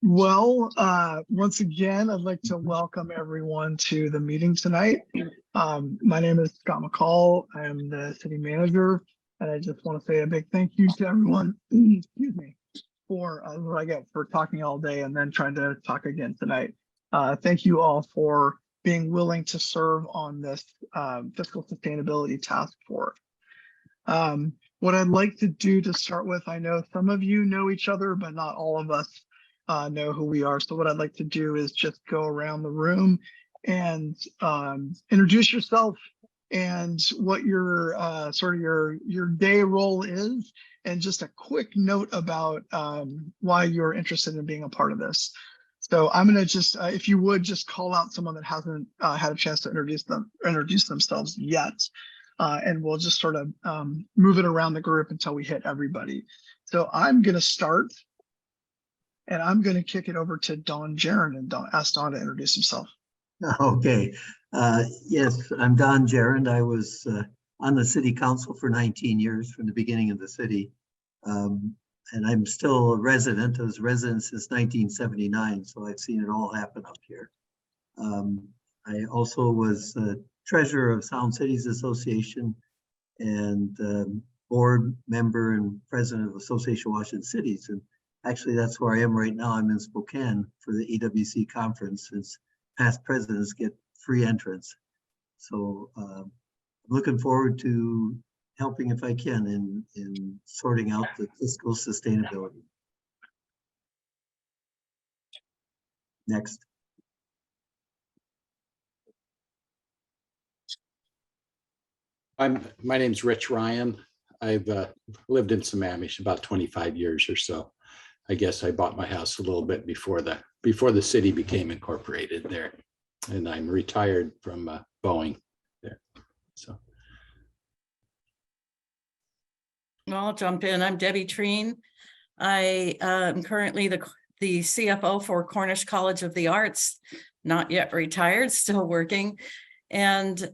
Once again, I'd like to welcome everyone to the meeting tonight. My name is Scott McCall. I am the city manager, and I just want to say a big thank you to everyone, excuse me, for what I get for talking all day and then trying to talk again tonight. Thank you all for being willing to serve on this fiscal sustainability task force. What I'd like to do to start with, I know some of you know each other, but not all of us know who we are. So what I'd like to do is just go around the room and introduce yourself and what your sort of your day role is, and just a quick note about why you're interested in being a part of this. So I'm going to just, if you would, just call out someone that hasn't had a chance to introduce themselves yet. And we'll just sort of move it around the group until we hit everybody. So I'm going to start, and I'm going to kick it over to Don Jaron and ask Don to introduce himself. Okay. Yes, I'm Don Jaron. I was on the city council for 19 years from the beginning of the city. And I'm still a resident. I was a resident since 1979, so I've seen it all happen up here. I also was treasurer of Sound Cities Association and board member and president of Association of Washington Cities. And actually, that's where I am right now. I'm in Spokane for the AWC conference, since past presidents get free entrance. So I'm looking forward to helping if I can in sorting out the fiscal sustainability. Next. My name's Rich Ryan. I've lived in Sammamish about 25 years or so. I guess I bought my house a little bit before the city became incorporated there, and I'm retired from Boeing there. So, well, I'll jump in. I'm Debbie Treen. I am currently the CFO for Cornish College of the Arts. Not yet retired, still working. And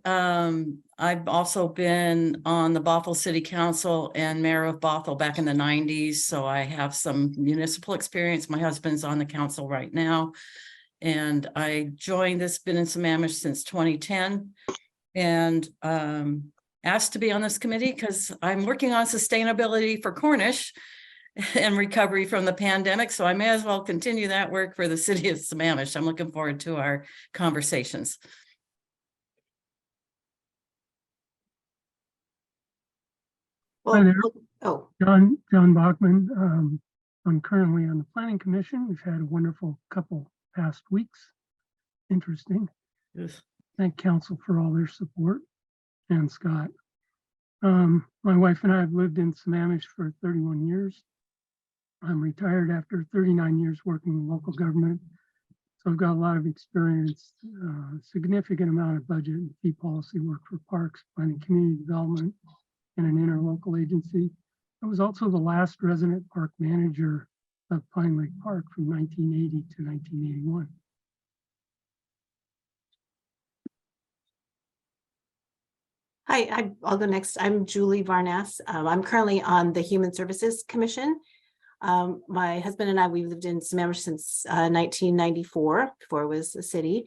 I've also been on the Bothell City Council and mayor of Bothell back in the 90s. So I have some municipal experience. My husband's on the council right now. And I joined this, been in Sammamish since 2010, and asked to be on this committee because I'm working on sustainability for Cornish and recovery from the pandemic. So I may as well continue that work for the city of Sammamish. I'm looking forward to our conversations. Hi there. Oh, John Bachman. I'm currently on the Planning Commission. We've had a wonderful couple past weeks. Interesting. Yes. Thank Council for all their support, and Scott. My wife and I have lived in Sammamish for 31 years. I'm retired after 39 years working in local government. So I've got a lot of experience, significant amount of budget and key policy work for parks, planning, community development, and an interlocal agency. I was also the last resident park manager of Pine Lake Park from 1980 to 1981. hi, I'll go next. I'm Julie Varnas. I'm currently on the Human Services Commission. My husband and I, we've lived in Sammamish since 1994, before it was a city.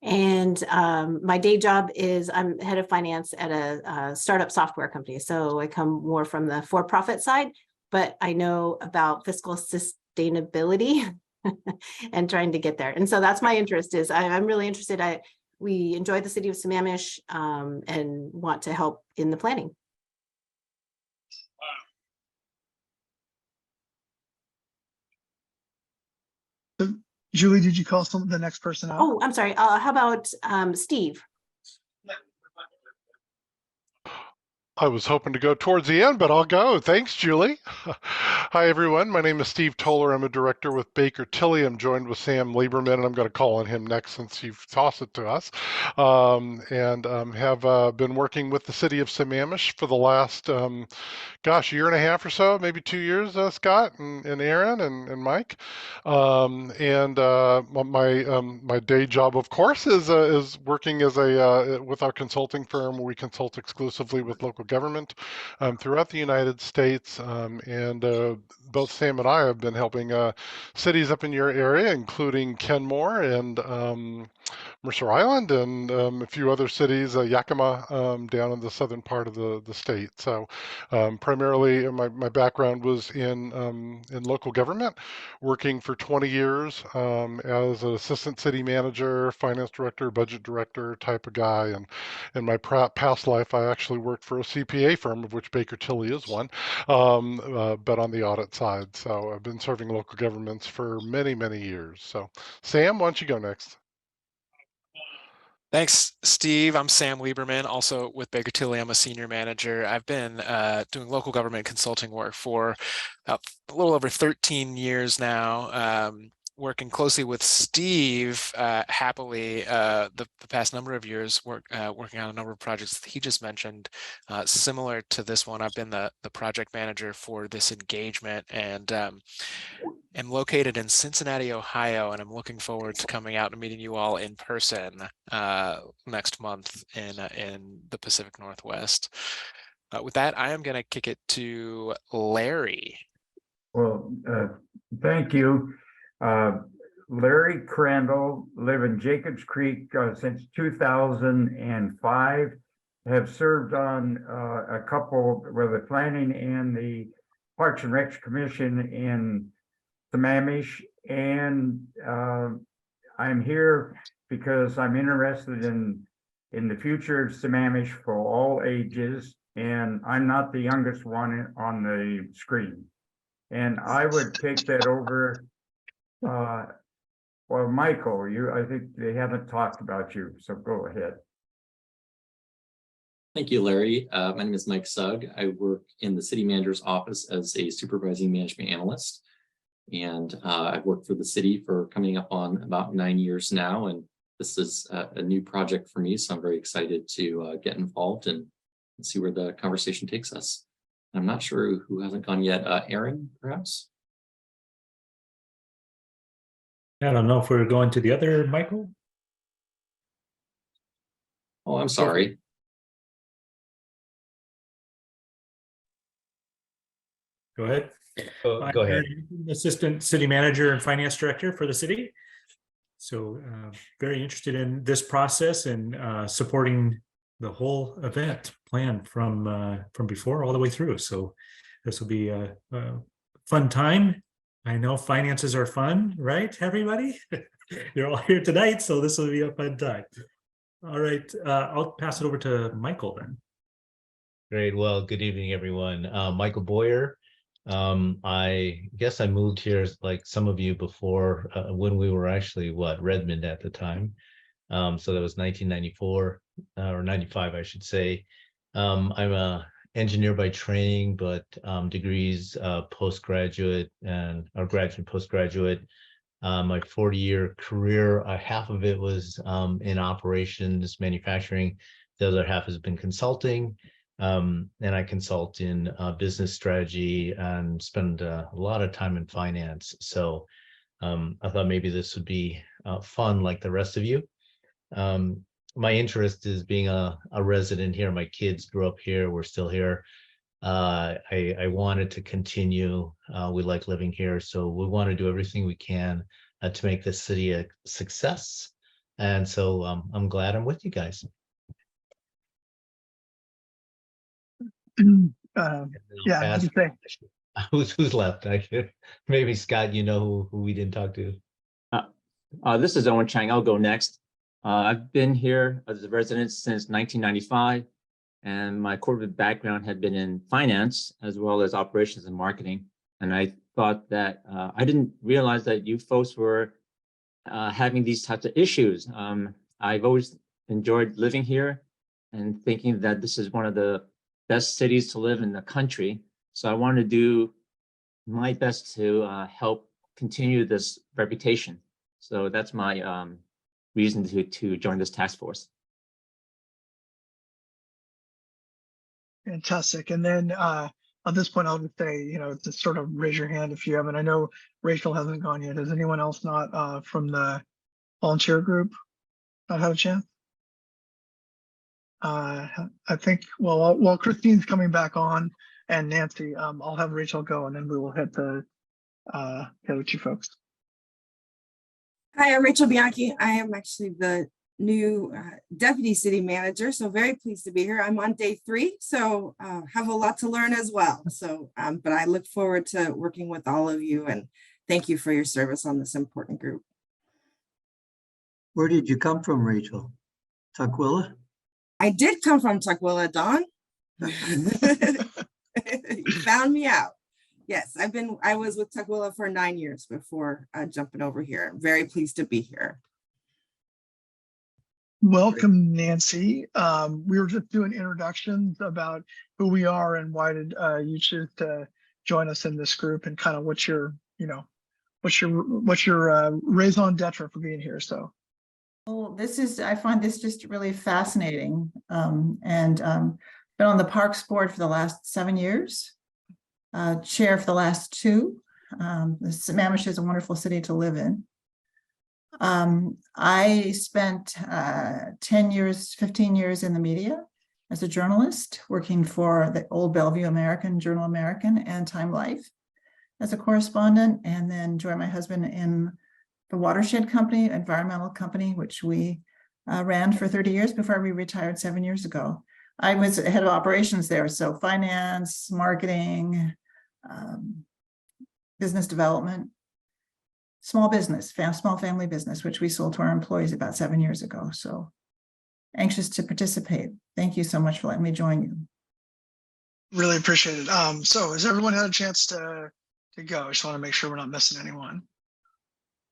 And my day job is I'm head of finance at a startup software company. So I come more from the for-profit side, but I know about fiscal sustainability and trying to get there. And so that's my interest. Is I'm really interested. We enjoy the city of Sammamish and want to help in the planning. Julie, did you call the next person out? Oh, I'm sorry. How about Steve? I was hoping to go towards the end, but I'll go. Thanks, Julie. Hi, everyone. My name is Steve Toller. I'm a director with Baker Tilly. I'm joined with Sam Lieberman, and I'm going to call on him next since you've tossed it to us. Have been working with the city of Sammamish for the last, year and a half or so, maybe 2 years, Scott and Aaron and Mike. My day job, of course, is working as with our consulting firm where we consult exclusively with local government throughout the United States. And both Sam and I have been helping cities up in your area, including Kenmore and Mercer Island and a few other cities, Yakima down in the southern part of the state. So primarily my background was in local government, working for 20 years as an assistant city manager, finance director, budget director type of guy. And in my past life, I actually worked for a CPA firm, of which Baker Tilly is one, but on the audit side. So I've been serving local governments for many, many years. So Sam, why don't you go next? Thanks, Steve. I'm Sam Lieberman, also with Baker Tilly. I'm a senior manager. I've been doing local government consulting work for a little over 13 years now, working closely with Steve, happily, the past number of years, working on a number of projects that he just mentioned. Similar to this one, I've been the project manager for this engagement, and am located in Cincinnati, Ohio, and I'm looking forward to coming out and meeting you all in person next month in the Pacific Northwest. With that, I am going to kick it to Larry. Well, thank you. Larry Crandall, live in Jacobs Creek since 2005. Have served on a couple with the planning and the Parks and Recs Commission in Sammamish, and I'm here because I'm interested in the future of Sammamish for all ages, and I'm not the youngest one on the screen. And I would take that over. Well, Michael, I think they haven't talked about you, so go ahead. Thank you, Larry. My name is Mike Sugg. I work in the city manager's office as a supervising management analyst. And I've worked for the city for coming up on about 9 years now. And this is a new project for me. So I'm very excited to get involved and see where the conversation takes us. I'm not sure who hasn't gone yet. Aaron, perhaps? I don't know if we're going to the other Michael. Oh, I'm sorry. Go ahead. Go ahead. I'm Assistant City Manager and Finance Director for the city. So very interested in this process and supporting the whole event plan from before all the way through. So this will be a fun time. I know finances are fun, right, everybody? You're all here tonight, so this will be a fun time. All right, I'll pass it over to Michael then. Great. Well, good evening, everyone. Michael Boyer. I guess I moved here like some of you before when we were actually Redmond at the time. So that was 1994 or 95, I should say. I'm a engineer by training, but degrees postgraduate or graduate, postgraduate. My 40-year career, half of it was in operations, manufacturing. The other half has been consulting. And I consult in business strategy and spend a lot of time in finance. So I thought maybe this would be fun like the rest of you. My interest is being a resident here. My kids grew up here. We're still here. I wanted to continue. We like living here. So we want to do everything we can to make this city a success. And so I'm glad I'm with you guys. Yeah, who's left? Maybe Scott, you know who we didn't talk to. This is Owen Chang. I'll go next. I've been here as a resident since 1995, and my corporate background had been in finance as well as operations and marketing. And I thought that I didn't realize that you folks were having these types of issues. I've always enjoyed living here and thinking that this is one of the best cities to live in the country. So I wanted to do my best to help continue this reputation. So that's my reason to join this task force. Fantastic. And then at this point, I'll just say, just sort of raise your hand if you haven't. I know Rachel hasn't gone yet. Has anyone else not from the volunteer group not had a chance? I think, well, while Christine's coming back on and Nancy, I'll have Rachel go and then we will hit the other two folks. Hi, I'm Rachel Bianchi. I am actually the new deputy city manager, so very pleased to be here. I'm on day 3, so have a lot to learn as well. So, but I look forward to working with all of you, and thank you for your service on this important group. Where did you come from, Rachel? Tukwila? I did come from Tukwila, Dawn. You found me out. Yes, I was with Tukwila for 9 years before jumping over here. I'm very pleased to be here. Welcome, Nancy. We were just doing introductions about who we are and why did you choose to join us in this group, and kind of what's your raison d'etre for being here. So. Well, I find this just really fascinating. And been on the Parks Board for the last 7 years, chair for the last 2. Sammamish is a wonderful city to live in. I spent 15 years in the media as a journalist, working for the old Bellevue American, Journal American, and Time Life as a correspondent, and then joined my husband in the Watershed Company, environmental company, which we ran for 30 years before we retired 7 years ago. I was head of operations there, so finance, marketing, business development, small business, small family business, which we sold to our employees about 7 years ago. So anxious to participate. Thank you so much for letting me join you. Really appreciate it. So has everyone had a chance to go? I just want to make sure we're not missing anyone.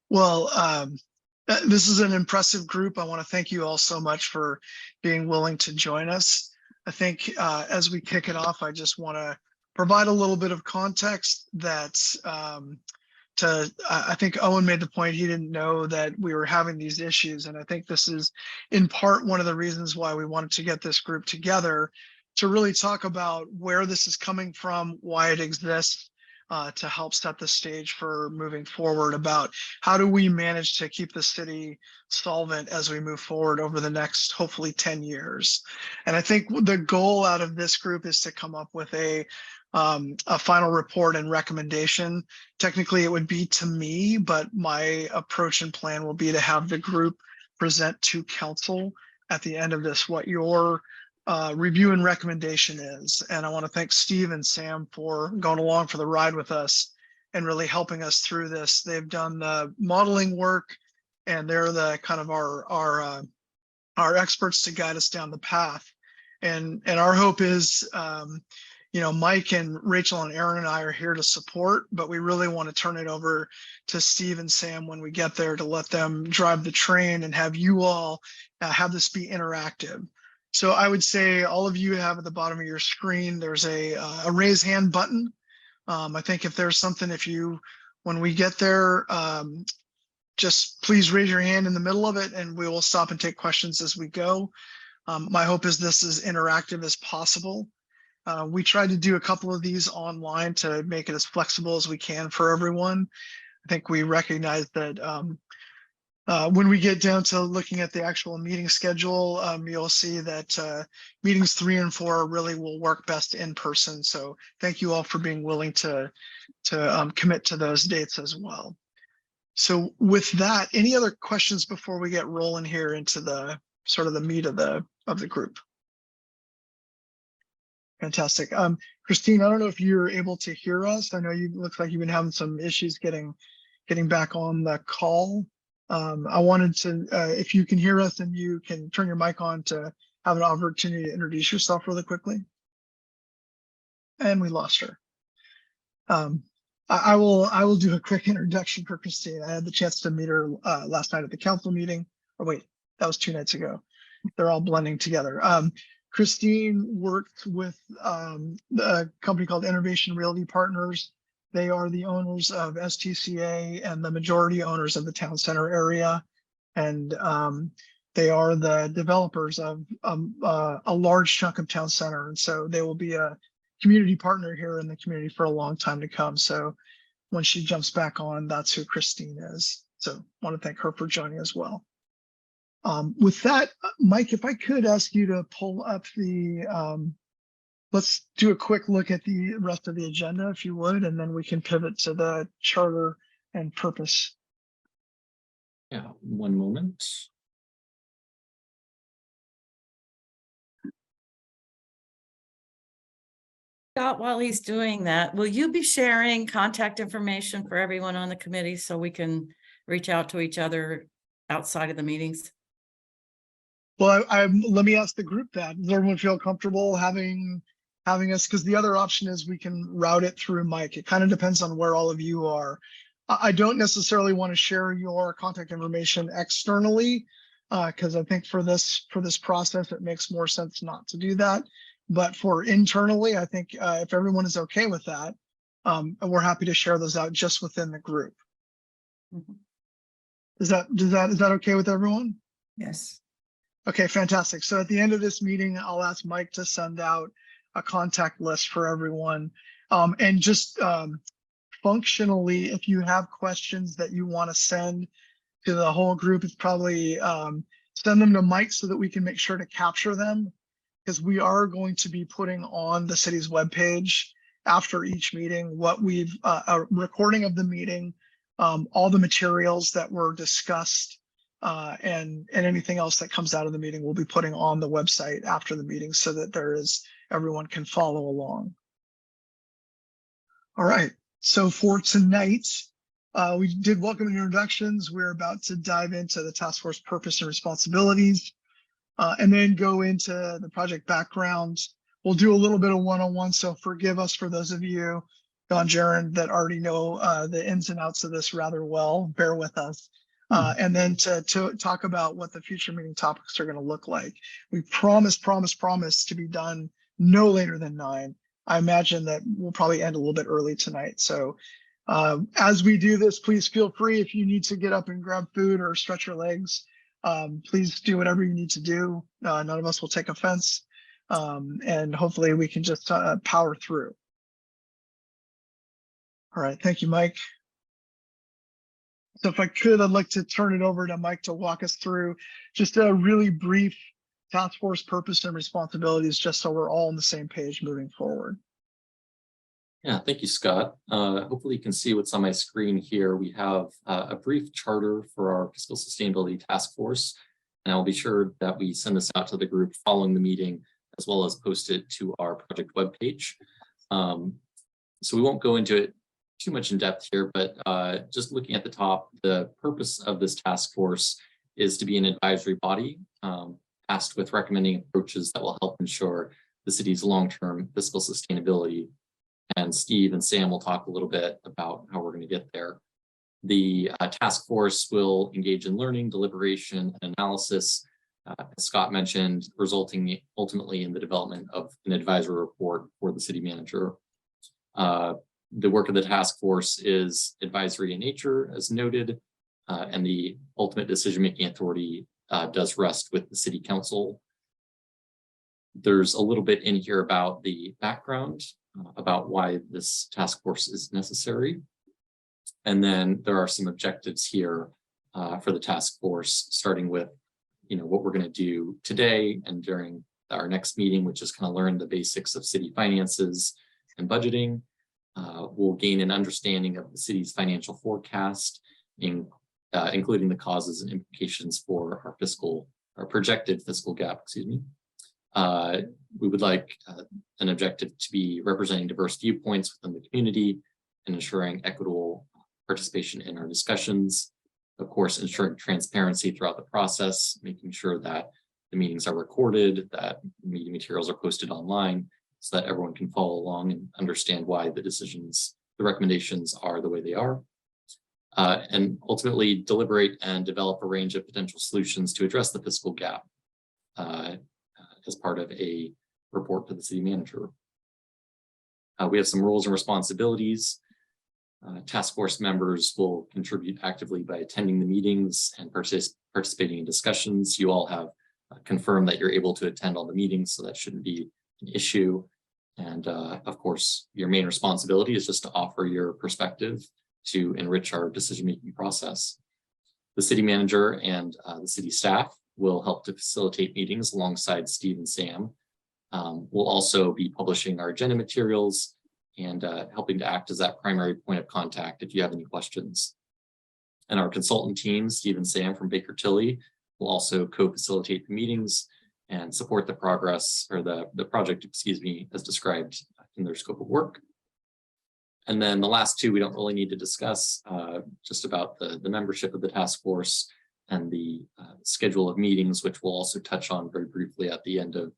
Well, this is an impressive group. I want to thank you all so much for being willing to join us. I think as we kick it off, I just want to provide a little bit of context that I think Owen made the point he didn't know that we were having these issues. And I think this is in part one of the reasons why we wanted to get this group together, to really talk about where this is coming from, why it exists, to help set the stage for moving forward, about how do we manage to keep the city solvent as we move forward over the next, hopefully 10 years. And I think the goal out of this group is to come up with a final report and recommendation. Technically, it would be to me, but my approach and plan will be to have the group present to council at the end of this what your review and recommendation is. And I want to thank Steve and Sam for going along for the ride with us and really helping us through this. They've done the modeling work, and they're the kind of our experts to guide us down the path. And our hope is, Mike and Rachel and Aaron and I are here to support, but we really want to turn it over to Steve and Sam when we get there, to let them drive the train and have you all have this be interactive. So I would say all of you have at the bottom of your screen, there's a raise hand button. I think if there's something, when we get there, just please raise your hand in the middle of it and we will stop and take questions as we go. My hope is this is interactive as possible. We tried to do a couple of these online to make it as flexible as we can for everyone. I think we recognize that when we get down to looking at the actual meeting schedule, you'll see that meetings 3 and 4 really will work best in person. So thank you all for being willing to commit to those dates as well. So with that, any other questions before we get rolling here into the sort of the meat of the group? Fantastic. Christine, I don't know if you're able to hear us. I know you look like you've been having some issues getting back on the call. I wanted to, if you can hear us and you can turn your mic on, to have an opportunity to introduce yourself really quickly. And we lost her. I will do a quick introduction for Christine. I had the chance to meet her last night at the council meeting. Or wait, that was 2 nights ago. They're all blending together. Christine worked with a company called Innovation Realty Partners. They are the owners of STCA and the majority owners of the town center area. And they are the developers of a large chunk of town center. And so they will be a community partner here in the community for a long time to come. So when she jumps back on, that's who Christine is. So I want to thank her for joining as well. With that, Mike, if I could ask you to pull up the, let's do a quick look at the rest of the agenda, if you would, and then we can pivot to the charter and purpose. Yeah, one moment. Scott, while he's doing that, will you be sharing contact information for everyone on the committee so we can reach out to each other outside of the meetings? Well, let me ask the group that. Does everyone feel comfortable having us? Because the other option is we can route it through Mike. It kind of depends on where all of you are. I don't necessarily want to share your contact information externally, because I think for this process, it makes more sense not to do that. But for internally, I think if everyone is okay with that, we're happy to share those out just within the group. Mhm. Is that okay with everyone? Yes. Okay, fantastic. So at the end of this meeting, I'll ask Mike to send out a contact list for everyone. And just functionally, if you have questions that you want to send to the whole group, it's probably send them to Mike so that we can make sure to capture them, because we are going to be putting on the city's webpage after each meeting what we've a recording of the meeting, all the materials that were discussed, and anything else that comes out of the meeting we'll be putting on the website after the meeting so that everyone can follow along. All right, so for tonight, we did welcome introductions. We're about to dive into the task force purpose and responsibilities, and then go into the project background. We'll do a little bit of one-on-one, so forgive us for those of you, Don Jaron, that already know the ins and outs of this rather well. Bear with us. And then to talk about what the future meeting topics are going to look like. We promise to be done no later than 9. I imagine that we'll probably end a little bit early tonight. So as we do this, please feel free if you need to get up and grab food or stretch your legs. Please do whatever you need to do. None of us will take offense. And hopefully we can just power through. All right, thank you, Mike. So if I could, I'd like to turn it over to Mike to walk us through just a really brief task force purpose and responsibilities, just so we're all on the same page moving forward. Yeah, thank you, Scott. Hopefully you can see what's on my screen here. We have a brief charter for our Fiscal Sustainability Task Force, and I'll be sure that we send this out to the group following the meeting, as well as post it to our project webpage. So we won't go into it too much in depth here, but just looking at the top, the purpose of this task force is to be an advisory body tasked with recommending approaches that will help ensure the city's long-term fiscal sustainability. And Steve and Sam will talk a little bit about how we're going to get there. The task force will engage in learning, deliberation, and analysis, as Scott mentioned, resulting ultimately in the development of an advisory report for the city manager. The work of the task force is advisory in nature, as noted, and the ultimate decision-making authority does rest with the city council. There's a little bit in here about the background, about why this task force is necessary. And then there are some objectives here for the task force, starting with, what we're going to do today and during our next meeting, which is kind of learn the basics of city finances and budgeting. We'll gain an understanding of the city's financial forecast, including the causes and implications for our projected fiscal gap, We would like an objective to be representing diverse viewpoints within the community and ensuring equitable participation in our discussions. Of course, ensuring transparency throughout the process, making sure that the meetings are recorded, that meeting materials are posted online so that everyone can follow along and understand why the recommendations are the way they are. And ultimately deliberate and develop a range of potential solutions to address the fiscal gap as part of a report to the city manager. We have some roles and responsibilities. Task force members will contribute actively by attending the meetings and participating in discussions. You all have confirmed that you're able to attend all the meetings, so that shouldn't be an issue. And of course, your main responsibility is just to offer your perspective to enrich our decision-making process. The city manager and the city staff will help to facilitate meetings alongside Steve and Sam. We'll also be publishing our agenda materials and helping to act as that primary point of contact if you have any questions. And our consultant team, Steve and Sam from Baker Tilly, will also co-facilitate the meetings and support the progress or the project, excuse me, as described in their scope of work. And then the last two, we don't really need to discuss, just about the membership of the task force and the schedule of meetings, which we'll also touch on very briefly at the end of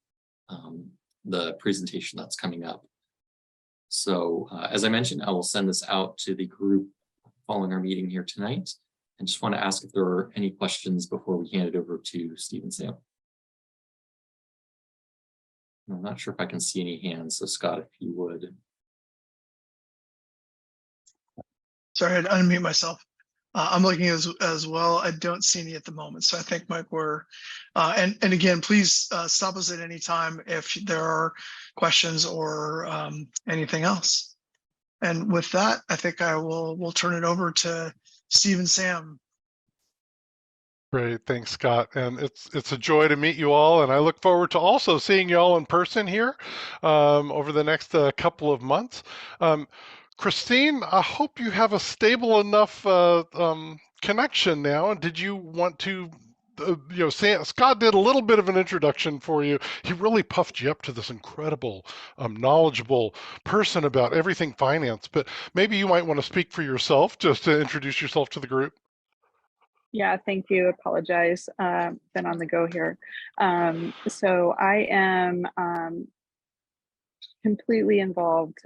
the presentation that's coming up. So as I mentioned, I will send this out to the group following our meeting here tonight. And just want to ask if there are any questions before we hand it over to Steve and Sam. I'm not sure if I can see any hands, so Scott, if you would. Sorry, I had to unmute myself. I'm looking as well. I don't see any at the moment. So I think, Mike, we're, and again, please stop us at any time if there are questions or anything else. And with that, I think we'll turn it over to Steve and Sam. Great, thanks, Scott. And it's a joy to meet you all, and I look forward to also seeing you all in person here over the next couple of months. Christine, I hope you have a stable enough connection now. And did you want to, Scott did a little bit of an introduction for you. He really puffed you up to this incredible, knowledgeable person about everything finance. But maybe you might want to speak for yourself, just to introduce yourself to the group. Yeah, thank you. Apologize. Been on the go here. So I am completely involved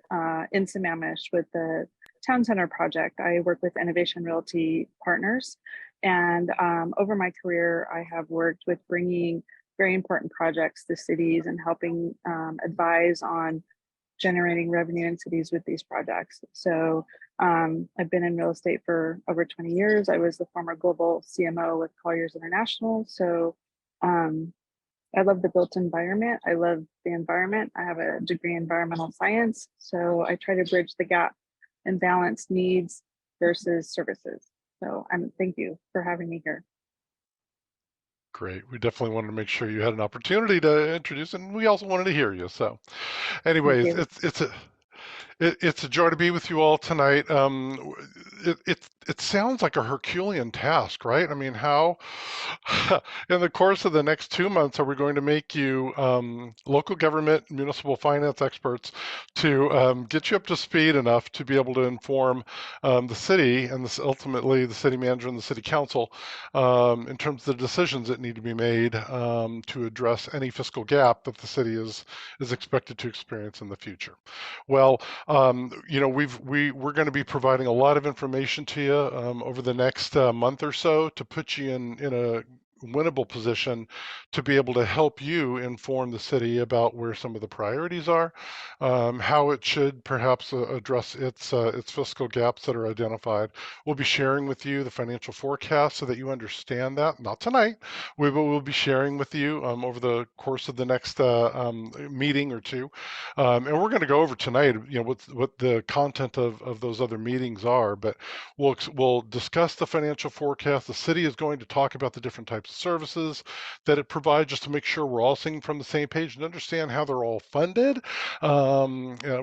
in Sammamish with the Town Center project. I work with Innovation Realty Partners, and over my career, I have worked with bringing very important projects to cities and helping advise on generating revenue in cities with these projects. So I've been in real estate for over 20 years. I was the former global CMO with Colliers International. So I love the built environment. I love the environment. I have a degree in environmental science. So I try to bridge the gap and balance needs versus services. So thank you for having me here. Great. We definitely wanted to make sure you had an opportunity to introduce, and we also wanted to hear you. So anyways, it's a joy to be with you all tonight. It sounds like a Herculean task, right? I mean, how in the course of the next 2 months are we going to make you local government, municipal finance experts to get you up to speed enough to be able to inform the city and ultimately the city manager and the city council in terms of the decisions that need to be made to address any fiscal gap that the city is expected to experience in the future. Well, we're going to be providing a lot of information to you over the next month or so to put you in a winnable position to be able to help you inform the city about where some of the priorities are, how it should perhaps address its fiscal gaps that are identified. We'll be sharing with you the financial forecast so that you understand that. Not tonight, we'll be sharing with you over the course of the next meeting or two, and we're going to go over tonight, what the content of those other meetings are. But we'll discuss the financial forecast. The city is going to talk about the different types of services that it provides, just to make sure we're all singing from the same page and understand how they're all funded,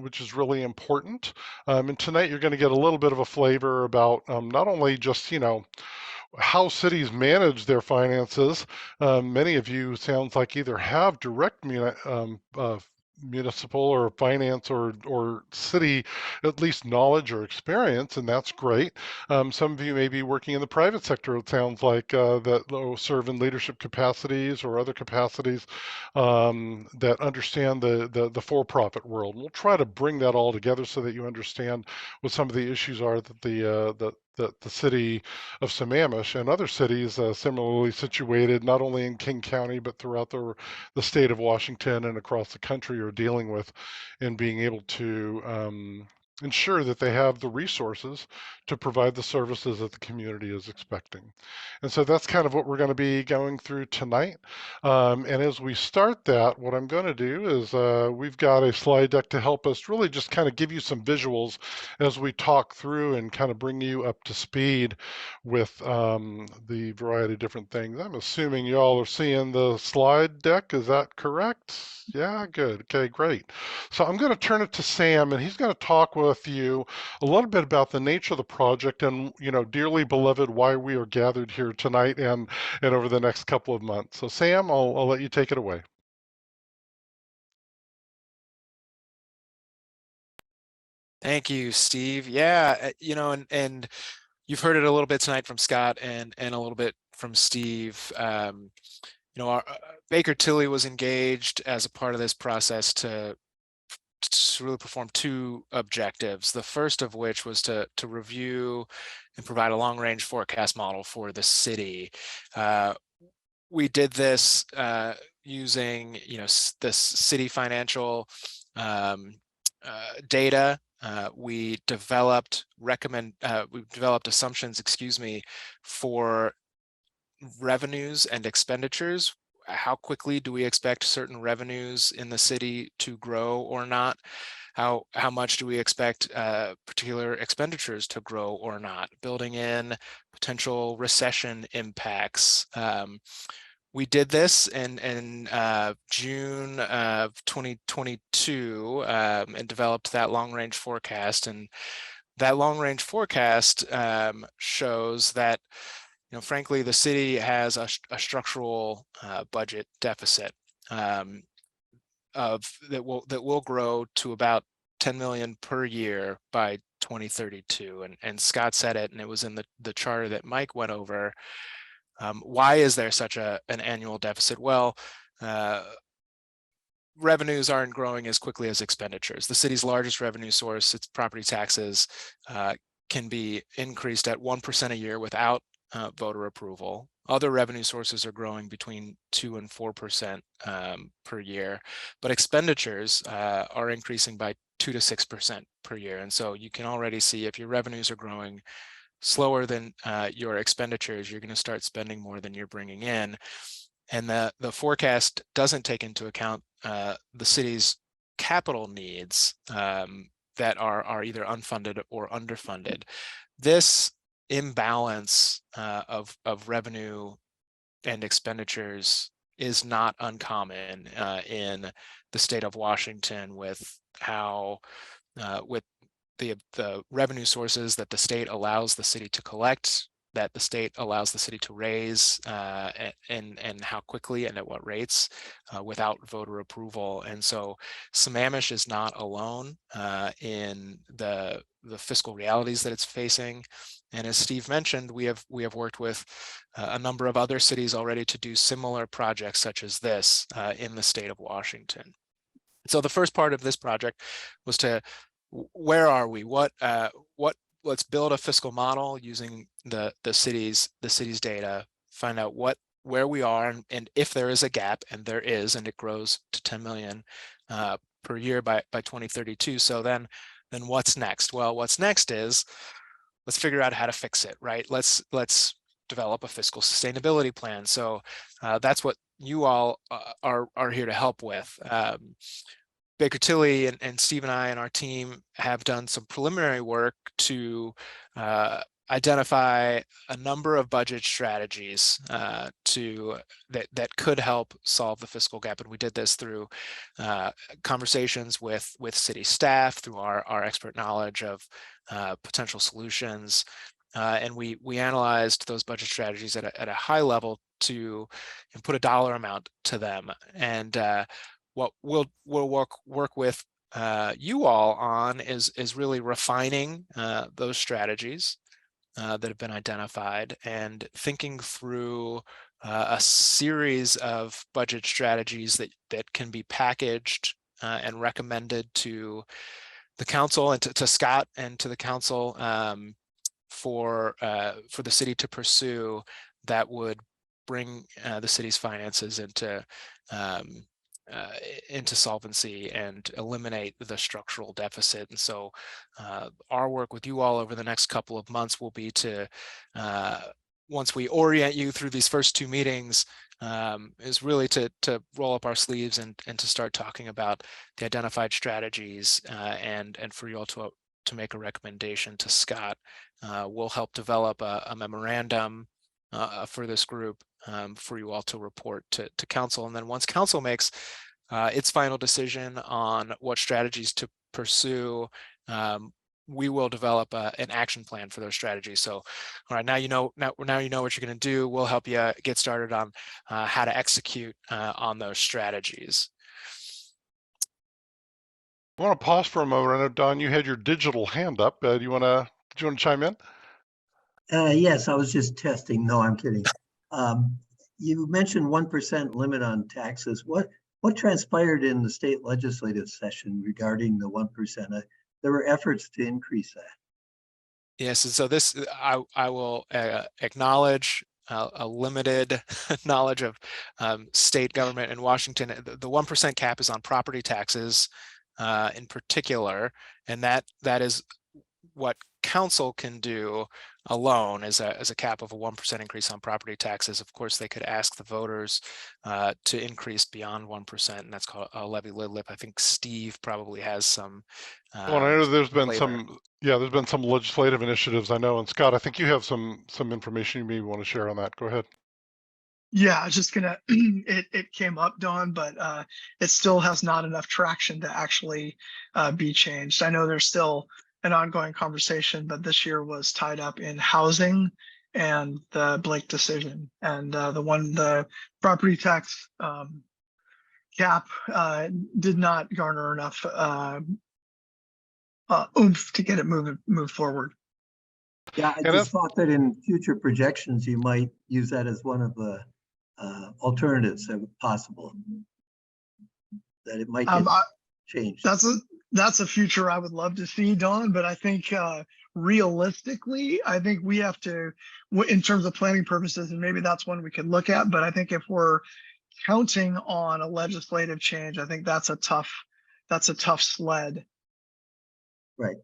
which is really important. And tonight you're going to get a little bit of a flavor about not only just, how cities manage their finances. Many of you sounds like either have direct municipal or finance or city at least knowledge or experience, and that's great. Some of you may be working in the private sector, it sounds like, that serve in leadership capacities or other capacities that understand the for-profit world. And we'll try to bring that all together so that you understand what some of the issues are that the city of Sammamish and other cities similarly situated, not only in King County, but throughout the state of Washington and across the country, are dealing with in being able to ensure that they have the resources to provide the services that the community is expecting. And so that's kind of what we're going to be going through tonight. And as we start that, what I'm going to do is we've got a slide deck to help us really just kind of give you some visuals as we talk through and kind of bring you up to speed with the variety of different things. I'm assuming you all are seeing the slide deck. Is that correct? Yeah, good. Okay, great. So I'm going to turn it to Sam, and he's going to talk with you a little bit about the nature of the project and, dearly beloved, why we are gathered here tonight and over the next couple of months. So Sam, I'll let you take it away. Thank you, Steve. Yeah, and you've heard it a little bit tonight from Scott and a little bit from Steve. Our Baker Tilly was engaged as a part of this process to really perform two objectives. The first of which was to review and provide a long-range forecast model for the city. We did this using the city financial data. We developed assumptions, for revenues and expenditures. How quickly do we expect certain revenues in the city to grow or not? How much do we expect particular expenditures to grow or not? Building in potential recession impacts. We did this in June of 2022 and developed that long-range forecast. And that long-range forecast shows that, frankly, the city has a structural budget deficit that will grow to about 10 million per year by 2032. And Scott said it, and it was in the charter that Mike went over. Why is there such an annual deficit? Well, revenues aren't growing as quickly as expenditures. The city's largest revenue source, its property taxes, can be increased at 1% a year without voter approval. Other revenue sources are growing between 2 and 4% per year, but expenditures are increasing by 2 to 6% per year. And so you can already see if your revenues are growing slower than your expenditures, you're going to start spending more than you're bringing in. And the forecast doesn't take into account the city's capital needs that are either unfunded or underfunded. This imbalance of revenue and expenditures is not uncommon in the state of Washington, with how with the revenue sources that the state allows the city to collect, that the state allows the city to raise, and how quickly and at what rates without voter approval. And so Sammamish is not alone in the fiscal realities that it's facing. And as Steve mentioned, we have worked with a number of other cities already to do similar projects such as this in the state of Washington. So the first part of this project was to, where are we? Let's build a fiscal model using the city's data, find out where we are, and if there is a gap, and there is, and it grows to 10 million per year by 2032. So then what's next? Well, what's next is, let's figure out how to fix it, right? Let's develop a fiscal sustainability plan. So that's what you all are here to help with. Baker Tilly and Steve and I and our team have done some preliminary work to identify a number of budget strategies that could help solve the fiscal gap. And we did this through conversations with city staff, through our expert knowledge of potential solutions. And we analyzed those budget strategies at a high level to put a dollar amount to them. And what we'll work with you all on is really refining those strategies that have been identified, and thinking through a series of budget strategies that can be packaged and recommended to the council and to Scott and to the council for the city to pursue, that would bring the city's finances into into solvency and eliminate the structural deficit. And so our work with you all over the next couple of months will be to, once we orient you through these first two meetings, is really to roll up our sleeves and to start talking about the identified strategies and for you all to make a recommendation to Scott. We'll help develop a memorandum for this group for you all to report to council. And then once council makes its final decision on what strategies to pursue, we will develop an action plan for those strategies. So, all right, now you know what you're going to do. We'll help you get started on how to execute on those strategies. I want to pause for a moment. I know, Don, you had your digital hand up. Do you want to chime in? Yes, I was just testing. No, I'm kidding. You mentioned 1% limit on taxes. What transpired in the state legislative session regarding the 1%? There were efforts to increase that. Yes, and so this I will acknowledge a limited knowledge of state government in Washington. The 1% cap is on property taxes in particular, and that is what council can do alone as a cap of a 1% increase on property taxes. Of course, they could ask the voters to increase beyond 1%, and that's called a levy lid. I think Steve probably has some. Well, I know there's been flavor. there's been some legislative initiatives, I know. And Scott, I think you have some information you may want to share on that. Go ahead. Yeah, I was just gonna, it came up, Dawn, but it still has not enough traction to actually be changed. I know there's still an ongoing conversation, but this year was tied up in housing and the Blake decision. And the property tax cap did not garner enough oomph to get it move forward. Yeah, I just thought that in future projections, you might use that as one of the alternatives that possible. That it might get changed. That's a future I would love to see, Dawn, but I think realistically, I think we have to, in terms of planning purposes, and maybe that's one we could look at, but I think if we're counting on a legislative change, I think that's a tough sled. Right.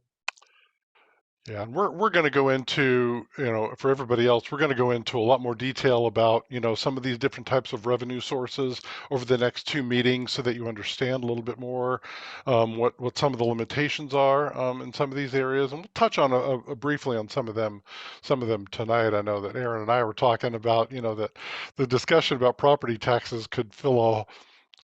Yeah, and we're going to go into, for everybody else, we're going to go into a lot more detail about, some of these different types of revenue sources over the next two meetings so that you understand a little bit more what some of the limitations are in some of these areas. And we'll touch on briefly on some of them tonight. I know that Aaron and I were talking about, that the discussion about property taxes could fill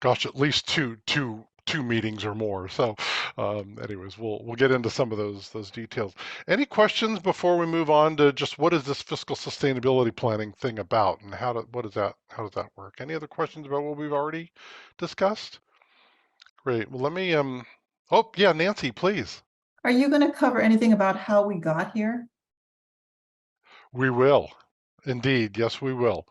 at least two meetings or more. So anyways, we'll get into some of those details. Any questions before we move on to just what is this fiscal sustainability planning thing about, and how does that work? Any other questions about what we've already discussed? Great. Well, let me oh yeah, Nancy, please. Are you going to cover anything about how we got here? We will. Indeed, yes, we will.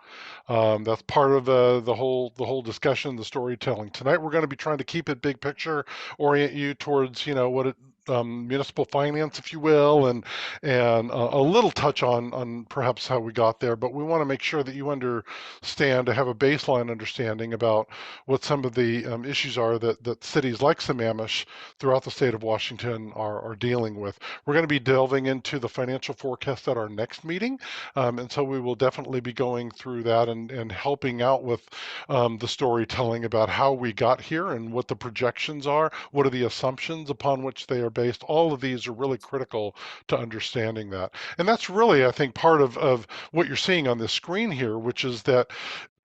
That's part of the whole discussion, the storytelling. Tonight, we're going to be trying to keep it big picture, orient you towards what it municipal finance, if you will, and a little touch on perhaps how we got there. But we want to make sure that you understand, to have a baseline understanding about what some of the issues are that cities like Sammamish throughout the state of Washington are dealing with. We're going to be delving into the financial forecast at our next meeting, and so we will definitely be going through that and helping out with the storytelling about how we got here and what the projections are, what are the assumptions upon which they are based. All of these are really critical to understanding that. And that's really, I think, part of what you're seeing on this screen here, which is that,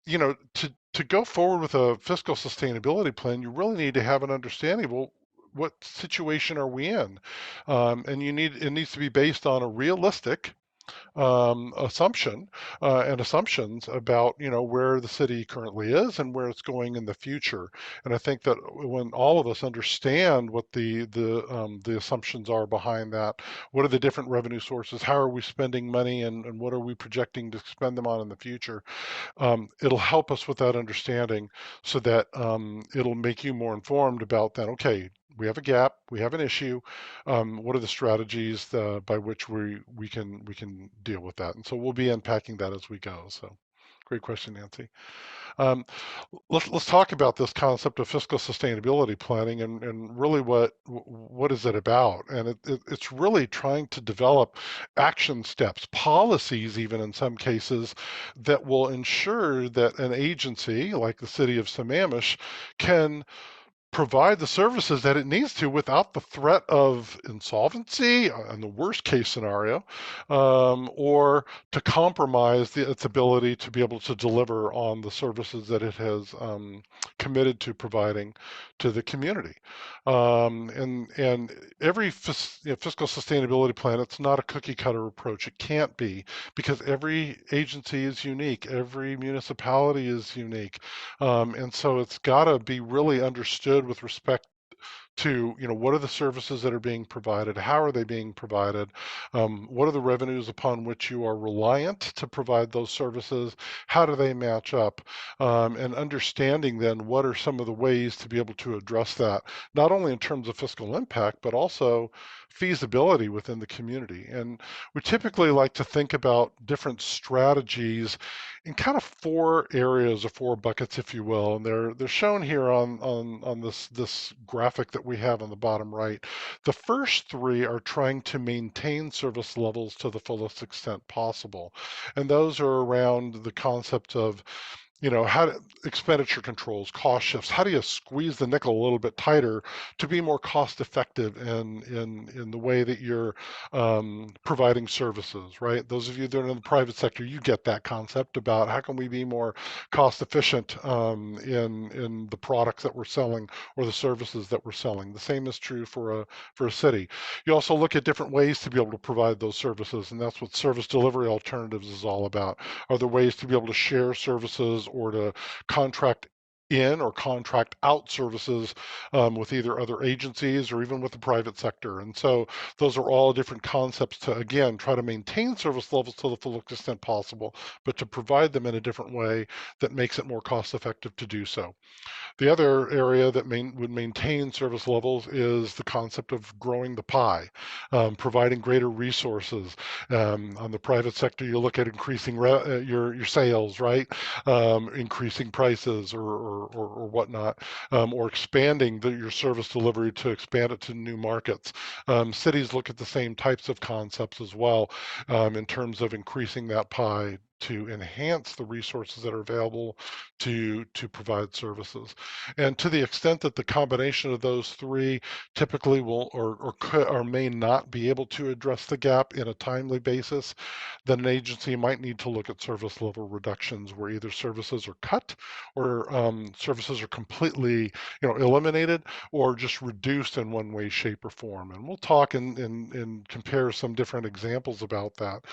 to go forward with a fiscal sustainability plan, you really need to have an understanding of, well, what situation are we in? And it needs to be based on a realistic assumption and assumptions about where the city currently is and where it's going in the future. And I think that when all of us understand what the assumptions are behind that, what are the different revenue sources, how are we spending money, and what are we projecting to spend them on in the future, it'll help us with that understanding, so that it'll make you more informed about that. Okay, we have a gap, we have an issue. What are the strategies by which we can deal with that? And so we'll be unpacking that as we go. So Great question, Nancy. Let's talk about this concept of fiscal sustainability planning and really what is it about? And it's really trying to develop action steps, policies even in some cases, that will ensure that an agency like the city of Sammamish can provide the services that it needs to without the threat of insolvency in the worst case scenario, or to compromise its ability to be able to deliver on the services that it has committed to providing to the community. And every fiscal sustainability plan, it's not a cookie cutter approach. It can't be, because every agency is unique, every municipality is unique, and so it's got to be really understood with respect to, what are the services that are being provided? How are they being provided? What are the revenues upon which you are reliant to provide those services? How do they match up? And understanding then what are some of the ways to be able to address that, not only in terms of fiscal impact, but also feasibility within the community. And we typically like to think about different strategies in kind of 4 areas or 4 buckets, if you will, and they're shown here on this graphic that we have on the bottom right. The first 3 are trying to maintain service levels to the fullest extent possible, and those are around the concept of expenditure controls, cost shifts. How do you squeeze the nickel a little bit tighter to be more cost effective in the way that you're providing services, right? Those of you that are in the private sector, you get that concept about how can we be more cost efficient in the products that we're selling or the services that we're selling. The same is true for a city. You also look at different ways to be able to provide those services, and that's what service delivery alternatives is all about. Are there ways to be able to share services or to contract in or contract out services with either other agencies or even with the private sector? And so those are all different concepts to, again, try to maintain service levels to the full extent possible, but to provide them in a different way that makes it more cost effective to do so. The other area that would maintain service levels is the concept of growing the pie, providing greater resources. On the private sector, you look at increasing your sales, right? Increasing prices or whatnot, or expanding your service delivery to expand it to new markets. Cities look at the same types of concepts as well, in terms of increasing that pie to enhance the resources that are available to provide services. And to the extent that the combination of those 3 typically will or could or may not be able to address the gap in a timely basis, then an agency might need to look at service level reductions where either services are cut or services are completely eliminated or just reduced in one way, shape, or form. And we'll talk and compare some different examples about that.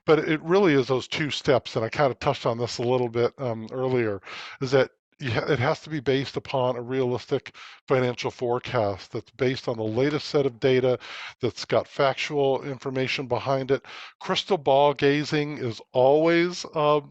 But it really is those 2 steps, and I kind of touched on this a little bit earlier, is that it has to be based upon a realistic financial forecast that's based on the latest set of data, that's got factual information behind it. Crystal ball gazing is always, an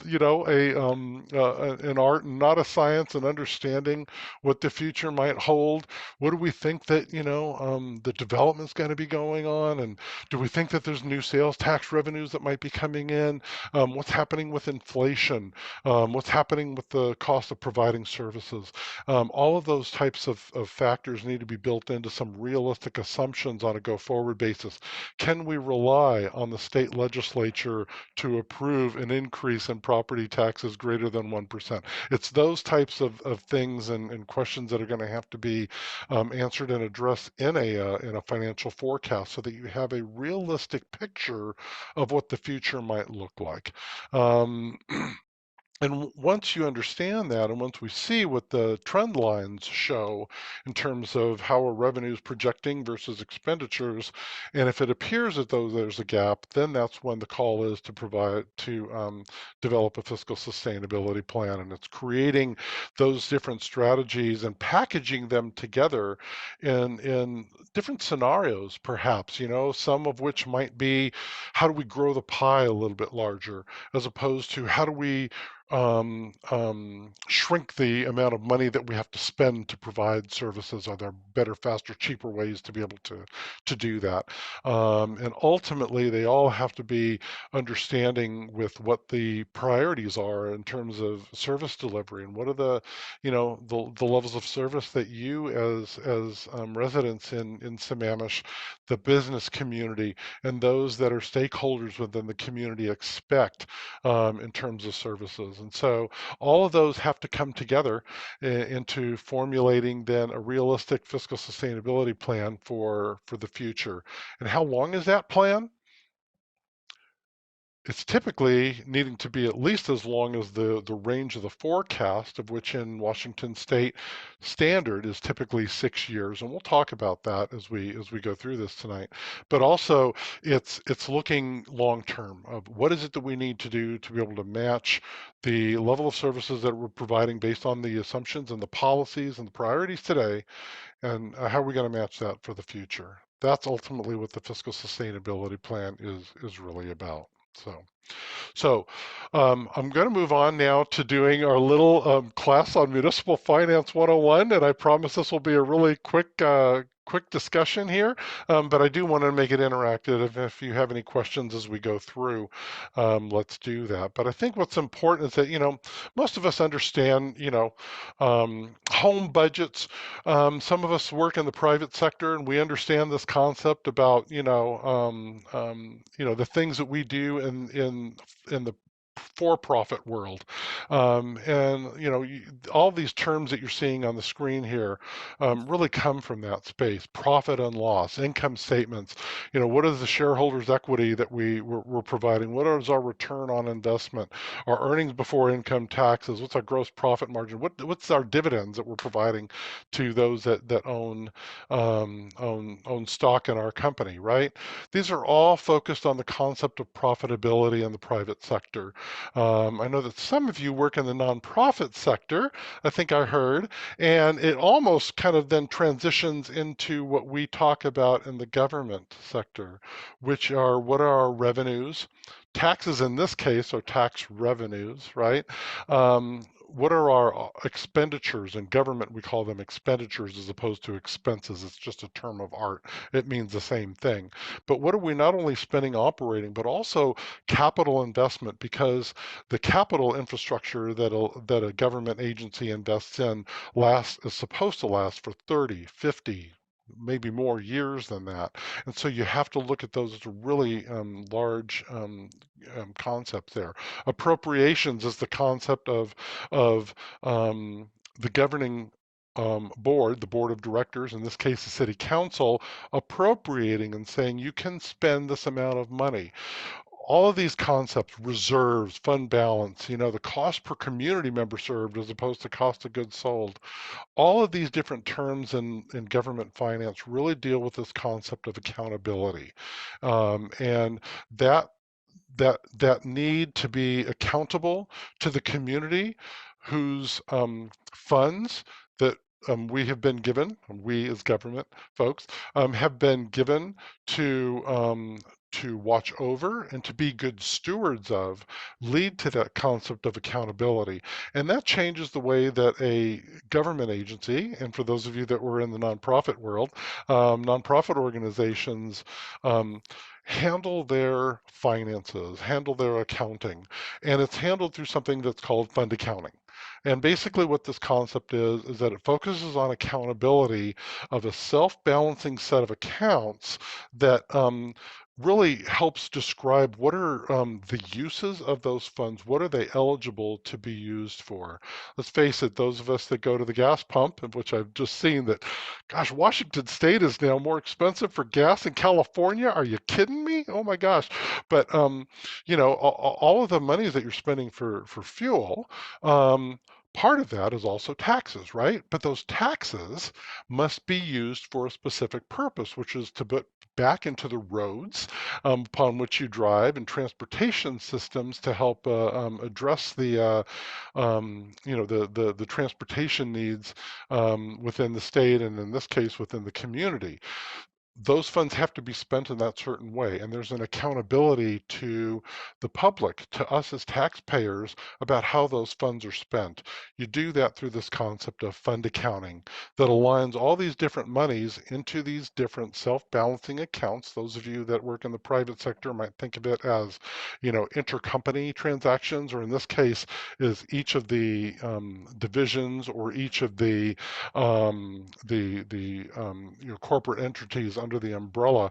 art and not a science, and understanding what the future might hold. What do we think that, the development's going to be going on? And do we think that there's new sales tax revenues that might be coming in? What's happening with inflation? What's happening with the cost of providing services? All of those types of factors need to be built into some realistic assumptions on a go-forward basis. Can we rely on the state legislature to approve an increase in property taxes greater than 1%? It's those types of things and questions that are going to have to be answered and addressed in a financial forecast so that you have a realistic picture of what the future might look like. And once you understand that, and once we see what the trend lines show in terms of how a revenue is projecting versus expenditures, and if it appears as though there's a gap, then that's when the call is to develop a fiscal sustainability plan. And it's creating those different strategies and packaging them together in different scenarios, perhaps, some of which might be, how do we grow the pie a little bit larger, as opposed to how do we shrink the amount of money that we have to spend to provide services? Are there better, faster, cheaper ways to be able to do that? And ultimately, they all have to be understanding with what the priorities are in terms of service delivery and what are the, the levels of service that you as residents in Sammamish, the business community, and those that are stakeholders within the community expect in terms of services. And so all of those have to come together into formulating then a realistic fiscal sustainability plan for the future. And how long is that plan? It's typically needing to be at least as long as the range of the forecast, of which in Washington State standard is typically 6 years, and we'll talk about that as we go through this tonight. But also, it's looking long term of what is it that we need to do to be able to match the level of services that we're providing based on the assumptions and the policies and the priorities today, and how are we going to match that for the future. That's ultimately what the fiscal sustainability plan is really about. So I'm going to move on now to doing our little class on Municipal Finance 101, and I promise this will be a really quick discussion here, but I do want to make it interactive. If you have any questions as we go through, let's do that. But I think what's important is that, most of us understand, home budgets. Some of us work in the private sector, and we understand this concept about, the things that we do in the for-profit world. And all these terms that you're seeing on the screen here really come from that space: profit and loss, income statements. What is the shareholders' equity that we're providing? What is our return on investment? Our earnings before income taxes? What's our gross profit margin? What's our dividends that we're providing to those that own stock in our company, right? These are all focused on the concept of profitability in the private sector. I know that some of you work in the nonprofit sector, I think I heard, and it almost kind of then transitions into what we talk about in the government sector, which are what are our revenues? Taxes in this case are tax revenues, right? What are our expenditures? In government, we call them expenditures as opposed to expenses. It's just a term of art. It means the same thing. But what are we not only spending operating, but also capital investment? Because the capital infrastructure that a government agency invests in is supposed to last for 30, 50, maybe more years than that. And so you have to look at those as really large concepts there. Appropriations is the concept of the governing board, the board of directors, in this case the city council, appropriating and saying you can spend this amount of money. All of these concepts, reserves, fund balance, the cost per community member served as opposed to cost of goods sold, all of these different terms in government finance really deal with this concept of accountability. And that need to be accountable to the community whose funds that we have been given, we as government folks, have been given to watch over and to be good stewards of, lead to that concept of accountability. And that changes the way that a government agency, and for those of you that were in the nonprofit world, nonprofit organizations handle their finances, handle their accounting. And it's handled through something that's called fund accounting. And basically what this concept is that it focuses on accountability of a self-balancing set of accounts that really helps describe what are the uses of those funds, what are they eligible to be used for. Let's face it, those of us that go to the gas pump, of which I've just seen that, gosh, Washington State is now more expensive for gas in California. Are you kidding me? Oh my gosh. But, all of the monies that you're spending for fuel, part of that is also taxes, right? But those taxes must be used for a specific purpose, which is to put back into the roads upon which you drive and transportation systems to help address the transportation needs within the state and in this case within the community. those funds have to be spent in that certain way. And there's an accountability to the public, to us as taxpayers, about how those funds are spent. You do that through this concept of fund accounting that aligns all these different monies into these different self-balancing accounts. Those of you that work in the private sector might think of it as, intercompany transactions, or in this case, is each of the divisions or each of the corporate entities under the umbrella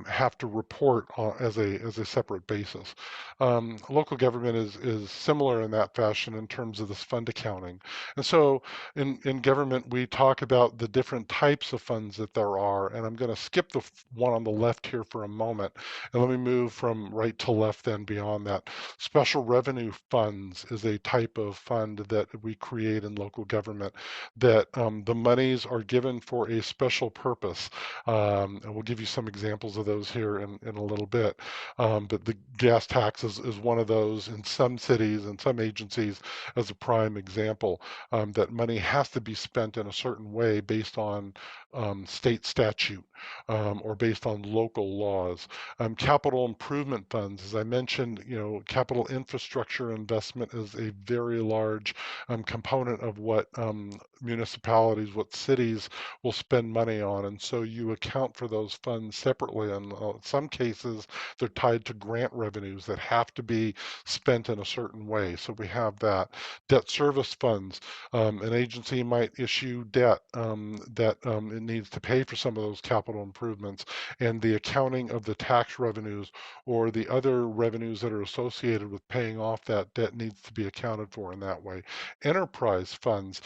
have to report as a separate basis. Local government is similar in that fashion in terms of this fund accounting. And so in government, we talk about the different types of funds that there are, and I'm going to skip the one on the left here for a moment, and let me move from right to left then beyond that. Special revenue funds is a type of fund that we create in local government that the monies are given for a special purpose. And we'll give you some examples of those here in a little bit. But the gas tax is one of those in some cities and some agencies as a prime example, that money has to be spent in a certain way based on state statute or based on local laws. Capital improvement funds, as I mentioned, capital infrastructure investment is a very large component of what municipalities, what cities will spend money on. And so you account for those funds separately. And in some cases, they're tied to grant revenues that have to be spent in a certain way. So we have that. Debt service funds. An agency might issue debt that it needs to pay for some of those capital improvements, and the accounting of the tax revenues or the other revenues that are associated with paying off that debt needs to be accounted for in that way. Enterprise funds.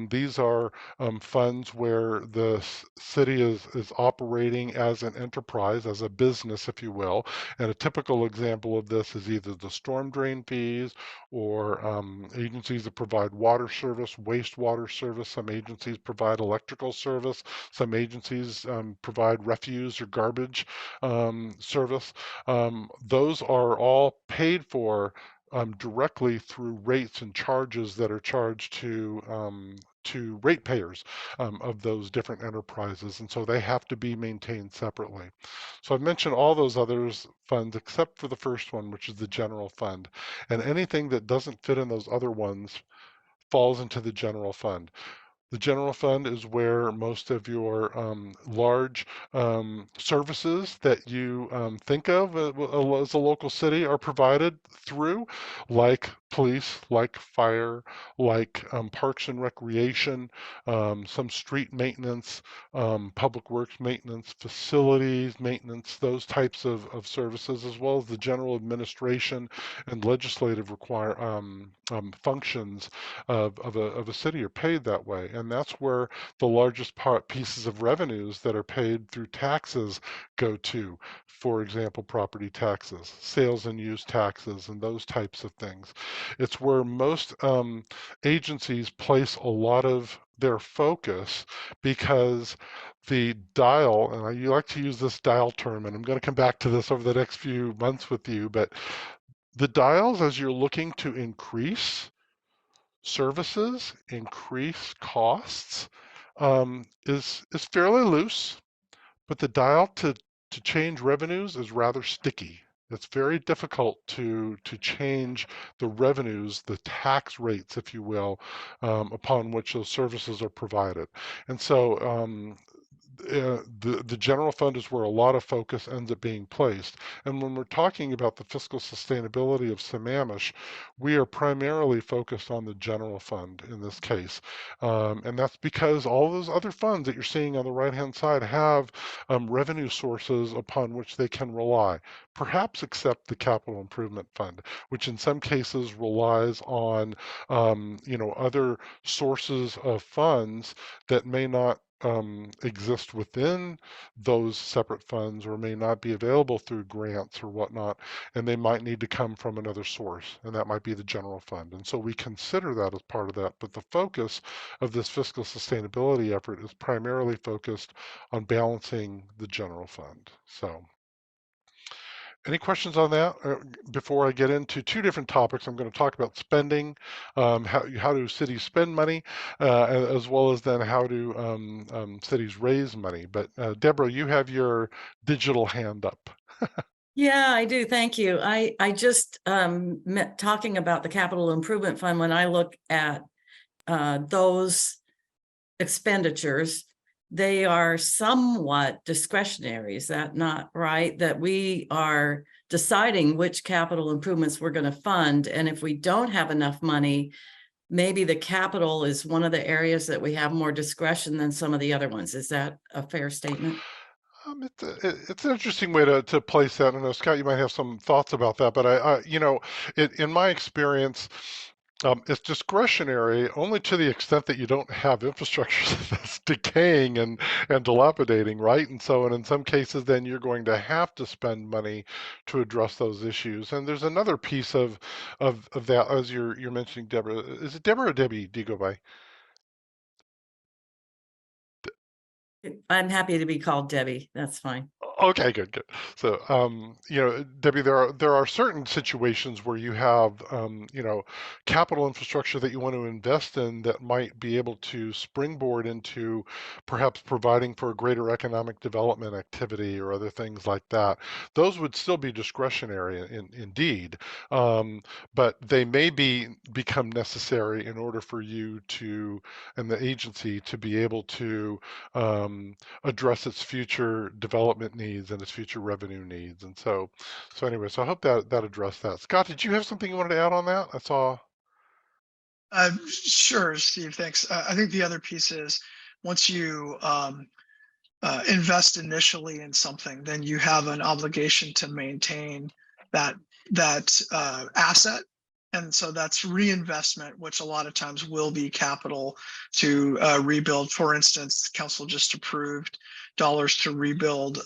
These are funds where the city is operating as an enterprise, as a business, if you will. And a typical example of this is either the storm drain fees or agencies that provide water service, wastewater service. Some agencies provide electrical service. Some agencies provide refuse or garbage service. Those are all paid for directly through rates and charges that are charged to ratepayers of those different enterprises, and so they have to be maintained separately. So I've mentioned all those others funds except for the first one, which is the general fund, and anything that doesn't fit in those other ones falls into the general fund. The general fund is where most of your large services that you think of as a local city are provided through, like police, like fire, like parks and recreation, some street maintenance, public works maintenance, facilities maintenance, those types of services, as well as the general administration and legislative functions of a city are paid that way. And that's where the largest pieces of revenues that are paid through taxes go to. For example, property taxes, sales and use taxes, and those types of things. It's where most agencies place a lot of their focus, because the dial, and you like to use this dial term, and I'm going to come back to this over the next few months with you, but the dials, as you're looking to increase services, increase costs, is fairly loose, but the dial to change revenues is rather sticky. It's very difficult to change the revenues, the tax rates, if you will, upon which those services are provided. And so the general fund is where a lot of focus ends up being placed. And when we're talking about the fiscal sustainability of Sammamish, we are primarily focused on the general fund in this case. And that's because all those other funds that you're seeing on the right-hand side have revenue sources upon which they can rely, perhaps except the capital improvement fund, which in some cases relies on other sources of funds that may not exist within those separate funds, or may not be available through grants or whatnot, and they might need to come from another source, and that might be the general fund. And so we consider that as part of that, but the focus of this fiscal sustainability effort is primarily focused on balancing the general fund. So, Any questions on that? Before I get into two different topics, I'm going to talk about spending, how do cities spend money, as well as then how do cities raise money. But Deborah, you have your digital hand up. Yeah, I do. Thank you. I just talking about the capital improvement fund. When I look at those expenditures, they are somewhat discretionary. Is that not right? That we are deciding which capital improvements we're going to fund. And if we don't have enough money, maybe the capital is one of the areas that we have more discretion than some of the other ones. Is that a fair statement? It's an interesting way to place that. I know, Scott, you might have some thoughts about that, but in my experience, it's discretionary only to the extent that you don't have infrastructure that's decaying and dilapidating, right? And in some cases, then you're going to have to spend money to address those issues. And there's another piece of that, as you're mentioning, Deborah. Is it Deborah or Debbie? Do you go by? I'm happy to be called Debbie. That's fine. Okay, good. So, Debbie, there are certain situations where you have, capital infrastructure that you want to invest in that might be able to springboard into perhaps providing for a greater economic development activity or other things like that. Those would still be discretionary indeed, but they may become necessary in order for you to and the agency to be able to address its future development needs and its future revenue needs. And so anyway, so I hope that addressed that. Scott, did you have something you wanted to add on that? I saw. Sure, Steve, thanks. I think the other piece is once you invest initially in something, then you have an obligation to maintain that asset. And so that's reinvestment, which a lot of times will be capital to rebuild. For instance, council just approved dollars to rebuild,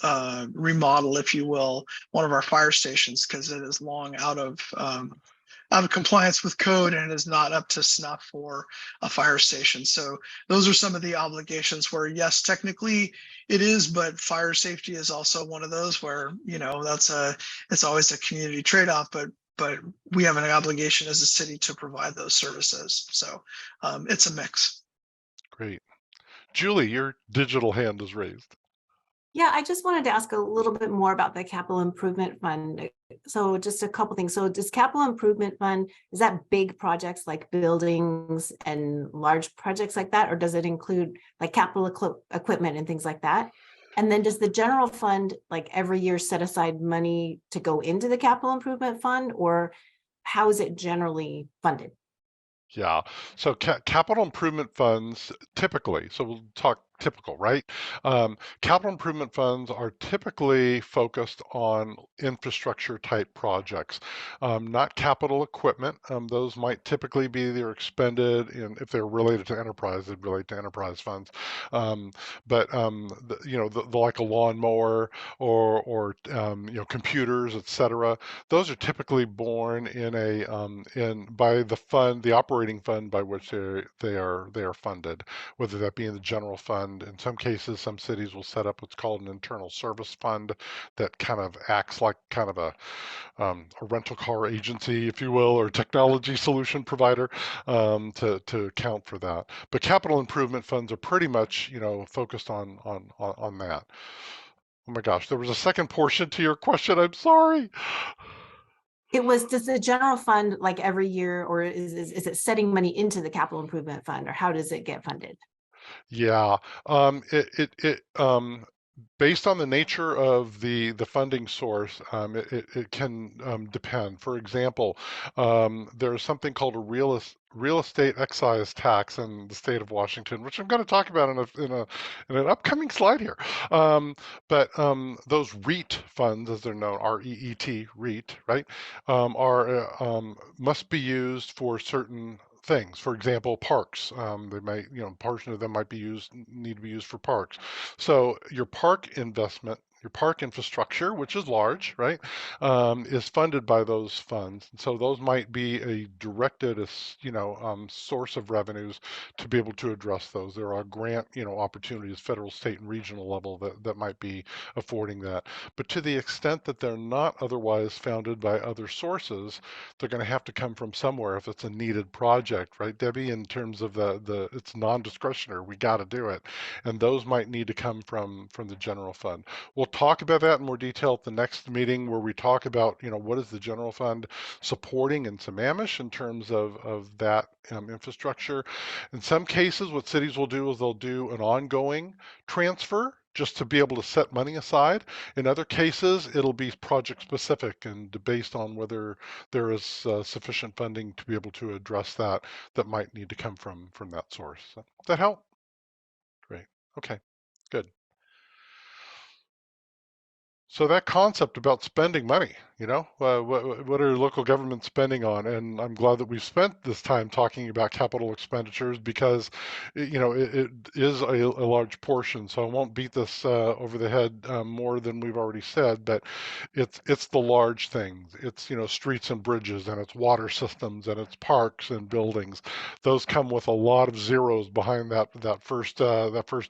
remodel, if you will, one of our fire stations because it is long out of compliance with code and is not up to snuff for a fire station. So those are some of the obligations where, yes, technically it is, but fire safety is also one of those where, it's always a community trade-off, but we have an obligation as a city to provide those services. So it's a mix. Great. Julie, your digital hand is raised. Yeah, I just wanted to ask a little bit more about the capital improvement fund. So just a couple things. So does capital improvement fund, is that big projects like buildings and large projects like that? Or does it include like capital equipment and things like that? And then does the general fund like every year set aside money to go into the capital improvement fund, or how is it generally funded? Yeah. So capital improvement funds typically, so we'll talk typical, right? Capital improvement funds are typically focused on infrastructure type projects, not capital equipment. Those might typically be either expended in, if they're related to enterprise, they'd relate to enterprise funds. But like a lawnmower or computers, etc. Those are typically borne in by the fund, the operating fund by which they are funded, whether that be in the general fund. In some cases, some cities will set up what's called an internal service fund that kind of acts like kind of a rental car agency, if you will, or technology solution provider to account for that. But capital improvement funds are pretty much focused on that. Oh my gosh, there was a second portion to your question. I'm sorry. It was, does the general fund like every year, or is it setting money into the capital improvement fund, or how does it get funded? Yeah, based on the nature of the funding source, it can depend. For example, there's something called a real estate excise tax in the state of Washington, which I'm going to talk about in an upcoming slide here. But those REIT funds, as they're known, REET, REIT, right, must be used for certain things. For example, parks. They might, portion of them need to be used for parks. So your park investment Your park infrastructure, which is large, right, is funded by those funds. And so those might be a directed, source of revenues to be able to address those. There are grant, opportunities, federal, state, and regional level that might be affording that. But to the extent that they're not otherwise founded by other sources, they're going to have to come from somewhere if it's a needed project, right, Debbie? In terms of it's non-discretionary, we got to do it, and those might need to come from the general fund. We'll talk about that in more detail at the next meeting, where we talk about, what is the general fund supporting in Sammamish in terms of that infrastructure. In some cases, what cities will do is they'll do an ongoing transfer just to be able to set money aside. In other cases, it'll be project specific and based on whether there is sufficient funding to be able to address that might need to come from that source. Does that help? Great. Okay, good. So that concept about spending money, what are local governments spending on? And I'm glad that we've spent this time talking about capital expenditures, because, it is a large portion. So I won't beat this over the head more than we've already said, but it's the large things. It's, streets and bridges, and it's water systems, and it's parks and buildings. Those come with a lot of zeros behind that first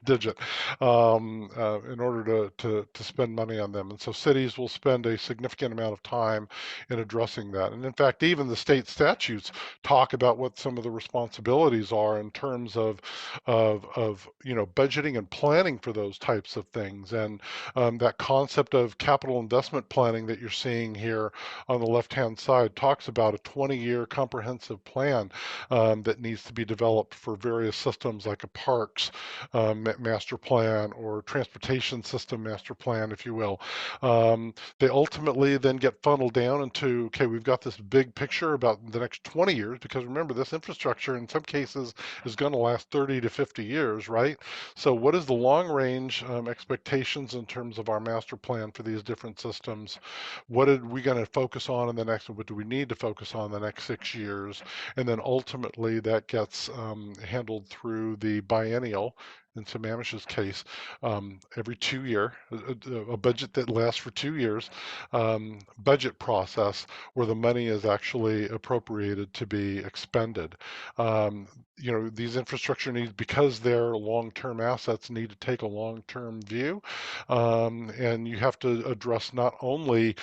digit in order to spend money on them. And so cities will spend a significant amount of time in addressing that. And in fact, even the state statutes talk about what some of the responsibilities are in terms of budgeting and planning for those types of things. And that concept of capital investment planning that you're seeing here on the left-hand side talks about a 20-year comprehensive plan that needs to be developed for various systems, like a parks master plan or transportation system master plan, if you will. They ultimately then get funneled down into, okay, we've got this big picture about the next 20 years, because remember, this infrastructure in some cases is going to last 30 to 50 years, right? So what is the long range expectations in terms of our master plan for these different systems? What are we going to focus on in the next, what do we need to focus on the next 6 years? And then ultimately that gets handled through the biennial, in Sammamish's case, every 2 year, a budget that lasts for 2 years, budget process where the money is actually appropriated to be expended. These infrastructure needs, because they're long-term assets, need to take a long-term view. And you have to address not only,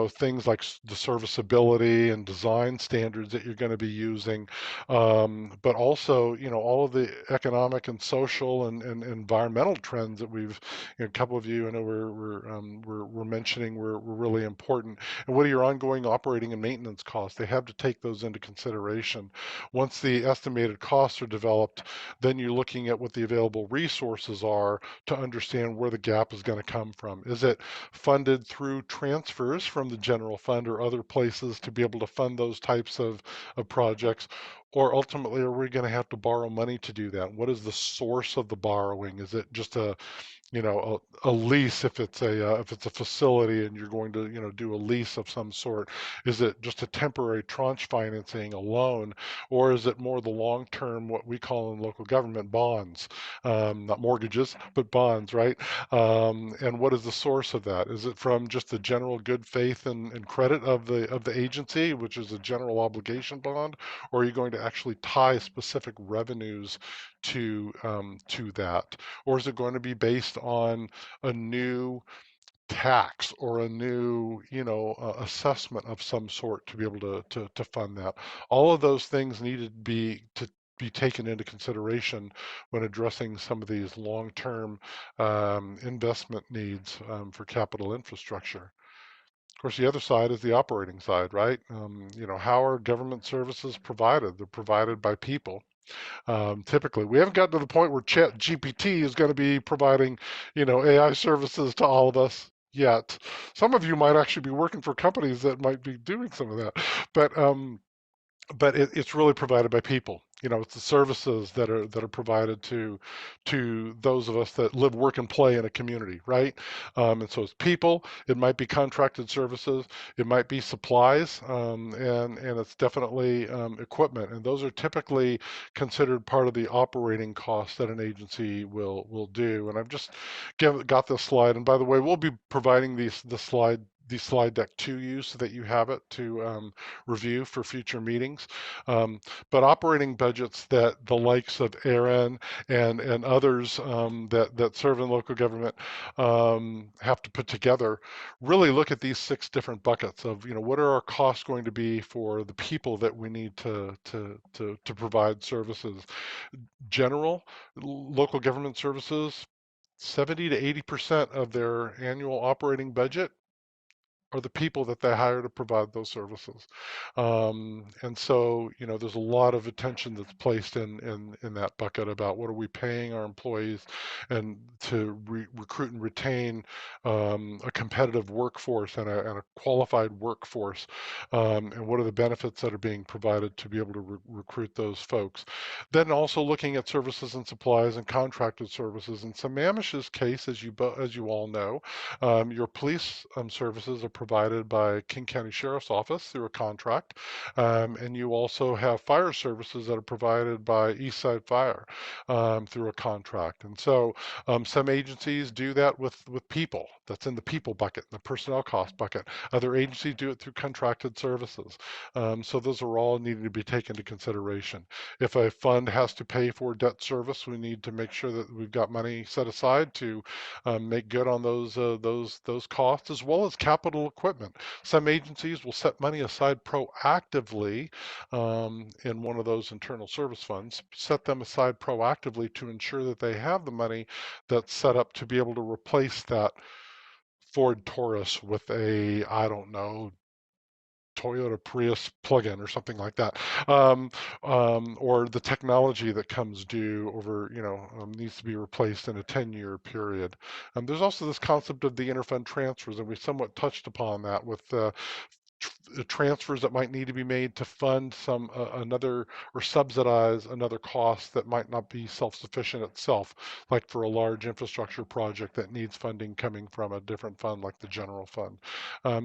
things like the serviceability and design standards that you're going to be using, but also, all of the economic and social and environmental trends that we've, a couple of you, I know we're mentioning were really important. And what are your ongoing operating and maintenance costs? They have to take those into consideration. Once the estimated costs are developed, then you're looking at what the available resources are to understand where the gap is going to come from. Is it funded through transfers from the general fund or other places to be able to fund those types of projects? Or ultimately, are we going to have to borrow money to do that? What is the source of the borrowing? Is it just a lease if it's a facility and you're going to do a lease of some sort? Is it just a temporary tranche financing, a loan, or is it more the long term, what we call in local government, bonds, not mortgages but bonds, right? And what is the source of that? Is it from just the general good faith and credit of the agency, which is a general obligation bond, or are you going to actually tie specific revenues to that? Or is it going to be based on a new tax or a new assessment of some sort to be able to fund that? All of those things need to be taken into consideration when addressing some of these long-term investment needs for capital infrastructure. Of course, the other side is the operating side, right? How are government services provided? They're provided by people. Typically, we haven't gotten to the point where Chat GPT is going to be providing, AI services to all of us yet. Some of you might actually be working for companies that might be doing some of that, but it's really provided by people. it's the services that are provided to those of us that live, work, and play in a community, right? And so it's people. It might be contracted services. It might be supplies, and it's definitely equipment. And those are typically considered part of the operating costs that an agency will do. And I've just got this slide. And by the way, we'll be providing the slide deck to you so that you have it to review for future meetings. But operating budgets that the likes of Aaron and others that serve in local government have to put together really look at these 6 different buckets of, what are our costs going to be for the people that we need to provide services. General local government services, 70 to 80% of their annual operating budget are the people that they hire to provide those services. And so, there's a lot of attention that's placed in that bucket about what are we paying our employees and to recruit and retain a competitive workforce and a qualified workforce, and what are the benefits that are being provided to be able to recruit those folks. Then also looking at services and supplies and contracted services. In Sammamish's case, as you all know, your police services are provided by King County Sheriff's Office through a contract, and you also have fire services that are provided by Eastside Fire through a contract. And so some agencies do that with people. That's in the people bucket, the personnel cost bucket. Other agencies do it through contracted services. So those are all needing to be taken into consideration. If a fund has to pay for debt service, we need to make sure that we've got money set aside to make good on those costs, as well as capital equipment. Some agencies will set money aside proactively in one of those internal service funds, set them aside proactively to ensure that they have the money that's set up to be able to replace that Ford Taurus with a, I don't know, Toyota Prius plug-in or something like that, or the technology that comes due over, needs to be replaced in a 10-year period. There's also this concept of the interfund transfers, and we somewhat touched upon that with transfers that might need to be made to fund some another or subsidize another cost that might not be self-sufficient itself, like for a large infrastructure project that needs funding coming from a different fund like the general fund.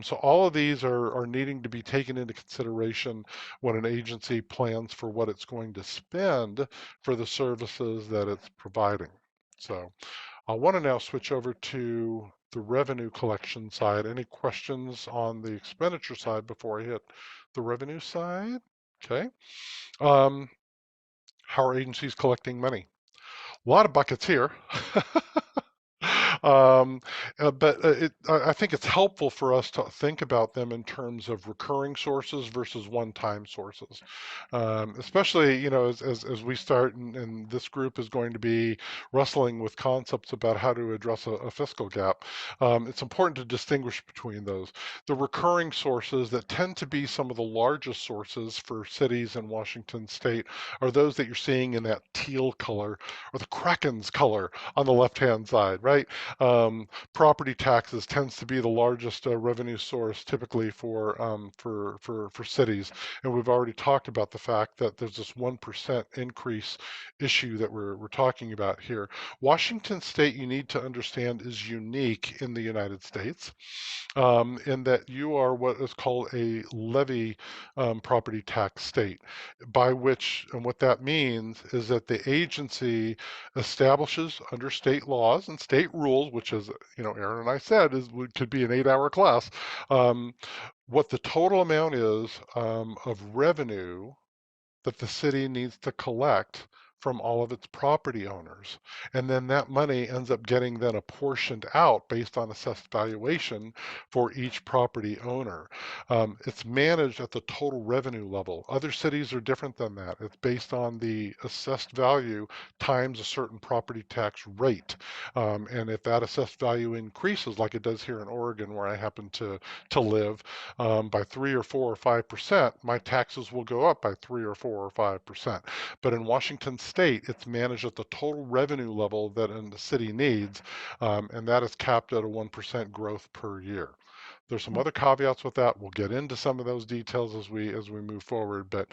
So all of these are needing to be taken into consideration when an agency plans for what it's going to spend for the services that it's providing. So I want to now switch over to the revenue collection side. Any questions on the expenditure side before I hit the revenue side? Okay. How are agencies collecting money? A lot of buckets here. But I think it's helpful for us to think about them in terms of recurring sources versus one-time sources, especially as we start, and this group is going to be wrestling with concepts about how to address a fiscal gap. It's important to distinguish between those. The recurring sources that tend to be some of the largest sources for cities in Washington State are those that you're seeing in that teal color, or the Kraken's color on the left-hand side, right? Property taxes tends to be the largest revenue source typically for cities, and we've already talked about the fact that there's this 1% increase issue that we're talking about here. Washington State, you need to understand, is unique in the United States, in that you are what is called a levy property tax state, by which, and what that means is that the agency establishes under state laws and state rules, which is, Aaron and I said, could be an 8-hour class, what the total amount is of revenue that the city needs to collect from all of its property owners. And then that money ends up getting then apportioned out based on assessed valuation for each property owner. It's managed at the total revenue level. Other cities are different than that. It's based on the assessed value times a certain property tax rate. And if that assessed value increases, like it does here in Oregon, where I happen to live, by 3 or 4 or 5%, my taxes will go up by 3 or 4 or 5%. But in Washington State, it's managed at the total revenue level that the city needs, and that is capped at a 1% growth per year. There's some other caveats with that. We'll get into some of those details as we move forward, but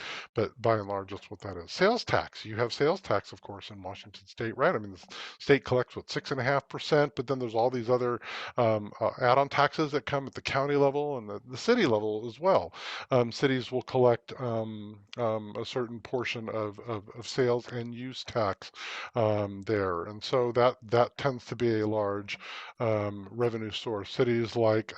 by and large, that's what that is. Sales tax. You have sales tax, of course, in Washington State, right? I mean, the state collects what 6.5%, but then there's all these other add-on taxes that come at the county level and the city level as well. Cities will collect a certain portion of sales and use tax there, and so that tends to be a large revenue source. Cities like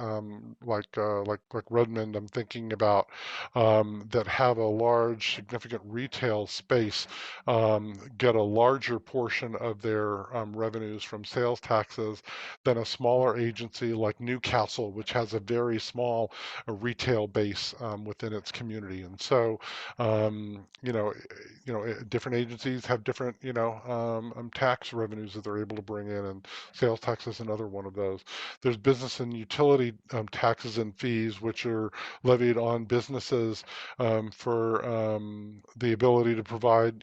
Redmond, I'm thinking about, that have a large, significant retail space, get a larger portion of their revenues from sales taxes than a smaller agency like Newcastle, which has a very small retail base within its community. And so, different agencies have different, tax revenues that they're able to bring in, and sales tax is another one of those. There's business and utility taxes and fees, which are levied on businesses for the ability to provide,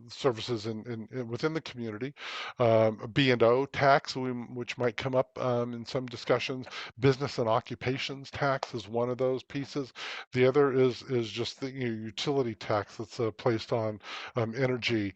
services within the community. B&O tax, which might come up in some discussions. Business and occupations tax is one of those pieces. The other is just the utility tax that's placed on energy,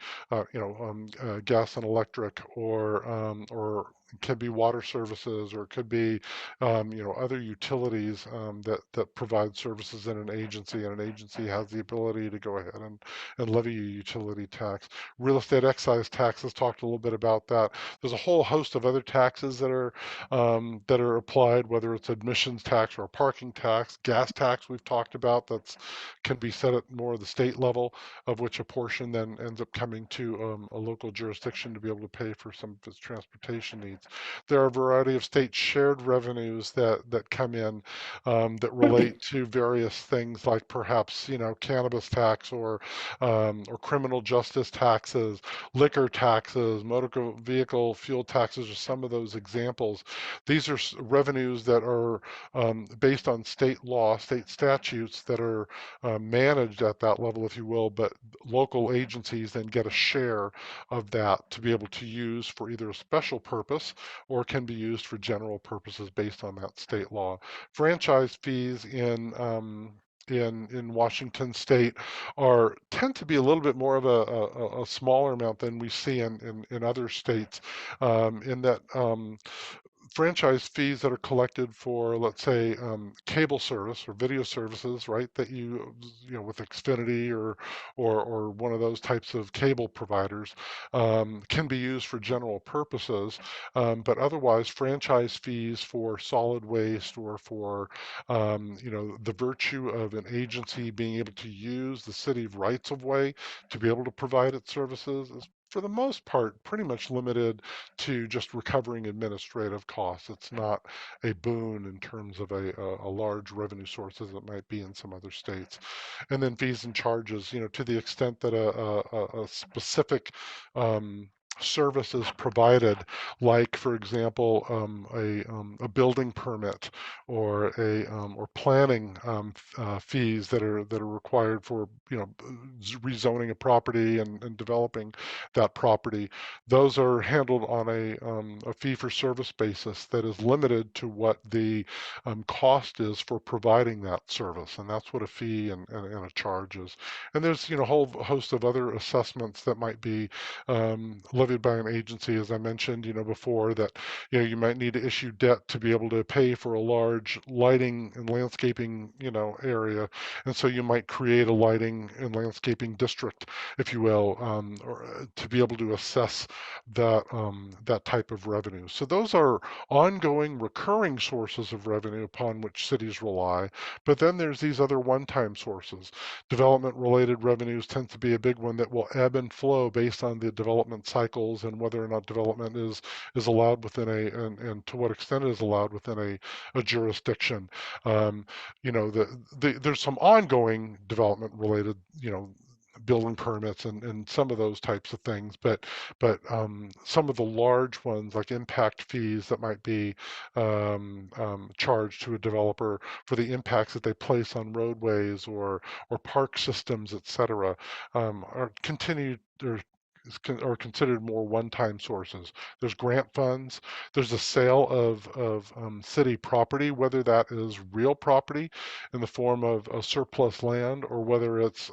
gas and electric, or it could be water services, or it could be other utilities that provide services in an agency, and an agency has the ability to go ahead and levy a utility tax. Real estate excise taxes, talked a little bit about that. There's a whole host of other taxes that are applied, whether it's admissions tax or a parking tax. Gas tax we've talked about, that's can be set at more of the state level, of which a portion then ends up coming to a local jurisdiction to be able to pay for some of its transportation needs. There are a variety of state shared revenues that come in that relate to various things, like perhaps cannabis tax, or criminal justice taxes, liquor taxes, motor vehicle fuel taxes, are some of those examples. These are revenues that are based on state law, state statutes, that are managed at that level, if you will, but local agencies then get a share of that to be able to use for either a special purpose or can be used for general purposes based on that state law. Franchise fees in Washington State tend to be a little bit more of a smaller amount than we see in other states, in that franchise fees that are collected for, let's say, cable service or video services, right? That with Xfinity or one of those types of cable providers, can be used for general purposes. But otherwise, franchise fees for solid waste, or for the virtue of an agency being able to use the city rights of way to be able to provide its services, is for the most part pretty much limited to just recovering administrative costs. It's not a boon in terms of a large revenue source as it might be in some other states. And then fees and charges, to the extent that a specific service is provided, like, for example, a building permit, or planning fees that are required for rezoning a property and developing that property. Those are handled on a fee-for-service basis that is limited to what the cost is for providing that service, and that's what a fee and a charge is. And there's a whole host of other assessments that might be levied by an agency, as I mentioned before, that you might need to issue debt to be able to pay for a large lighting and landscaping area, and so you might create a lighting and landscaping district, if you will, or to be able to assess that type of revenue. So those are ongoing, recurring sources of revenue upon which cities rely. But then there's these other one-time sources. Development-related revenues tend to be a big one that will ebb and flow based on the development cycles and whether or not development is allowed within and to what extent it is allowed within a jurisdiction. There's some ongoing development-related, building permits and some of those types of things, but some of the large ones, like impact fees that might be charged to a developer for the impacts that they place on roadways or park systems, et cetera, are continued or are considered more one-time sources. There's grant funds. There's a sale of city property, whether that is real property in the form of a surplus land, or whether it's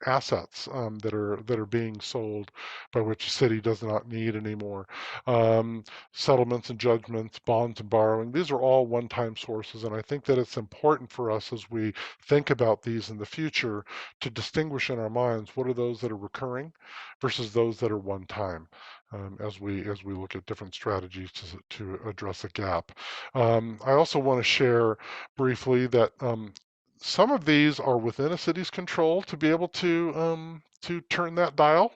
assets that are being sold by which the city does not need anymore. Settlements and judgments, bonds and borrowing. These are all one-time sources, and I think that it's important for us as we think about these in the future to distinguish in our minds what are those that are recurring versus those that are one-time, as we look at different strategies to address a gap. I also want to share briefly that some of these are within a city's control to be able to turn that dial.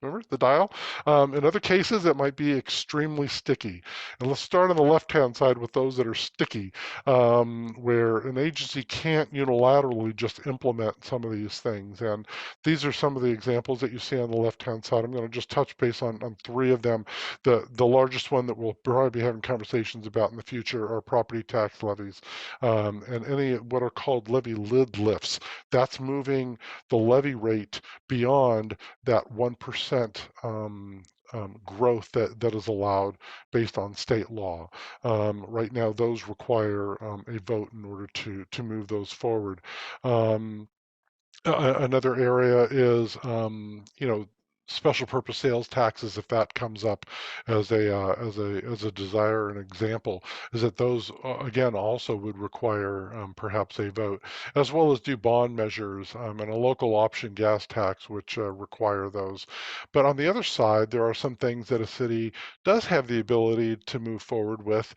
Remember the dial? In other cases, it might be extremely sticky. And let's start on the left-hand side with those that are sticky, where an agency can't unilaterally just implement some of these things. And these are some of the examples that you see on the left-hand side. I'm going to just touch base on three of them. The largest one that we'll probably be having conversations about in the future are property tax levies, and any what are called levy lid lifts. That's moving the levy rate beyond that 1% growth that is allowed based on state law. Right now, those require a vote in order to move those forward. Another area is, special purpose sales taxes. If that comes up as a desire, an example is that those again also would require perhaps a vote, as well as do bond measures and a local option gas tax, which require those. But on the other side, there are some things that a city does have the ability to move forward with.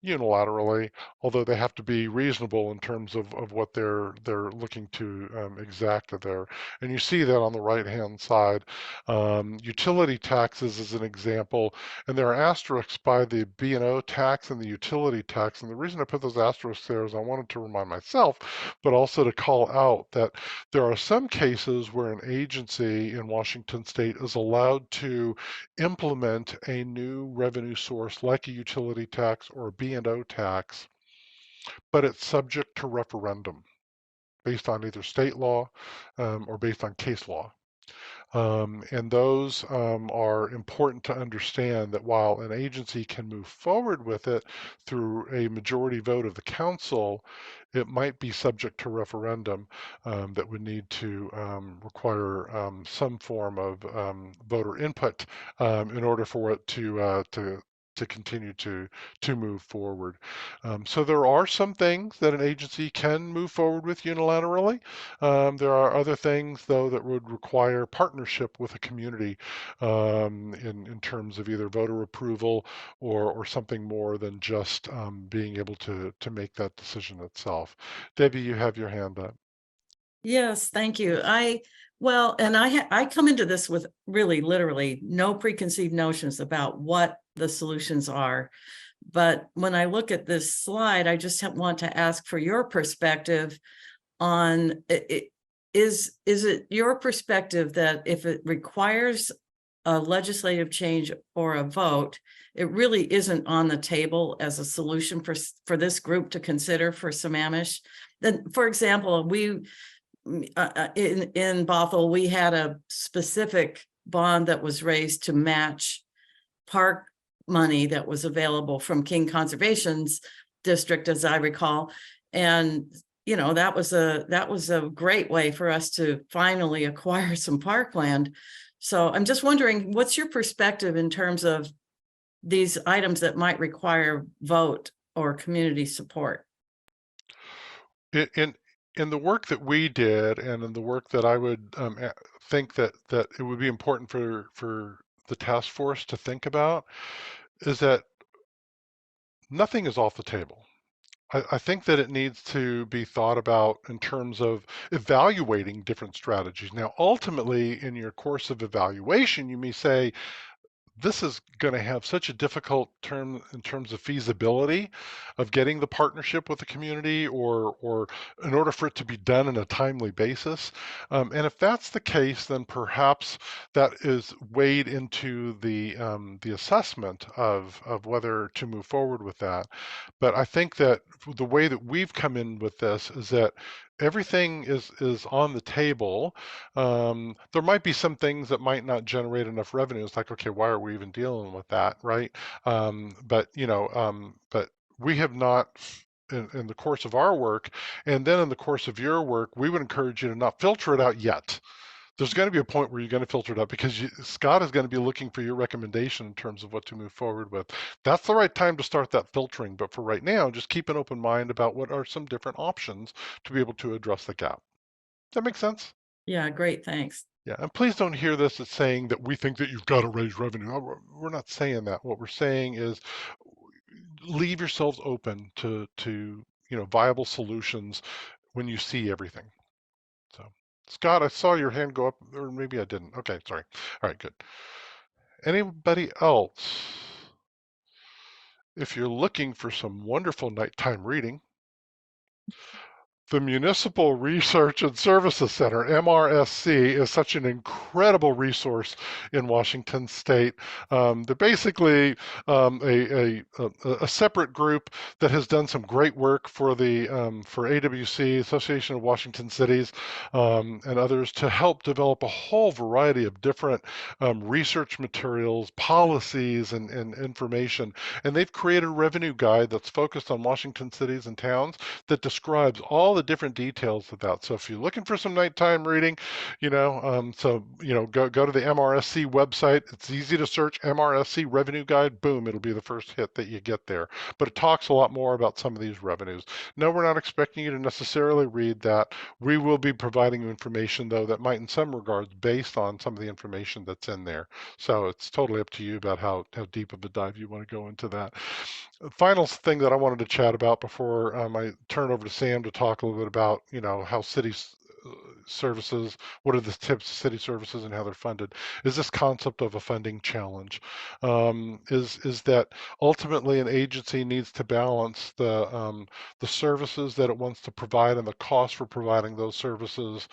Unilaterally, although they have to be reasonable in terms of what they're looking to exact there. And you see that on the right-hand side. Utility taxes is an example, and there are asterisks by the B&O tax and the utility tax. And the reason I put those asterisks there is I wanted to remind myself, but also to call out that there are some cases where an agency in Washington state is allowed to implement a new revenue source like a utility tax or a B&O tax, but it's subject to referendum based on either state law or based on case law. And those are important to understand, that while an agency can move forward with it through a majority vote of the council, it might be subject to referendum that would need to require some form of voter input in order for it to continue to move forward. So there are some things that an agency can move forward with unilaterally. There are other things, though, that would require partnership with a community in terms of either voter approval or something more than just being able to make that decision itself. Debbie, you have your hand up. Yes, thank you. I come into this with really literally no preconceived notions about what the solutions are. But when I look at this slide, I just want to ask for your perspective on it. Is it your perspective that if it requires a legislative change or a vote, it really isn't on the table as a solution for this group to consider for Sammamish? Then, for example, in Bothell, we had a specific bond that was raised to match park money that was available from King Conservation's district, as I recall. And that was a great way for us to finally acquire some parkland. So I'm just wondering, what's your perspective in terms of these items that might require vote or community support? In the work that we did, and in the work that I would think that it would be important for the task force to think about, is that nothing is off the table. I think that it needs to be thought about in terms of evaluating different strategies. Now, ultimately, in your course of evaluation, you may say, this is going to have such a difficult term in terms of feasibility of getting the partnership with the community, or in order for it to be done in a timely basis. And if that's the case, then perhaps that is weighed into the assessment of whether to move forward with that. But I think that the way that we've come in with this is that everything is on the table. There might be some things that might not generate enough revenue. It's like, okay, why are we even dealing with that, right? But but we have not. In the course of our work, and then in the course of your work, we would encourage you to not filter it out yet. There's going to be a point where you're going to filter it out because Scott is going to be looking for your recommendation in terms of what to move forward with. That's the right time to start that filtering. But for right now, just keep an open mind about what are some different options to be able to address the gap. Does that make sense? Yeah, great, thanks. Yeah, and please don't hear this as saying that we think that you've got to raise revenue. We're not saying that. What we're saying is leave yourselves open to viable solutions when you see everything. So, Scott, I saw your hand go up, or maybe I didn't. Okay, sorry. All right, good. Anybody else? If you're looking for some wonderful nighttime reading, the Municipal Research and Services Center, MRSC, is such an incredible resource in Washington State. They're basically a separate group that has done some great work for the for AWC, Association of Washington Cities, and others to help develop a whole variety of different research materials, policies, and information. And they've created a revenue guide that's focused on Washington cities and towns that describes all the different details of that. So if you're looking for some nighttime reading, go to the MRSC website. It's easy to search MRSC revenue guide. Boom, it'll be the first hit that you get there. But it talks a lot more about some of these revenues. No, we're not expecting you to necessarily read that. We will be providing you information, though, that might in some regards based on some of the information that's in there. So it's totally up to you about how deep of a dive you want to go into that. The final thing that I wanted to chat about before I turn it over to Sam to talk a little bit about, how cities services, what are the tips of city services and how they're funded, is this concept of a funding challenge. Is that ultimately an agency needs to balance the services that it wants to provide and the cost for providing those services,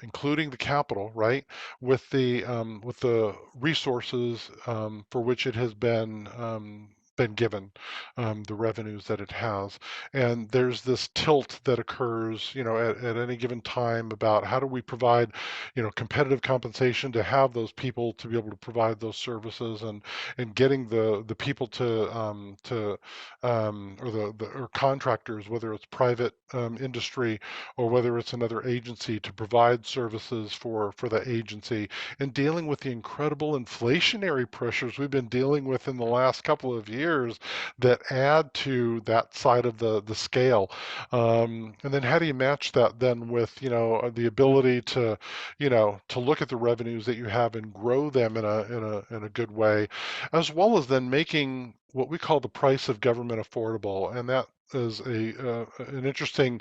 including the capital, right, with the resources for which it has been given, the revenues that it has. And there's this tilt that occurs, at any given time about how do we provide, competitive compensation to have those people to be able to provide those services, and getting the people or contractors, whether it's private industry or whether it's another agency, to provide services for the agency, and dealing with the incredible inflationary pressures we've been dealing with in the last couple of years that add to that side of the scale. And then how do you match that then with the ability to look at the revenues that you have and grow them in a good way, as well as then making what we call the price of government affordable. And that is an interesting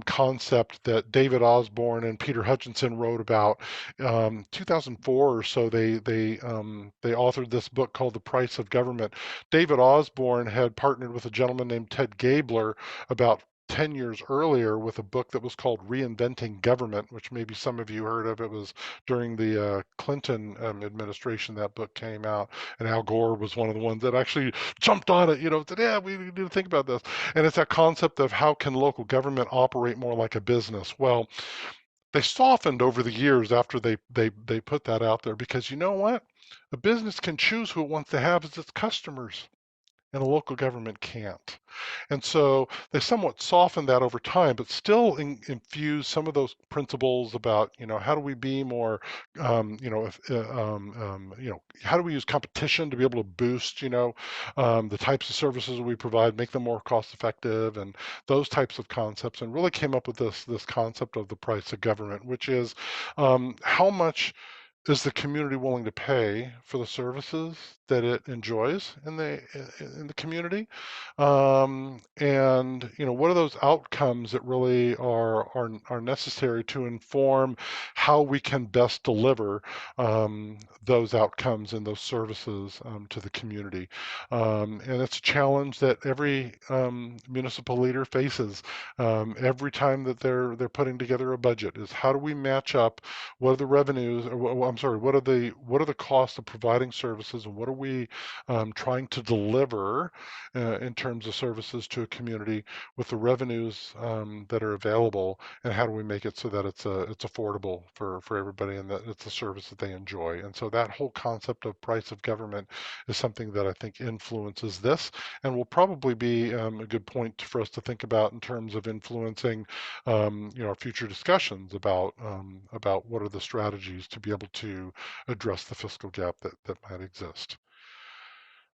concept that David Osborne and Peter Hutchinson wrote about. 2004 or so, they authored this book called The Price of Government. David Osborne had partnered with a gentleman named Ted Gabler about 10 years earlier with a book that was called Reinventing Government, which maybe some of you heard of. It was during the Clinton administration that book came out, and Al Gore was one of the ones that actually jumped on it, said, yeah, we need to think about this. And it's that concept of how can local government operate more like a business. Well, they softened over the years after they put that out there, because you know what? A business can choose who it wants to have as its customers, and a local government can't. And so they somewhat softened that over time, but still infuse some of those principles about, how do we be more, how do we use competition to be able to boost, the types of services we provide, make them more cost effective, and those types of concepts, and really came up with this concept of the price of government, which is how much is the community willing to pay for the services that it enjoys in the community, and what are those outcomes that really are necessary to inform how we can best deliver those outcomes and those services to the community. And it's a challenge that every municipal leader faces every time that they're putting together a budget, is how do we match up what are the revenues, or I'm sorry, what are the costs of providing services, and what are we trying to deliver in terms of services to a community with the revenues that are available, and how do we make it so that it's affordable for everybody and that it's a service that they enjoy. And so that whole concept of price of government is something that I think influences this, and will probably be a good point for us to think about in terms of influencing our future discussions about what are the strategies to be able to address the fiscal gap that might exist.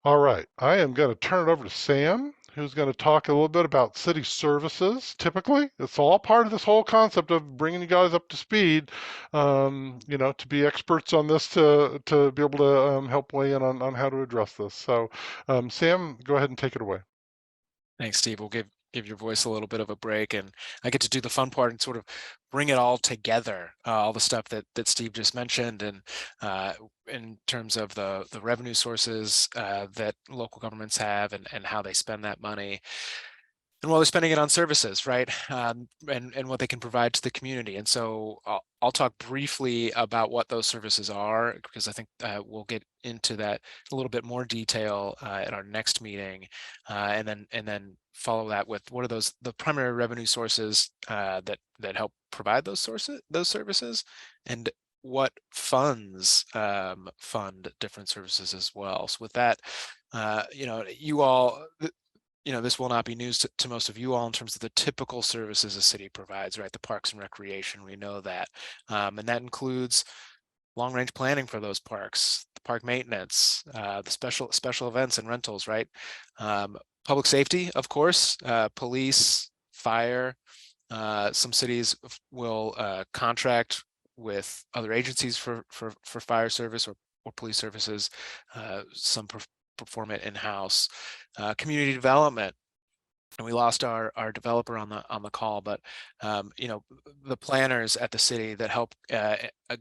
All right, I am going to turn it over to Sam, who's going to talk a little bit about city services. Typically, it's all part of this whole concept of bringing you guys up to speed, to be experts on this, to be able to help weigh in on how to address this. So, Sam, go ahead and take it away. Thanks, Steve. We'll give your voice a little bit of a break, and I get to do the fun part and sort of bring it all together, all the stuff that Steve just mentioned, and in terms of the revenue sources that local governments have, and how they spend that money, and while they're spending it on services, right? And what they can provide to the community. And so I'll talk briefly about what those services are, because I think we'll get into that a little bit more detail at our next meeting, and then follow that with what are the primary revenue sources that help provide those services, and what funds fund different services as well. So with that, you all. This will not be news to most of you all in terms of the typical services a city provides, right? The parks and recreation, we know that. And that includes long-range planning for those parks, the park maintenance, the special events and rentals, right? Public safety, of course, police, fire. Some cities will contract with other agencies for fire service or police services. Some perform it in-house. Community development, and we lost our developer on the call, but the planners at the city that help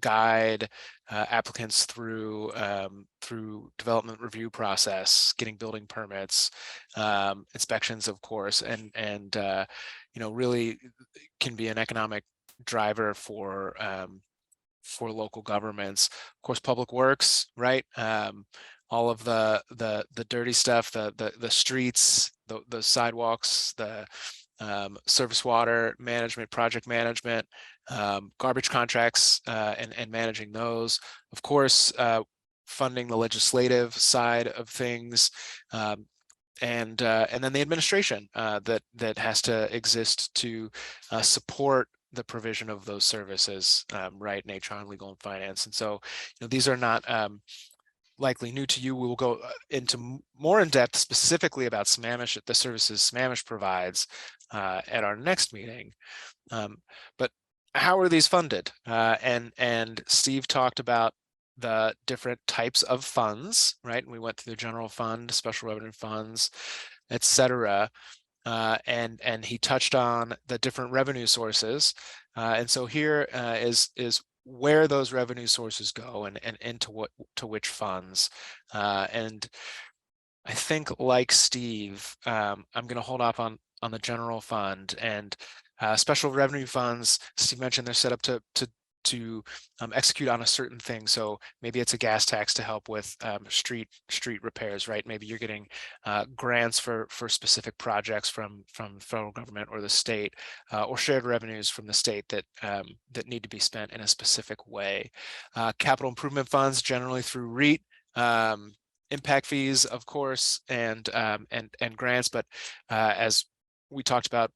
guide applicants through development review process, getting building permits, inspections, of course, and really can be an economic driver for local governments. Of course, public works, right? All of the dirty stuff, the streets, the sidewalks, the surface water management, project management, garbage contracts, and managing those. Of course, funding the legislative side of things, and then the administration that has to exist to support the provision of those services, right? In HR and legal and finance. And so, these are not likely new to you. We will go into more in depth specifically about Sammamish, the services Sammamish provides at our next meeting. But how are these funded? And Steve talked about the different types of funds, right? And we went through the general fund, special revenue funds, etc. And he touched on the different revenue sources. And so here is where those revenue sources go and into which funds. And I think, like Steve, I'm going to hold off on the general fund, and special revenue funds. Steve mentioned they're set up to execute on a certain thing. So maybe it's a gas tax to help with street repairs, right? Maybe you're getting grants for specific projects from federal government or the state, or shared revenues from the state that need to be spent in a specific way. Capital improvement funds, generally through REIT, impact fees, of course, and grants. But as we talked about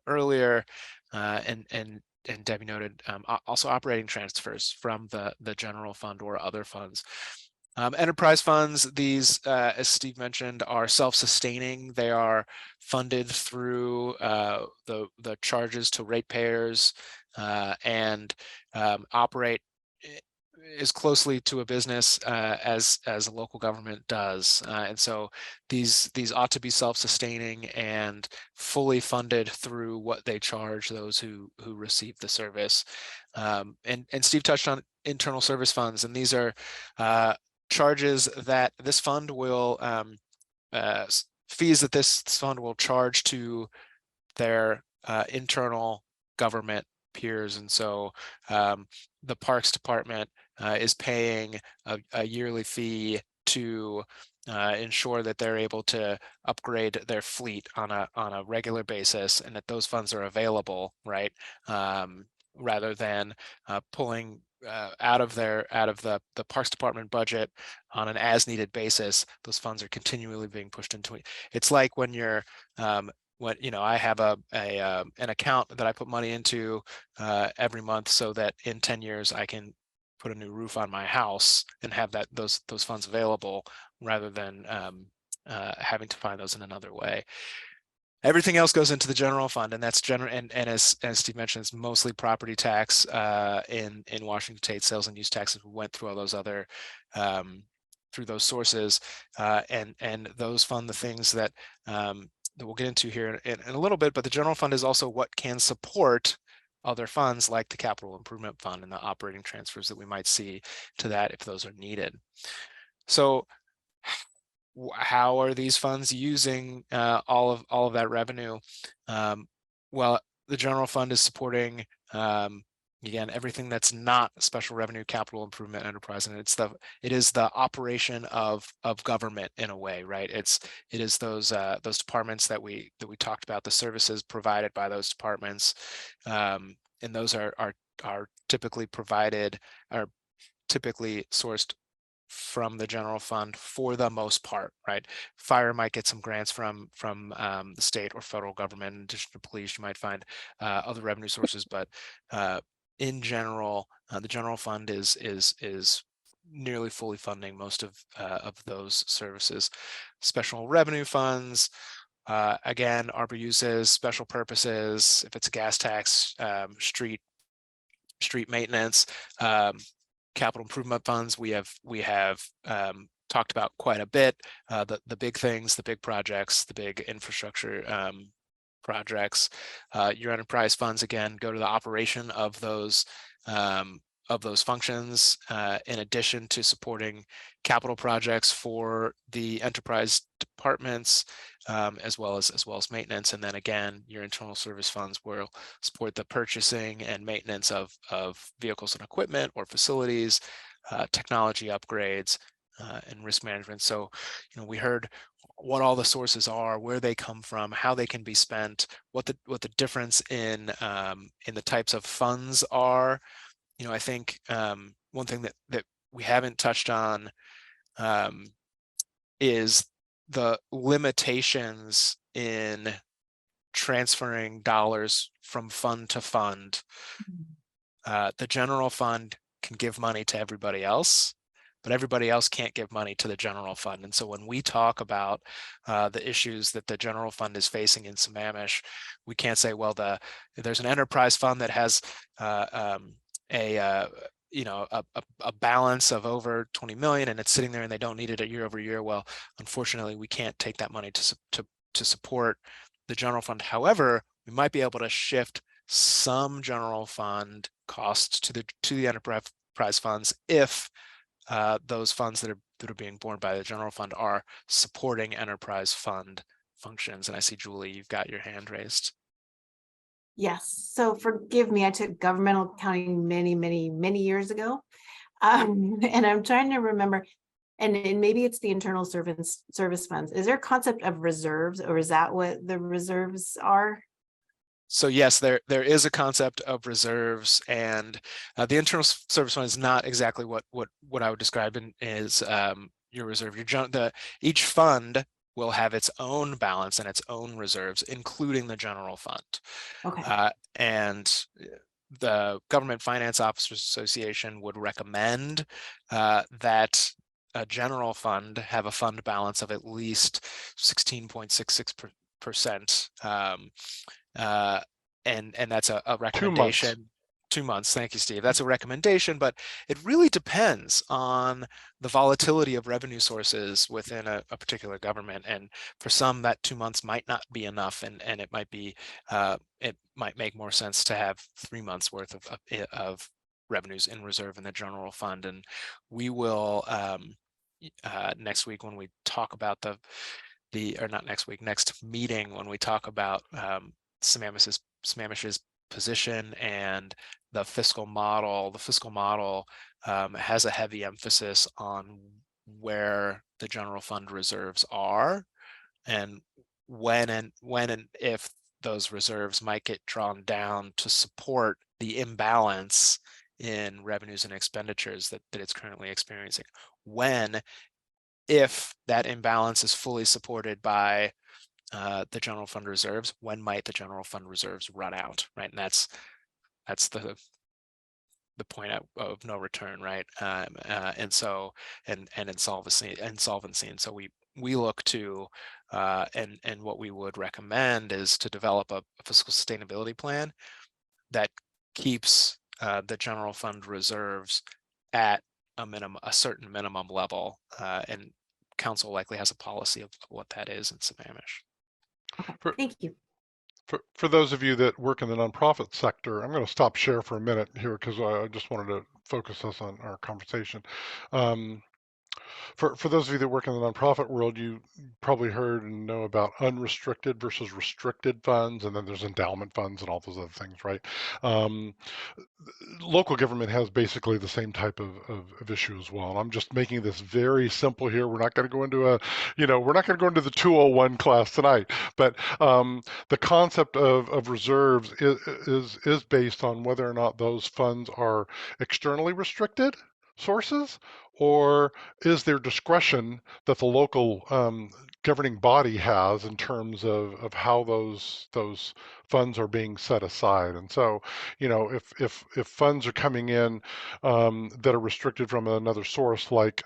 earlier, and Debbie noted, also operating transfers from the general fund or other funds. Enterprise funds, these, as Steve mentioned, are self-sustaining. They are funded through the charges to ratepayers, and operate as closely to a business as a local government does. And so these ought to be self-sustaining and fully funded through what they charge those who receive the service. And Steve touched on internal service funds, and these are charges that this fund will, fees that this fund will charge to their internal government peers. And so the Parks Department is paying a yearly fee to ensure that they're able to upgrade their fleet on a regular basis, and that those funds are available, right? Rather than pulling out of the Parks Department budget on an as needed basis. Those funds are continually being pushed into it. It's like when you're I have an account that I put money into every month so that in 10 years I can put a new roof on my house and have those funds available, rather than having to find those in another way. Everything else goes into the general fund, and that's general. And as Steve mentioned, it's mostly property tax in Washington State, sales and use taxes. We went through all those other through those sources, and those fund the things that that we'll get into here in a little bit. But the general fund is also what can support other funds like the capital improvement fund and the operating transfers that we might see to that if those are needed. So how are these funds using all of that revenue? Well, the general fund is supporting again everything that's not special revenue, capital improvement, enterprise, and it is the operation of government in a way, right? It is those departments that we talked about, the services provided by those departments, and those are typically sourced from the general fund for the most part, right? Fire might get some grants from the state or federal government. In addition to police, you might find other revenue sources, but in general, the general fund is nearly fully funding most of those services. Special revenue funds, again, ARPA uses special purposes. If it's a gas tax, street maintenance, capital improvement funds, we have talked about quite a bit. The big things, the big projects, the big infrastructure projects. Your enterprise funds, again, go to the operation of those functions, in addition to supporting capital projects for the enterprise departments, as well as maintenance. And then again, your internal service funds will support the purchasing and maintenance of vehicles and equipment or facilities, technology upgrades, and risk management. So, we heard what all the sources are, where they come from, how they can be spent, what the difference in the types of funds are. I think one thing that we haven't touched on is the limitations in transferring dollars from fund to fund. The general fund can give money to everybody else, but everybody else can't give money to the general fund. And so when we talk about the issues that the general fund is facing in Sammamish, we can't say, well, there's an enterprise fund that has a balance of over 20 million and it's sitting there and they don't need it year over year. Well, unfortunately, we can't take that money to support the general fund. However, we might be able to shift some general fund costs to the enterprise funds if those funds that are being borne by the general fund are supporting enterprise fund functions. And I see, Julie, you've got your hand raised. Yes, so forgive me, I took governmental accounting many years ago. And I'm trying to remember, and maybe it's the internal service funds. Is there a concept of reserves, or is that what the reserves are? So yes, there is a concept of reserves, and the internal service fund is not exactly what I would describe as your reserve. Each fund will have its own balance and its own reserves, including the general fund. Okay. And the Government Finance Officers Association would recommend that a general fund have a fund balance of at least 16.66%. And that's a recommendation. 2 months. Thank you, Steve. That's a recommendation, but it really depends on the volatility of revenue sources within a particular government. And for some, that 2 months might not be enough, and it might be it might make more sense to have 3 months worth of revenues in reserve in the general fund. And we will next week when we talk about next meeting when we talk about Sammamish's position and the fiscal model. The fiscal model has a heavy emphasis on where the general fund reserves are and when and if those reserves might get drawn down to support the imbalance in revenues and expenditures that it's currently experiencing. When, if that imbalance is fully supported by the general fund reserves, when might the general fund reserves run out, right? And that's the point of no return, right? And so and insolvency, and so we look to and what we would recommend is to develop a fiscal sustainability plan that keeps the general fund reserves at a certain minimum level, and council likely has a policy of what that is in Sammamish. Okay, thank you. For those of you that work in the nonprofit sector, I'm going to stop share for a minute here because I just wanted to focus us on our conversation. For those of you that work in the nonprofit world, you probably heard and know about unrestricted versus restricted funds, and then there's endowment funds and all those other things, right? Local government has basically the same type of issue as well. And I'm just making this very simple here. We're not going to go into we're not going to go into the 201 class tonight, but the concept of reserves is based on whether or not those funds are externally restricted sources, or is there discretion that the local governing body has in terms of how those funds are being set aside. And so, if funds are coming in that are restricted from another source, like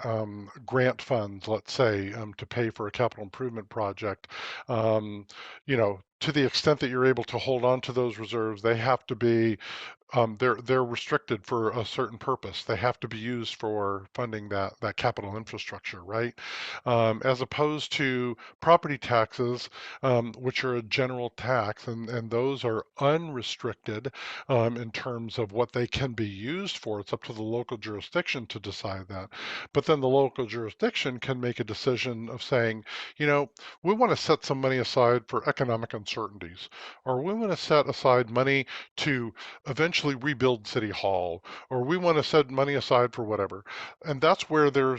grant funds, let's say, to pay for a capital improvement project, to the extent that you're able to hold on to those reserves, they have to be they're restricted for a certain purpose. They have to be used for funding that capital infrastructure, right? As opposed to property taxes, which are a general tax, and those are unrestricted in terms of what they can be used for. It's up to the local jurisdiction to decide that. But then the local jurisdiction can make a decision of saying, we want to set some money aside for economic uncertainties, or we want to set aside money to eventually rebuild City Hall, or we want to set money aside for whatever. And that's where they're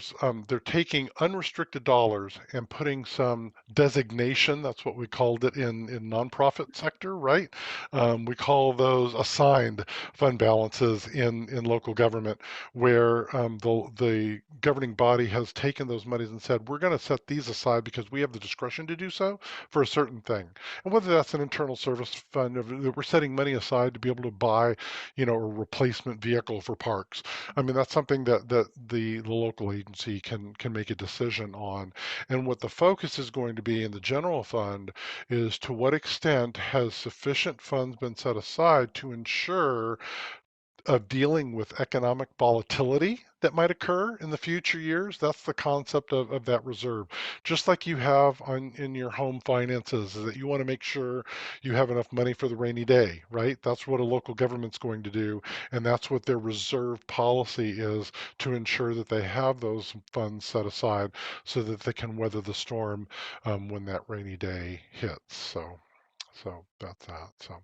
taking unrestricted dollars and putting some designation. That's what we called it in nonprofit sector, right? We call those assigned fund balances in local government, where the governing body has taken those monies and said, we're going to set these aside because we have the discretion to do so for a certain thing. And whether that's an internal service fund, that we're setting money aside to be able to buy, a replacement vehicle for parks. I mean, that's something that the local agency can make a decision on. And what the focus is going to be in the general fund is to what extent has sufficient funds been set aside to ensure of dealing with economic volatility that might occur in the future years. That's the concept of that reserve. Just like you have in your home finances, is that you want to make sure you have enough money for the rainy day, right? That's what a local government's going to do. And that's what their reserve policy is, to ensure that they have those funds set aside so that they can weather the storm when that rainy day hits. So that's that. So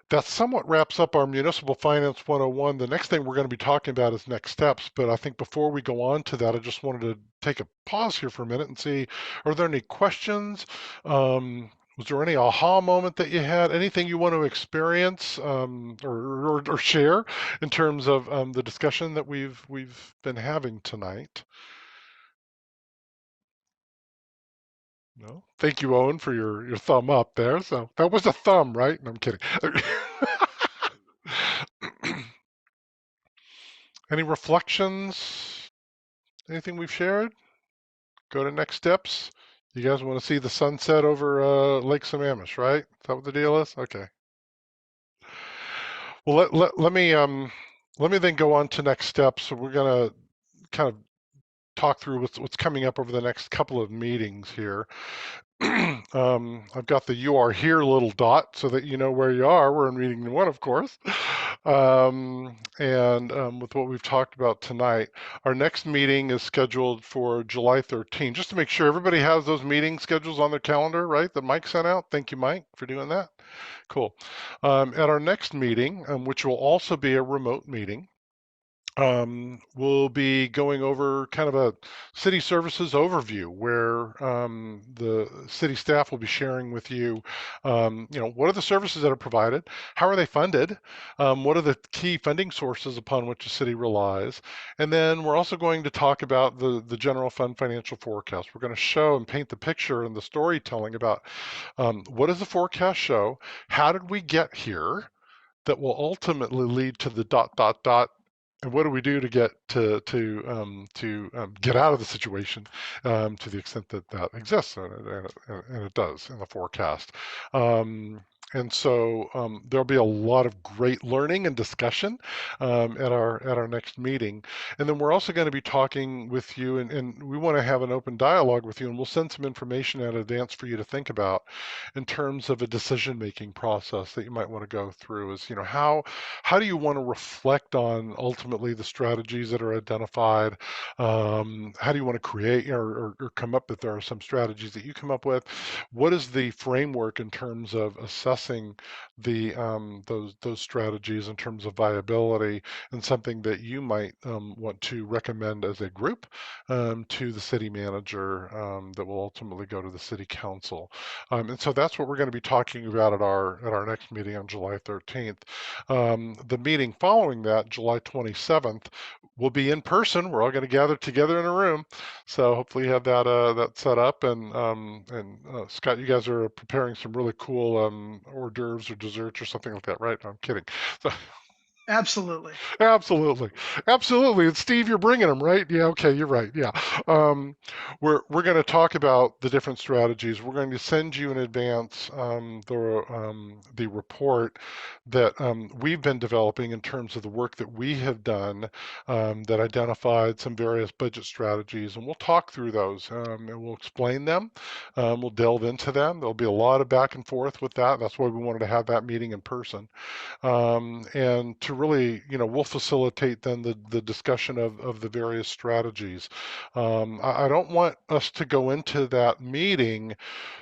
that somewhat wraps up our Municipal Finance 101. The next thing we're going to be talking about is next steps. But I think before we go on to that, I just wanted to take a pause here for a minute and see, are there any questions? Was there any aha moment that you had? Anything you want to experience or share in terms of the discussion that we've been having tonight? No? Thank you, Owen, for your thumb up there. So that was a thumb, right? No, I'm kidding. Any reflections? Anything we've shared? Go to next steps. You guys want to see the sunset over Lake Sammamish, right? Is that what the deal is? Okay. Well, let me then go on to next steps. So we're gonna kind of talk through what's coming up over the next couple of meetings here. I've got the "You Are Here" little dot so that you know where you are. We're in meeting one, of course. With what we've talked about tonight, our next meeting is scheduled for July 13. Just to make sure everybody has those meeting schedules on their calendar, right? That Mike sent out. Thank you, Mike, for doing that. Cool. At our next meeting, which will also be a remote meeting, we'll be going over kind of a city services overview where the city staff will be sharing with you, what are the services that are provided, how are they funded, what are the key funding sources upon which the city relies, and then we're also going to talk about the general fund financial forecast. We're going to show and paint the picture and the storytelling about what does the forecast show, how did we get here, that will ultimately lead to the dot dot dot, and what do we do to get to get out of the situation, to the extent that that exists, and it does in the forecast. And so there'll be a lot of great learning and discussion at our next meeting. And then we're also going to be talking with you, and we want to have an open dialogue with you, and we'll send some information in advance for you to think about in terms of a decision-making process that you might want to go through. Is, how do you want to reflect on ultimately the strategies that are identified? How do you want to create or come up with, there are some strategies that you come up with? What is the framework in terms of assessing the those strategies in terms of viability, and something that you might want to recommend as a group to the city manager, that will ultimately go to the city council? And so that's what we're going to be talking about at our next meeting on July 13th. The meeting following that, July 27th, will be in person. We're all going to gather together in a room. So hopefully you have that set up. And Scott, you guys are preparing some really cool hors d'oeuvres or desserts or something like that, right? No, I'm kidding. So, Absolutely. absolutely, absolutely. And Steve, you're bringing them, right? Yeah. Okay, you're right. Yeah. We're going to talk about the different strategies. We're going to send you in advance the report that we've been developing in terms of the work that we have done, that identified some various budget strategies, and we'll talk through those, and we'll explain them. We'll delve into them. There'll be a lot of back and forth with that. That's why we wanted to have that meeting in person. And to really, we'll facilitate then the discussion of the various strategies. I don't want us to go into that meeting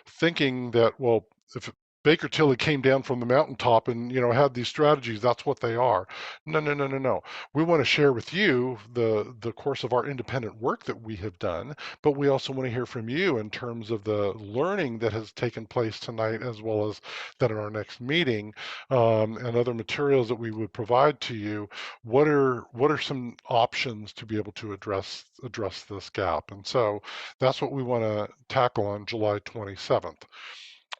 thinking that, well, if Baker Tilly came down from the mountaintop and had these strategies, that's what they are. No, no, no, no, no. We want to share with you the course of our independent work that we have done, but we also want to hear from you in terms of the learning that has taken place tonight, as well as that in our next meeting, and other materials that we would provide to you. What are some options to be able to address this gap? And so that's what we want to tackle on July 27th.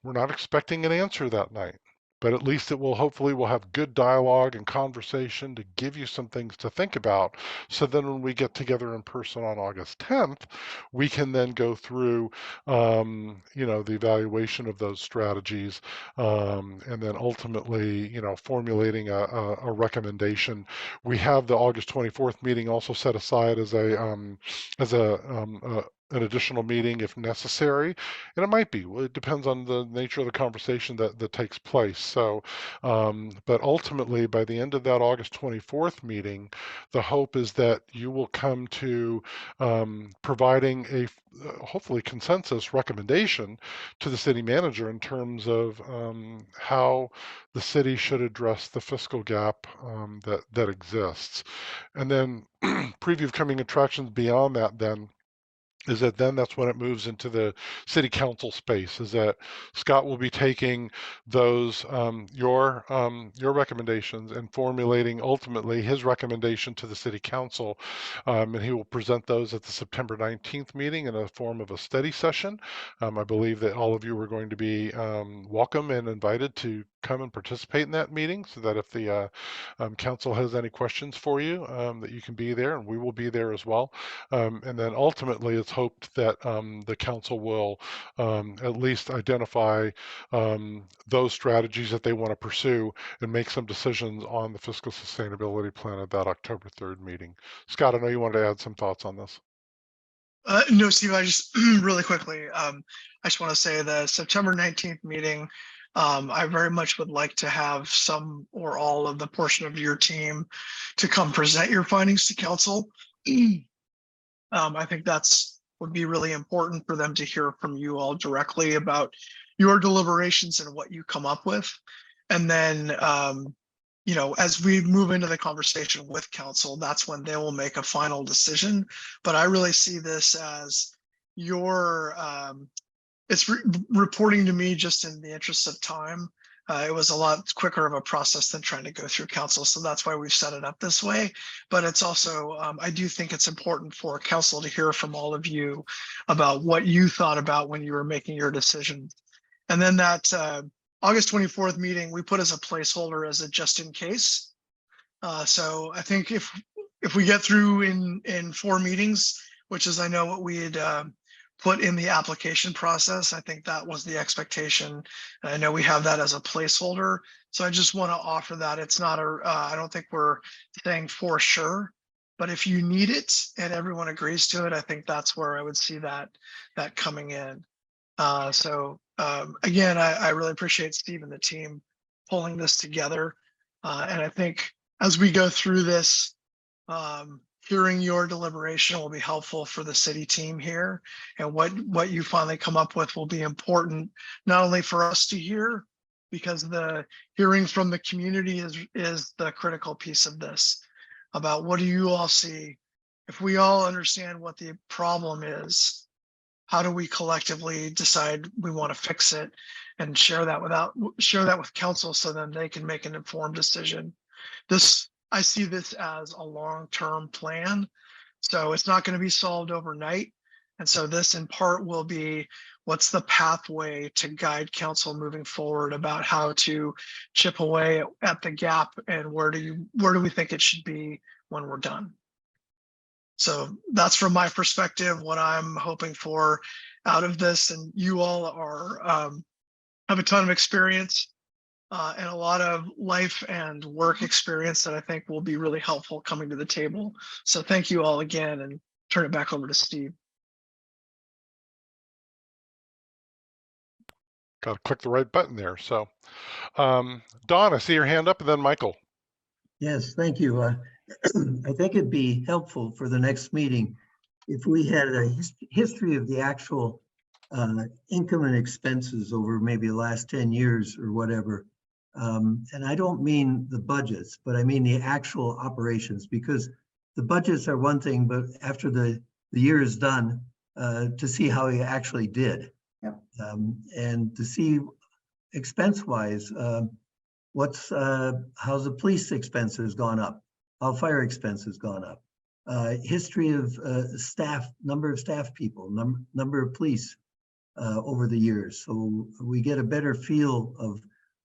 We're not expecting an answer that night, but at least hopefully we'll have good dialogue and conversation to give you some things to think about, so then when we get together in person on August 10th, we can then go through the evaluation of those strategies, and then ultimately formulating a recommendation. We have the August 24th meeting also set aside as an additional meeting if necessary, and it might be. It depends on the nature of the conversation that takes place. So, but ultimately, by the end of that August 24th meeting, the hope is that you will come to providing a hopefully consensus recommendation to the city manager in terms of how the city should address the fiscal gap that exists. And then preview of coming attractions beyond that then is that then that's when it moves into the city council space, is that Scott will be taking those your recommendations and formulating ultimately his recommendation to the city council, and he will present those at the September 19th meeting in a form of a study session. I believe that all of you are going to be welcome and invited to come and participate in that meeting, so that if the council has any questions for you, that you can be there, and we will be there as well. And then ultimately, it's hoped that the council will at least identify those strategies that they want to pursue and make some decisions on the fiscal sustainability plan at that October 3rd meeting. Scott, I know you wanted to add some thoughts on this. No, Steve, I just really quickly, I just want to say the September 19th meeting, I very much would like to have some or all of the portion of your team to come present your findings to council. I think that's would be really important for them to hear from you all directly about your deliberations and what you come up with. And then, you know, as we move into the conversation with council, that's when they will make a final decision. But I really see this as your, it's reporting to me just in the interest of time. It was a lot quicker of a process than trying to go through council. So that's why we've set it up this way. But it's also, I do think it's important for council to hear from all of you about what you thought about when you were making your decision. And then that August 24th meeting, we put as a placeholder as a just in case. So I think if we get through in 4 meetings, which is I know what we had put in the application process, I think that was the expectation. And I know we have that as a placeholder. So I just want to offer that. It's not a, I don't think we're saying for sure, but if you need it and everyone agrees to it, I think that's where I would see that coming in. Again, I really appreciate Steve and the team pulling this together. And I think as we go through this, hearing your deliberation will be helpful for the city team here. And what you finally come up with will be important, not only for us to hear, because the hearing from the community is the critical piece of this, about what do you all see? If we all understand what the problem is, how do we collectively decide we want to fix it and share that with council so then they can make an informed decision. I see this as a long-term plan. So it's not going to be solved overnight. And so this in part will be what's the pathway to guide council moving forward about how to chip away at the gap and where do we think it should be when we're done. So that's from my perspective, what I'm hoping for out of this. And you all are have a ton of experience and a lot of life and work experience that I think will be really helpful coming to the table. So thank you all again, and turn it back over to Steve. Got to click the right button there. So, Don, I see your hand up, and then Michael. Yes, thank you. I think it'd be helpful for the next meeting if we had a history of the actual income and expenses over maybe the last 10 years or whatever. And I don't mean the budgets, but I mean the actual operations, because the budgets are one thing, but after the year is done, to see how he actually did. Yep. And to see expense-wise, how's the police expenses gone up? How fire expenses gone up? History of staff, number of staff people, number of police over the years. So we get a better feel of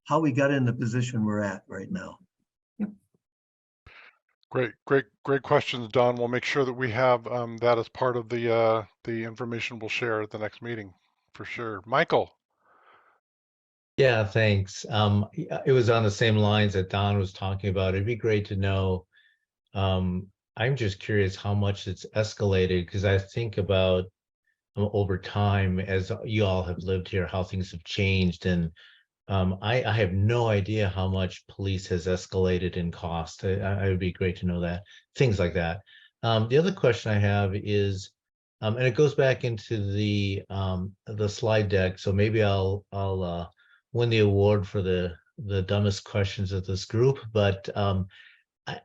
how we got in the position we're at right now. Yep. Great questions, Don. We'll make sure that we have that as part of the information we'll share at the next meeting, for sure. Michael. Yeah, thanks. It was on the same lines that Don was talking about. It'd be great to know. I'm just curious how much it's escalated, because I think about over time, as you all have lived here, how things have changed. And I have no idea how much police has escalated in cost. I would be great to know that, things like that. The other question I have is, and it goes back into the slide deck. So maybe I'll win the award for the dumbest questions of this group. But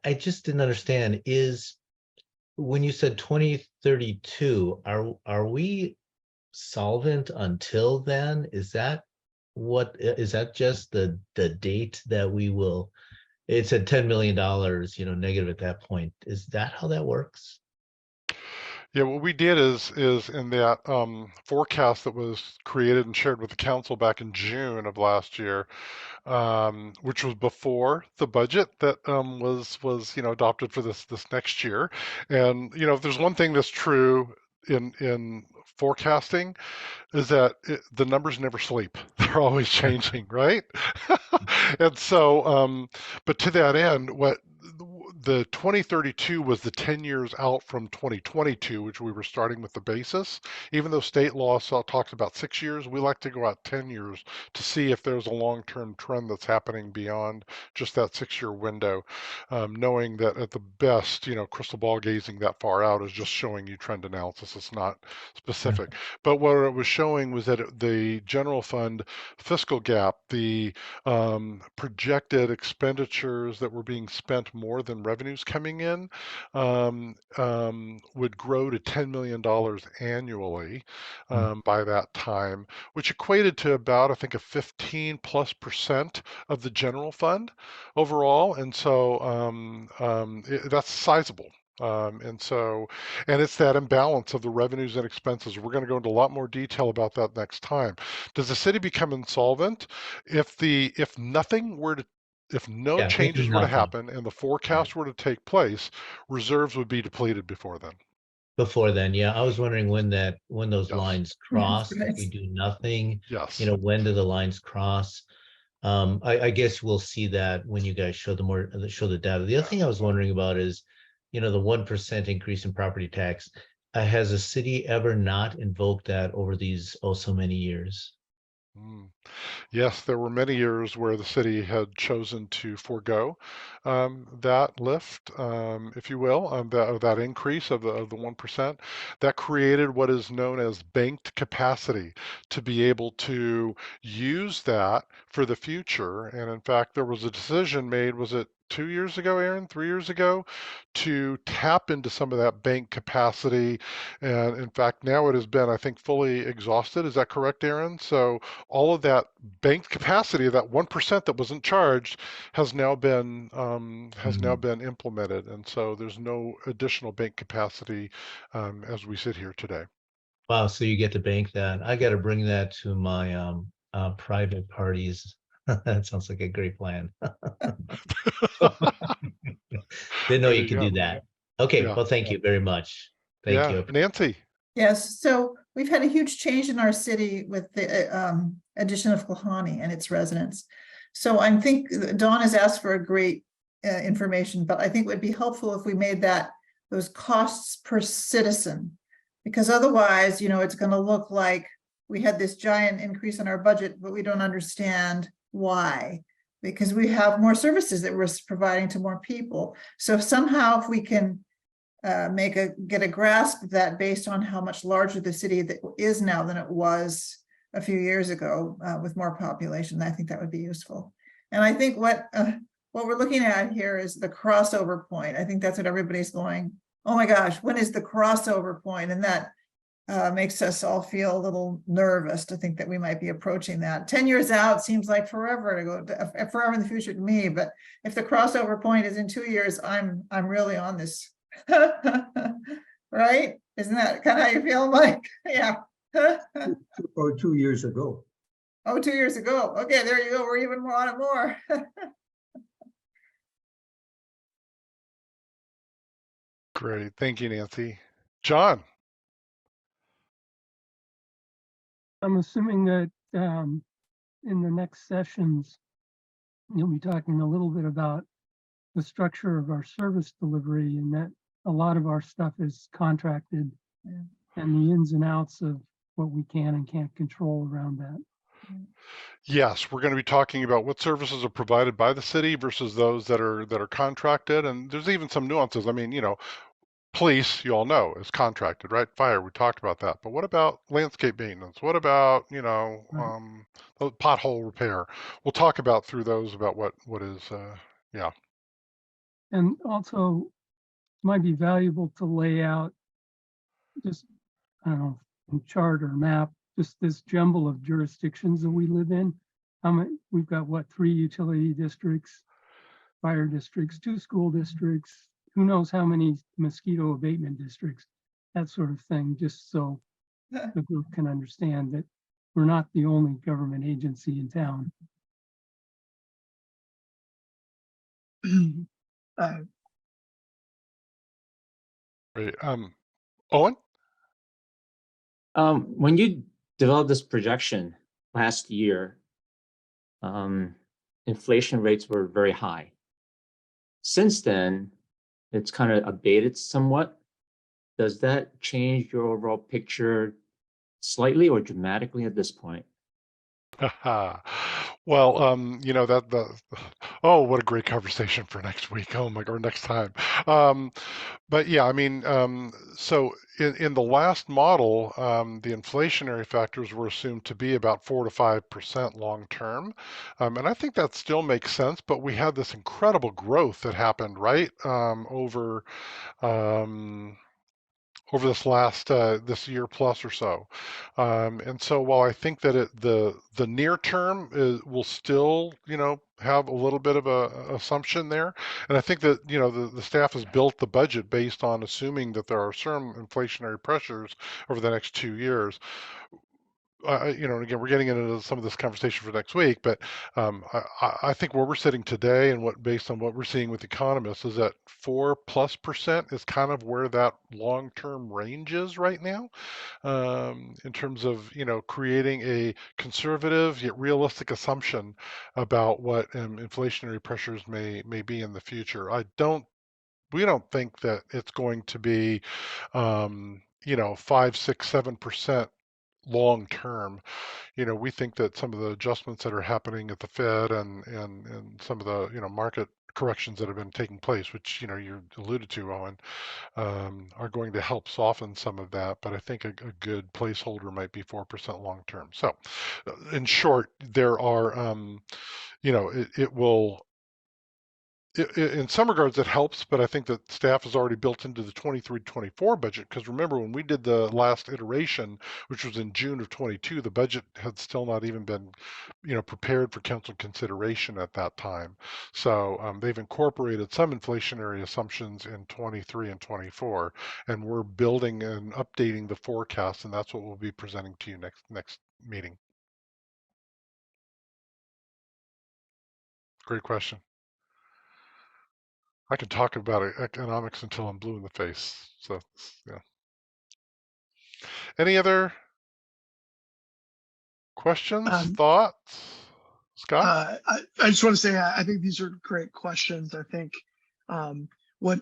I just didn't understand, is when you said 2032, are we solvent until then? Is that just the date that we will? It's at $10 million, negative at that point. Is that how that works? Yeah, what we did is in that forecast that was created and shared with the council back in June of last year, which was before the budget that was adopted for this next year. And if there's one thing that's true in forecasting, is that the numbers never sleep. They're always changing, right? And so, but to that end, the 2032 was the 10 years out from 2022, which we were starting with the basis. Even though state law talks about 6 years, we like to go out 10 years to see if there's a long-term trend that's happening beyond just that 6-year window, knowing that at the best, crystal ball gazing that far out is just showing you trend analysis. It's not specific. But what it was showing was that the general fund fiscal gap, the projected expenditures that were being spent more than revenues coming in, would grow to $10 million annually by that time, which equated to about, I think, a 15+% of the general fund overall. And so that's sizable. And it's that imbalance of the revenues and expenses. We're going to go into a lot more detail about that next time. Does the city become insolvent if no Yeah, changes were to nothing. happen and the forecast were to take place? Reserves would be depleted before then. Before then, yeah, I was wondering when those Yes. lines cross, if we do nothing, Yes. when do the lines cross? I guess we'll see that when you guys show the data. The other thing I was wondering about is, the 1% increase in property tax. Has a city ever not invoked that over these so many years? Yes, there were many years where the city had chosen to forego that lift, if you will, that increase of the 1%. That created what is known as banked capacity to be able to use that for the future. And in fact, there was a decision made, was it 2 years ago, Aaron, 3 years ago, to tap into some of that bank capacity. And in fact, now it has been, I think, fully exhausted. Is that correct, Aaron? So all of that banked capacity, that 1% that wasn't charged, has now been implemented, and so there's no additional bank capacity as we sit here today. Wow, so you get to bank that. I got to bring that to my private parties. That sounds like a great plan. Didn't know There you you could go. do that. Okay, Yeah. well, thank you very much. Thank you. Nancy. Yes, so we've had a huge change in our city with the addition of Klahani and its residents. So I think Dawn has asked for a great information, but I think it would be helpful if we made those costs per citizen, because otherwise, it's going to look like we had this giant increase in our budget, but we don't understand why, because we have more services that we're providing to more people. So somehow if we can get a grasp of that based on how much larger the city that is now than it was a few years ago with more population, I think that would be useful. And I think what we're looking at here is the crossover point. I think that's what everybody's going, oh my gosh, when is the crossover point? And that makes us all feel a little nervous to think that we might be approaching that. 10 years out seems like forever to go, forever in the future to me. But if the crossover point is in 2 years, I'm really on this. Right? Isn't that kind of how you feel, Mike? Yeah. Or 2 years ago. Oh, 2 years ago. Okay, there you go. We're even more on it more. Great. Thank you, Nancy. John. I'm assuming that in the next sessions, you'll be talking a little bit about the structure of our service delivery, and that a lot of our stuff is contracted, and the ins and outs of what we can and can't control around that. Yes, we're going to be talking about what services are provided by the city versus those that are contracted, and there's even some nuances. I mean, police, you all know, is contracted, right? Fire, we talked about that. But what about landscape maintenance? What about, pothole repair? We'll talk about through those about what is, yeah. And also, might be valuable to lay out just, I don't know, chart or map, just this jumble of jurisdictions that we live in. We've got 3 utility districts, fire districts, 2 school districts, who knows how many mosquito abatement districts, that sort of thing, just so the group can understand that we're not the only government agency in town. Great. Owen? When you developed this projection last year, inflation rates were very high. Since then, it's kind of abated somewhat. Does that change your overall picture slightly or dramatically at this point? Well, you know, oh, what a great conversation for next week. Oh my, or next time. But yeah, I mean, so in the last model, the inflationary factors were assumed to be about 4 to 5% long term. And I think that still makes sense, but we had this incredible growth that happened, right? Um, over this last this year plus or so. And so while I think that the near term will still, you know, have a little bit of a assumption there, and I think that, you know, the staff has built the budget based on assuming that there are some inflationary pressures over the next 2 years. You know, and again, we're getting into some of this conversation for next week, but I think where we're sitting today and what, based on what we're seeing with economists, is that 4+% is kind of where that long-term range is right now, in terms of, you know, creating a conservative yet realistic assumption about what inflationary pressures may be in the future. We don't think that it's going to be, you know, 5, 6, 7% long term. You know, we think that some of the adjustments that are happening at the Fed and some of the, you know, market corrections that have been taking place, which, you know, you alluded to, Owen, are going to help soften some of that. But I think a good placeholder might be 4% long term. So, in short, there are, you know, it will. In some regards, it helps, but I think that staff is already built into the 23-24 budget. Because remember, when we did the last iteration, which was in June of 22, the budget had still not even been, you know, prepared for council consideration at that time. So they've incorporated some inflationary assumptions in 23 and 24, and we're building and updating the forecast, and that's what we'll be presenting to you next meeting. Great question. I can talk about economics until I'm blue in the face. So, yeah. Any other questions, thoughts? Scott? I just want to say, I think these are great questions. I think what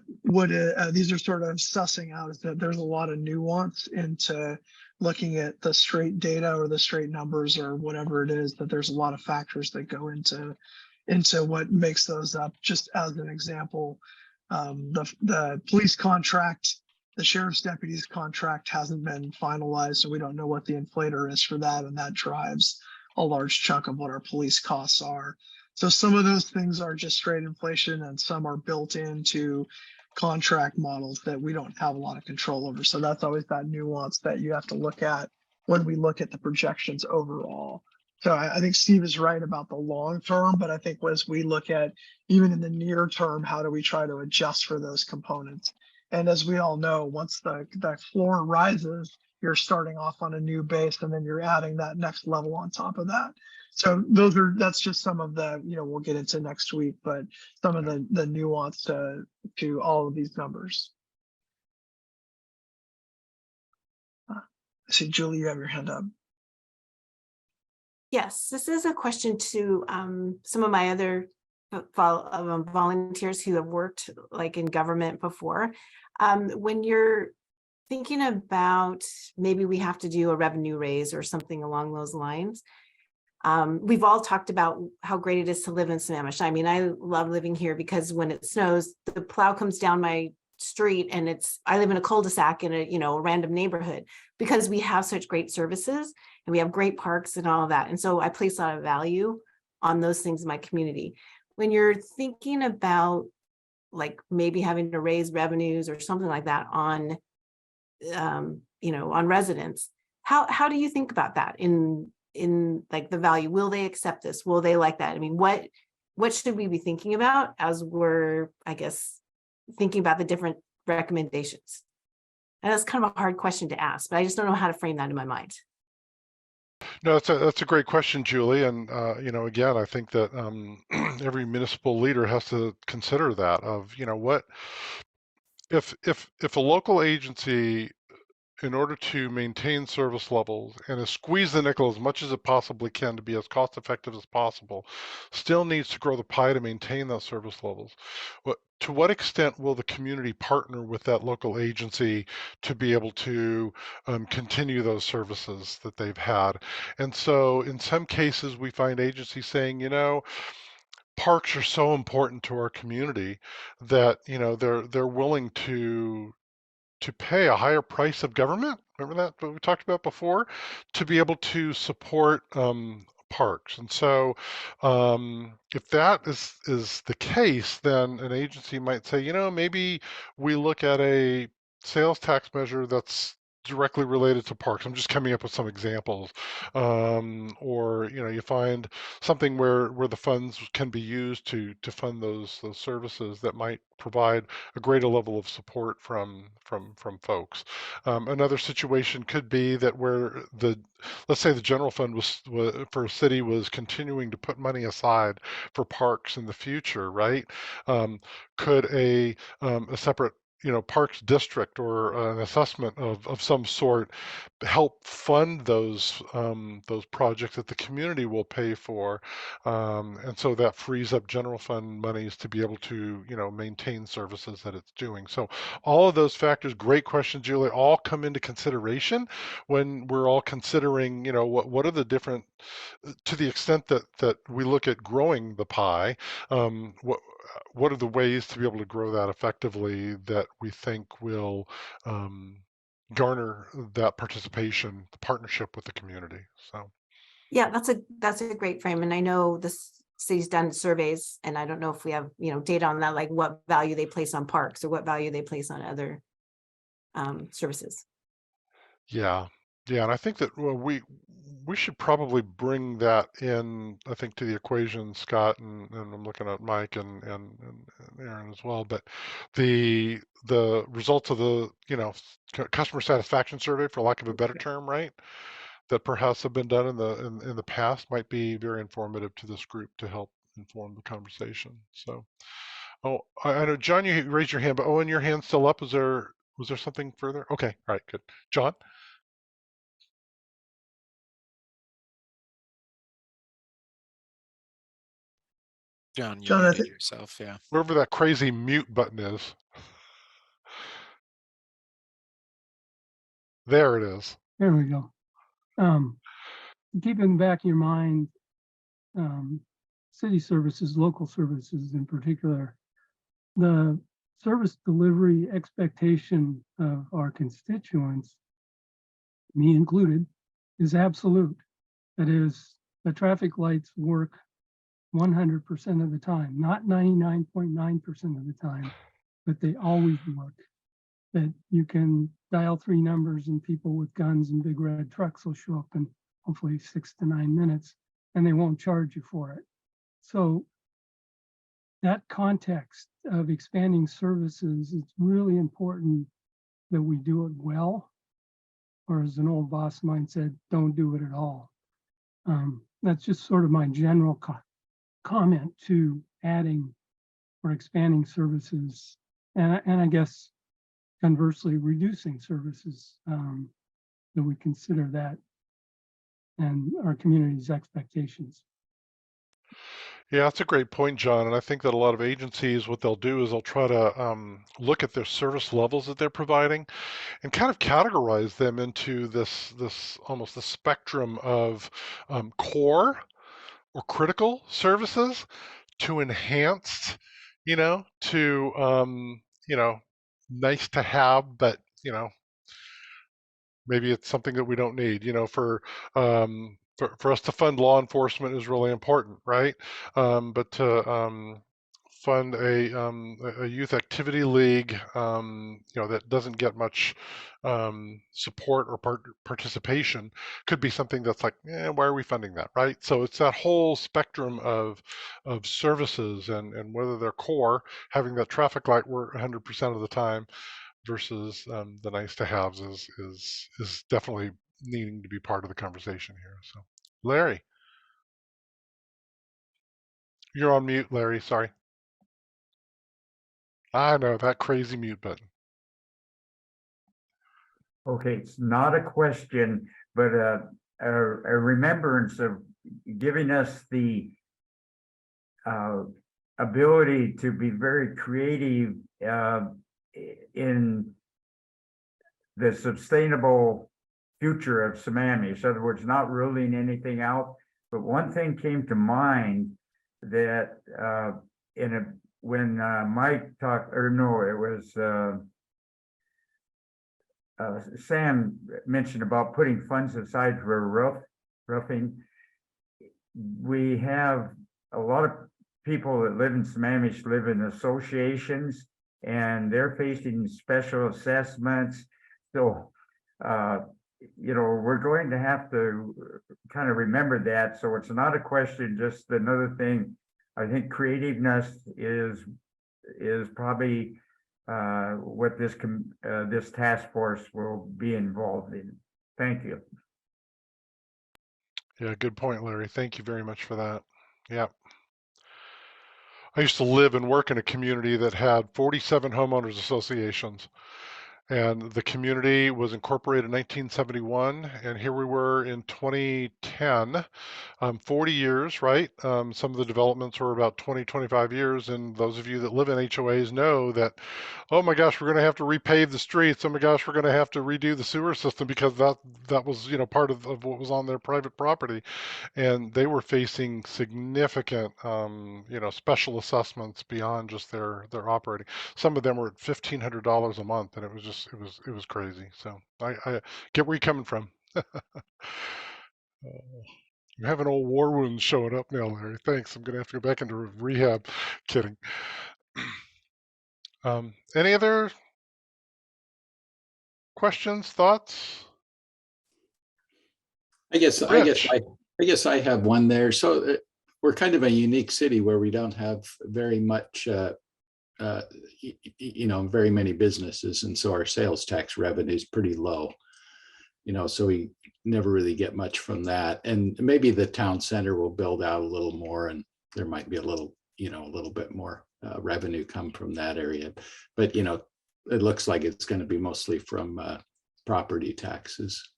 these are sort of sussing out is that there's a lot of nuance into looking at the straight data or the straight numbers or whatever it is, that there's a lot of factors that go into what makes those up. Just as an example, the police contract, the sheriff's deputies contract hasn't been finalized, so we don't know what the inflator is for that, and that drives a large chunk of what our police costs are. So some of those things are just straight inflation, and some are built into contract models that we don't have a lot of control over. So that's always that nuance that you have to look at when we look at the projections overall. So I think Steve is right about the long term, but I think as we look at even in the near term, how do we try to adjust for those components? And as we all know, once the floor rises, you're starting off on a new base, and then you're adding that next level on top of that. So that's just some of the, you know, we'll get into next week, but some of the nuance to all of these numbers. I see, Julie, you have your hand up. Yes, this is a question to some of my other volunteers who have worked like in government before. When you're thinking about maybe we have to do a revenue raise or something along those lines, we've all talked about how great it is to live in Sammamish. I mean, I love living here because when it snows, the plow comes down my street, and I live in a cul-de-sac in a random neighborhood, because we have such great services and we have great parks and all of that. And so I place a lot of value on those things in my community. When you're thinking about like maybe having to raise revenues or something like that on on residents, how do you think about that in like the value? Will they accept this? Will they like that? I mean, what should we be thinking about as we're, I guess, thinking about the different recommendations? And that's kind of a hard question to ask, but I just don't know how to frame that in my mind. No, that's a great question, Julie. And again, I think that every municipal leader has to consider that of, what if a local agency in order to maintain service levels and to squeeze the nickel as much as it possibly can to be as cost effective as possible, still needs to grow the pie to maintain those service levels. To what extent will the community partner with that local agency to be able to continue those services that they've had? And so in some cases, we find agencies saying, you know, parks are so important to our community that, you know, they're willing to pay a higher price of government. Remember that what we talked about before, to be able to support parks. And so, if that is the case, then an agency might say, you know, maybe we look at a sales tax measure that's directly related to parks. I'm just coming up with some examples, or you know, you find something where the funds can be used to fund those services that might provide a greater level of support from folks. Another situation could be that where let's say the general fund was for a city was continuing to put money aside for parks in the future, right? Could a separate, you know, parks district or an assessment of some sort help fund those projects that the community will pay for, and so that frees up general fund monies to be able to, you know, maintain services that it's doing. So all of those factors, great question, Julie, all come into consideration when we're all considering, you know, what are the different, to the extent that we look at growing the pie, what are the ways to be able to grow that effectively that we think will garner that participation, the partnership with the community. So Yeah, that's a great frame. And I know this city's done surveys, and I don't know if we have, you know, data on that, like what value they place on parks or what value they place on other services. yeah, and I think that, well, we should probably bring that in, I think, to the equation, Scott, and I'm looking at Mike and Aaron as well. But the results of the, you know, customer satisfaction survey, for lack of a better term, right, that perhaps have been done in the past might be very informative to this group to help inform the conversation. So, oh, I know, John, you raised your hand, but Owen, your hand's still up. Was there something further? Okay, all right, good. John? John, you John, I muted think, yourself. Yeah. Wherever that crazy mute button is. There it is. There we go. Keep in the back of your mind, city services, local services in particular, the service delivery expectation of our constituents, me included, is absolute. That is, the traffic lights work 100% of the time, not 99.9% of the time, but they always work. That you can dial 3 numbers and people with guns and big red trucks will show up in hopefully 6 to 9 minutes, and they won't charge you for it. So that context of expanding services, it's really important that we do it well, or as an old boss of mine said, don't do it at all. That's just sort of my general comment to adding or expanding services, and I guess conversely reducing services, that we consider that and our community's expectations. Yeah, that's a great point, John. And I think that a lot of agencies, what they'll do is they'll try to look at their service levels that they're providing and kind of categorize them into this almost the spectrum of core or critical services to enhanced, you know, to you know, nice to have, but you know, maybe it's something that we don't need. You know, for us to fund law enforcement is really important, right? But to fund a youth activity league, you know, that doesn't get much support or participation could be something that's like, why are we funding that, right? So it's that whole spectrum of services, and whether they're core, having that traffic light work 100% of the time versus the nice to haves is definitely needing to be part of the conversation here. So, Larry, you're on mute, Larry. Sorry. I know that crazy mute button. Okay, it's not a question, but a remembrance of giving us the ability to be very creative in the sustainable future of Sammamish. In other words, not ruling anything out. But one thing came to mind that when Mike talked, or no, it was Sam mentioned about putting funds aside for roofing. We have a lot of people that live in Sammamish live in associations, and they're facing special assessments. So, we're going to have to kind of remember that. So it's not a question, just another thing. I think creativeness is probably what this task force will be involved in. Thank you. Yeah, good point, Larry. Thank you very much for that. Yeah. I used to live and work in a community that had 47 homeowners associations. And the community was incorporated in 1971, and here we were in 2010, 40 years, right? Some of the developments were about 20, 25 years, and those of you that live in HOAs know that, oh my gosh, we're going to have to repave the streets. Oh my gosh, we're going to have to redo the sewer system because that was, part of what was on their private property. And they were facing significant, special assessments beyond just their operating. Some of them were at $1,500 a month, and it was crazy. So I get where you're coming from. You have an old war wound showing up now, Larry. Thanks. I'm gonna have to go back into rehab. Kidding. Any other questions, thoughts? I guess Rich. I have one there. So we're kind of a unique city where we don't have very much, very many businesses, and so our sales tax revenue is pretty low. So we never really get much from that. And maybe the town center will build out a little more, and there might be a little bit more revenue come from that area. But it looks like it's going to be mostly from property taxes,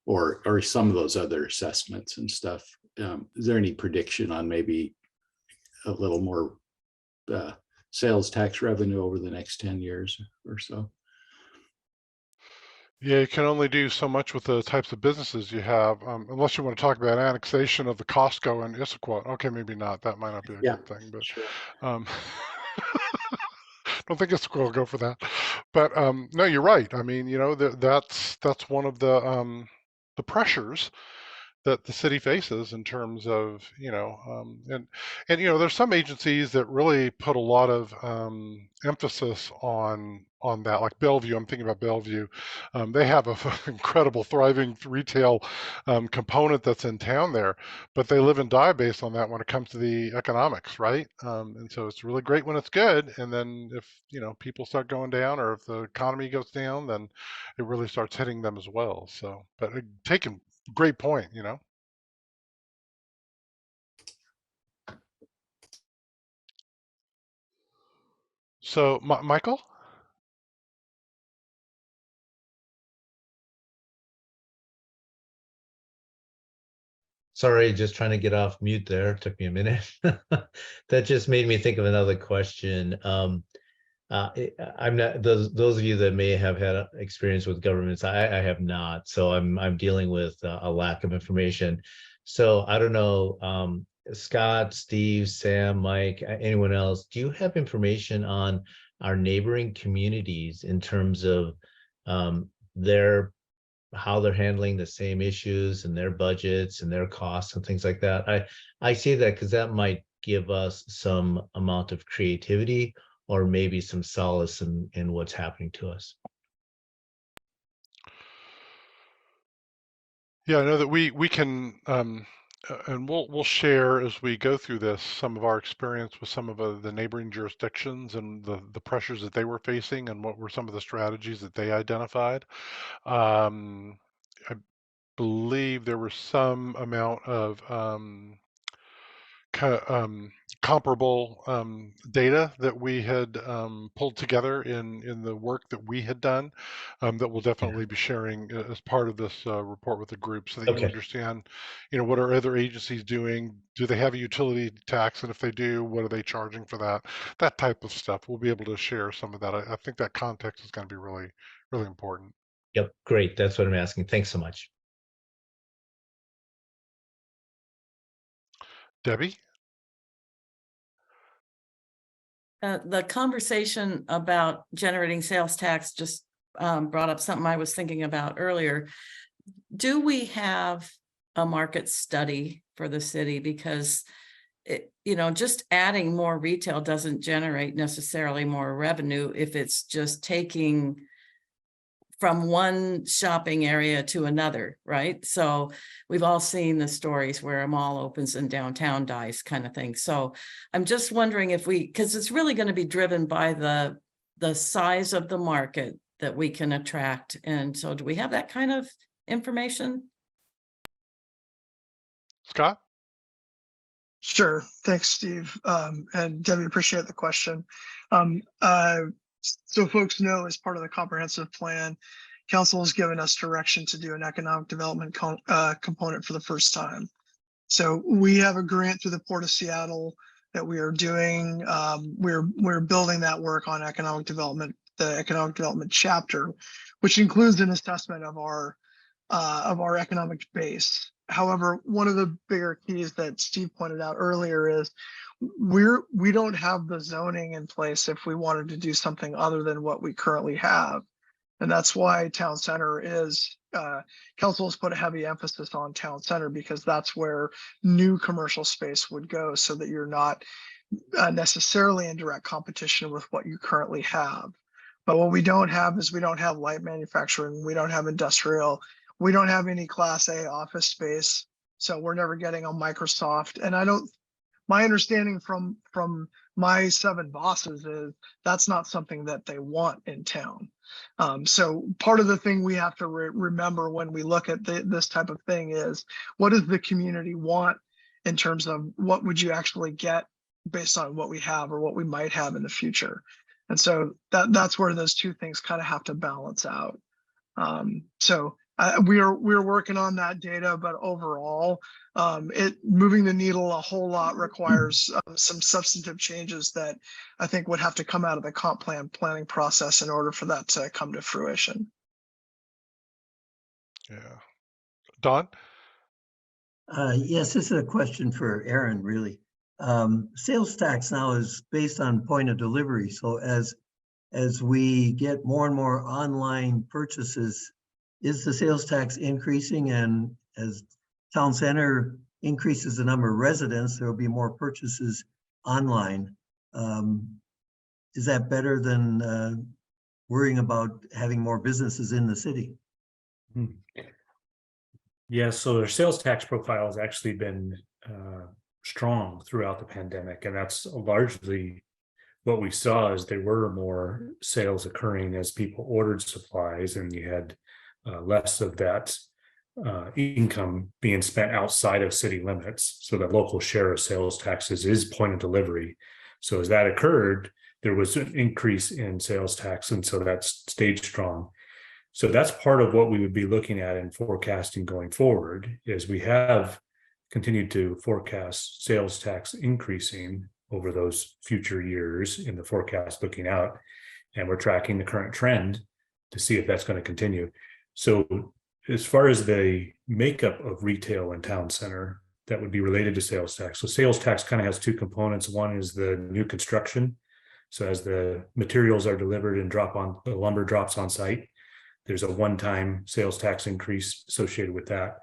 or some of those other assessments and stuff. Is there any prediction on maybe a little more sales tax revenue over the next 10 years or so? Yeah, you can only do so much with the types of businesses you have, unless you want to talk about annexation of the Costco and Issaquah. Okay, maybe not. That might not be a good thing, but sure. Don't think Issaquah will go for that. But no, you're right. I mean, that's one of the pressures that the city faces in terms of, and there's some agencies that really put a lot of emphasis on that, like Bellevue. I'm thinking about Bellevue. They have an incredible thriving retail component that's in town there, but they live and die based on that when it comes to the economics, right? And so it's really great when it's good, and then if people start going down, or if the economy goes down, then it really starts hitting them as well. So, but taking great point. So, Michael? Sorry, just trying to get off mute there. Took me a minute. That just made me think of another question. I'm not those of you that may have had experience with governments. I have not, so I'm dealing with a lack of information. So I don't know, Scott, Steve, Sam, Mike, anyone else. Do you have information on our neighboring communities in terms of how they're handling the same issues and their budgets and their costs and things like that? I say that because that might give us some amount of creativity, or maybe some solace in what's happening to us. Yeah, I know that we can, and we'll share as we go through this some of our experience with some of the neighboring jurisdictions and the pressures that they were facing, and what were some of the strategies that they identified. I believe there was some amount of comparable data that we had pulled together in the work that we had done that we'll definitely be sharing as part of this report with the group, so that you Okay. understand, what are other agencies doing? Do they have a utility tax? And if they do, what are they charging for that? That type of stuff. We'll be able to share some of that. I think that context is going to be really, really important. Yep, great. That's what I'm asking. Thanks so much. Debbie? The conversation about generating sales tax just brought up something I was thinking about earlier. Do we have a market study for the city? Because just adding more retail doesn't generate necessarily more revenue if it's just taking from one shopping area to another, right? So we've all seen the stories where a mall opens and downtown dies, kind of thing. So I'm just wondering if because it's really going to be driven by the size of the market that we can attract. And so do we have that kind of information? Scott? Sure. Thanks, Steve. And Debbie, appreciate the question. So folks know, as part of the comprehensive plan, council has given us direction to do an economic development component for the first time. So we have a grant through the Port of Seattle that we are doing. We're building that work on economic development, the economic development chapter, which includes an assessment of our economic base. However, one of the bigger keys that Steve pointed out earlier is we don't have the zoning in place if we wanted to do something other than what we currently have. And that's why town center is, council has put a heavy emphasis on town center, because that's where new commercial space would go, so that you're not necessarily in direct competition with what you currently have. But what we don't have is we don't have light manufacturing, we don't have industrial, we don't have any class A office space. So we're never getting a Microsoft. And my understanding from my 7 bosses is that's not something that they want in town. So part of the thing we have to remember when we look at this type of thing is, what does the community want in terms of what would you actually get based on what we have or what we might have in the future? And so that's where those two things kind of have to balance out. We're working on that data, but overall, moving the needle a whole lot requires some substantive changes that I think would have to come out of the comp plan planning process in order for that to come to fruition. Yeah. Don? Yes, this is a question for Aaron, really. Sales tax now is based on point of delivery. So as we get more and more online purchases, is the sales tax increasing? And as town center increases the number of residents, there will be more purchases online. Is that better than worrying about having more businesses in the city? Yeah, so their sales tax profile has actually been strong throughout the pandemic, and that's largely what we saw. Is there were more sales occurring as people ordered supplies, and you had less of that income being spent outside of city limits. So the local share of sales taxes is point of delivery. So as that occurred, there was an increase in sales tax, and so that stayed strong. So that's part of what we would be looking at in forecasting going forward, is we have continued to forecast sales tax increasing over those future years in the forecast looking out, and we're tracking the current trend to see if that's going to continue. So as far as the makeup of retail and town center, that would be related to sales tax. So sales tax kind of has 2 components. One is the new construction. So as the materials are delivered and the lumber drops on site, there's a one-time sales tax increase associated with that.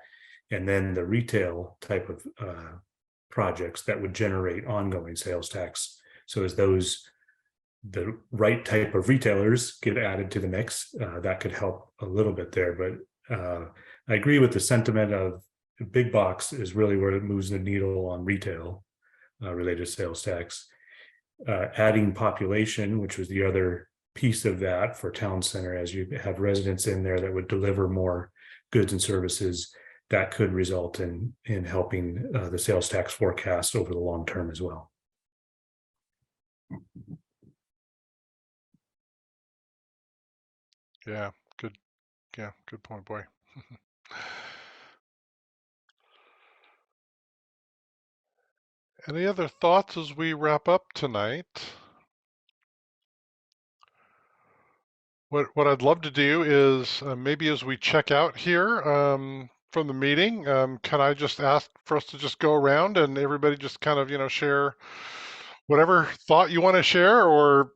And then the retail type of projects that would generate ongoing sales tax. So as the right type of retailers get added to the mix, that could help a little bit there. But I agree with the sentiment of big box is really where it moves the needle on retail related to sales tax. Adding population, which was the other piece of that for town center, as you have residents in there that would deliver more goods and services, that could result in helping the sales tax forecast over the long term as well. Yeah, good. Yeah, good point, boy. Any other thoughts as we wrap up tonight? What I'd love to do is maybe as we check out here from the meeting, can I just ask for us to just go around and everybody just kind of, share whatever thought you want to share, or,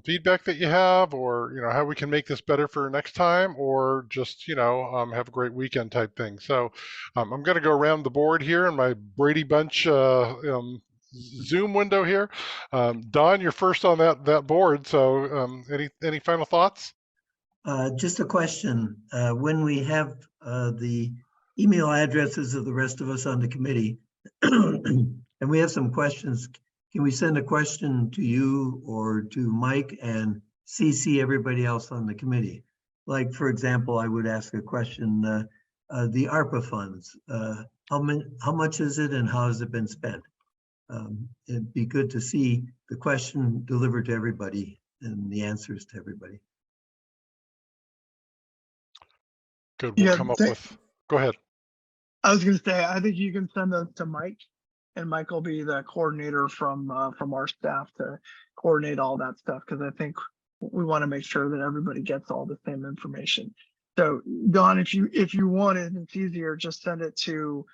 feedback that you have, or, how we can make this better for next time, or just, have a great weekend type thing. So I'm going to go around the board here in my Brady Bunch Zoom window here. Don, you're first on that board. So any final thoughts? Just a question. When we have the email addresses of the rest of us on the committee, and we have some questions, can we send a question to you or to Mike and CC everybody else on the committee? Like, for example, I would ask a question, the ARPA funds, how much is it and how has it been spent? It'd be good to see the question delivered to everybody and the answers to everybody. Good. We'll come up with. Go ahead. I was going to say, I think you can send those to Mike, and Mike will be the coordinator from our staff to coordinate all that stuff, because I think we want to make sure that everybody gets all the same information. So Don, if you want it, it's easier, just send it to